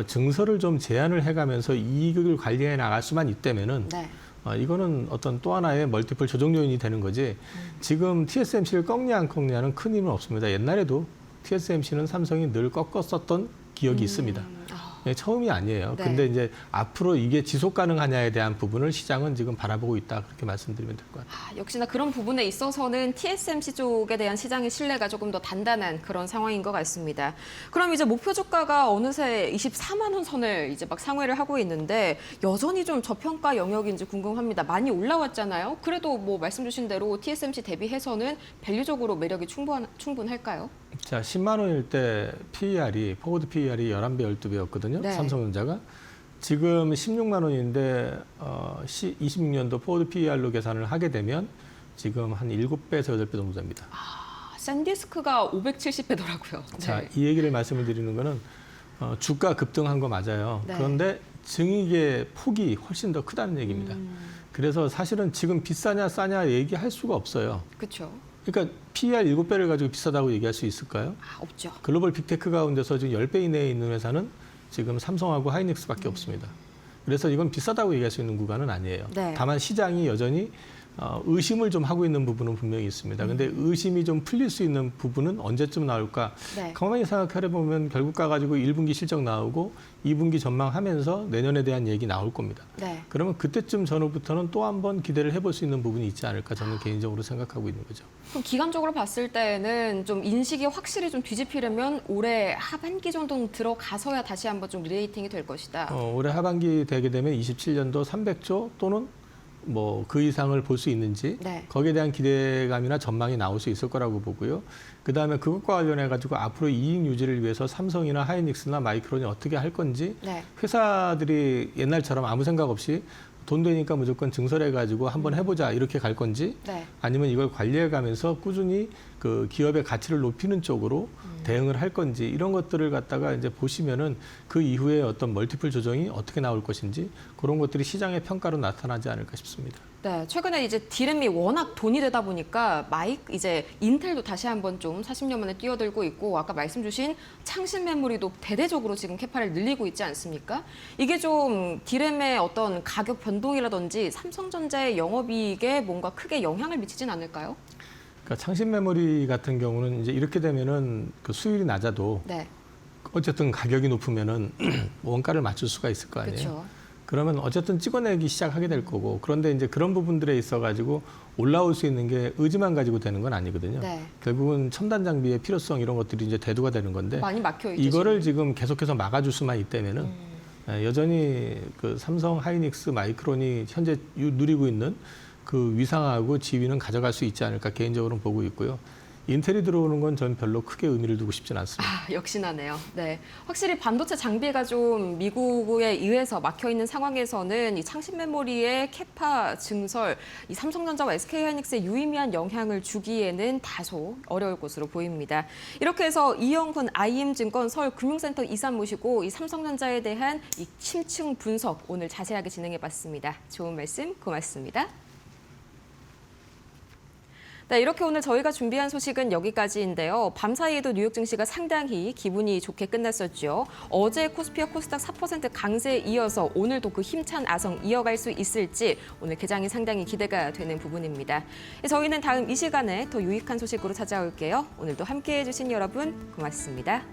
증설을 좀 제한을 해가면서 이익을 관리해 나갈 수만 있다면은 네. 이거는 어떤 또 하나의 멀티플 조정 요인이 되는 거지. 지금 TSMC를 꺾냐 안 꺾냐는 큰 힘은 없습니다. 옛날에도 TSMC는 삼성이 늘 꺾었었던 기억이 있습니다. 네, 처음이 아니에요. 네. 근데 이제 앞으로 이게 지속 가능하냐에 대한 부분을 시장은 지금 바라보고 있다. 그렇게 말씀드리면 될 것 같아요. 역시나 그런 부분에 있어서는 TSMC 쪽에 대한 시장의 신뢰가 조금 더 단단한 그런 상황인 것 같습니다. 그럼 이제 목표 주가가 어느새 24만 원 선을 이제 막 상회를 하고 있는데 여전히 좀 저평가 영역인지 궁금합니다. 많이 올라왔잖아요. 그래도 뭐 말씀 주신 대로 TSMC 대비해서는 밸류적으로 매력이 충분할까요? 자, 10만 원일 때 PER이, 포워드 PER이 11배, 12배였거든요. 네. 삼성전자가. 지금 16만 원인데 26년도 포워드 PER로 계산을 하게 되면 지금 한 7배에서 8배 정도 됩니다. 샌디스크가 570배더라고요. 자, 이 얘기를 말씀을 드리는 거는 주가 급등한 거 맞아요. 네. 그런데 증익의 폭이 훨씬 더 크다는 얘기입니다. 그래서 사실은 지금 비싸냐 싸냐 얘기할 수가 없어요. 그렇죠. 그러니까 PER 7배를 가지고 비싸다고 얘기할 수 있을까요? 없죠. 글로벌 빅테크 가운데서 지금 10배 이내에 있는 회사는 지금 삼성하고 하이닉스밖에 없습니다. 그래서 이건 비싸다고 얘기할 수 있는 구간은 아니에요. 네. 다만 시장이 여전히 의심을 좀 하고 있는 부분은 분명히 있습니다. 근데 의심이 좀 풀릴 수 있는 부분은 언제쯤 나올까? 네. 가만히 생각해 보면 결국 가가지고 1분기 실적 나오고 2분기 전망하면서 내년에 대한 얘기 나올 겁니다. 네. 그러면 그때쯤 전후부터는 또 한 번 기대를 해볼 수 있는 부분이 있지 않을까 저는 개인적으로 생각하고 있는 거죠. 그럼 기간적으로 봤을 때는 좀 인식이 확실히 좀 뒤집히려면 올해 하반기 정도는 들어가서야 다시 한번 좀 리레이팅이 될 것이다. 올해 하반기 되게 되면 27년도 300조 또는 뭐 그 이상을 볼 수 있는지 네. 거기에 대한 기대감이나 전망이 나올 수 있을 거라고 보고요. 그다음에 그것과 관련해 가지고 앞으로 이익 유지를 위해서 삼성이나 하이닉스나 마이크론이 어떻게 할 건지 네. 회사들이 옛날처럼 아무 생각 없이 돈 되니까 무조건 증설해 가지고 한번 해보자 이렇게 갈 건지 네. 아니면 이걸 관리해 가면서 꾸준히 그 기업의 가치를 높이는 쪽으로 대응을 할 건지 이런 것들을 갖다가 이제 보시면은 그 이후에 어떤 멀티플 조정이 어떻게 나올 것인지 그런 것들이 시장의 평가로 나타나지 않을까 싶습니다. 네, 최근에 이제 디램이 워낙 돈이 되다 보니까 이제 인텔도 다시 한번 좀 40년 만에 뛰어들고 있고 아까 말씀 주신 창신 메모리도 대대적으로 지금 캐파를 늘리고 있지 않습니까? 이게 좀 디램의 어떤 가격 변동이라든지 삼성전자의 영업이익에 뭔가 크게 영향을 미치진 않을까요? 그러니까 창신 메모리 같은 경우는 이제 이렇게 되면은 그 수율이 낮아도 네, 어쨌든 가격이 높으면은 원가를 맞출 수가 있을 거 아니에요. 그렇죠. 그러면 어쨌든 찍어내기 시작하게 될 거고 그런데 이제 그런 부분들에 있어 가지고 올라올 수 있는 게 의지만 가지고 되는 건 아니거든요. 네. 결국은 첨단 장비의 필요성 이런 것들이 이제 대두가 되는 건데 많이 막혀 있죠. 이거를 지금 계속해서 막아줄 수만 있다면은 여전히 그 삼성, 하이닉스, 마이크론이 현재 누리고 있는 그 위상하고 지위는 가져갈 수 있지 않을까 개인적으로는 보고 있고요. 인텔이 들어오는 건 전 별로 크게 의미를 두고 싶진 않습니다. 역시나네요. 네, 확실히 반도체 장비가 좀 미국에 의해서 막혀 있는 상황에서는 이 창신 메모리의 캐파 증설, 이 삼성전자와 SK하이닉스에 유의미한 영향을 주기에는 다소 어려울 것으로 보입니다. 이렇게 해서 이영훈 IM증권 서울금융센터 이사 모시고 이 삼성전자에 대한 이 심층 분석 오늘 자세하게 진행해봤습니다. 좋은 말씀 고맙습니다. 네, 이렇게 오늘 저희가 준비한 소식은 여기까지인데요. 밤사이에도 뉴욕 증시가 상당히 기분이 좋게 끝났었죠. 어제 코스피와 코스닥 4% 강세에 이어서 오늘도 그 힘찬 아성 이어갈 수 있을지 오늘 개장이 상당히 기대가 되는 부분입니다. 저희는 다음 이 시간에 더 유익한 소식으로 찾아올게요. 오늘도 함께해 주신 여러분 고맙습니다.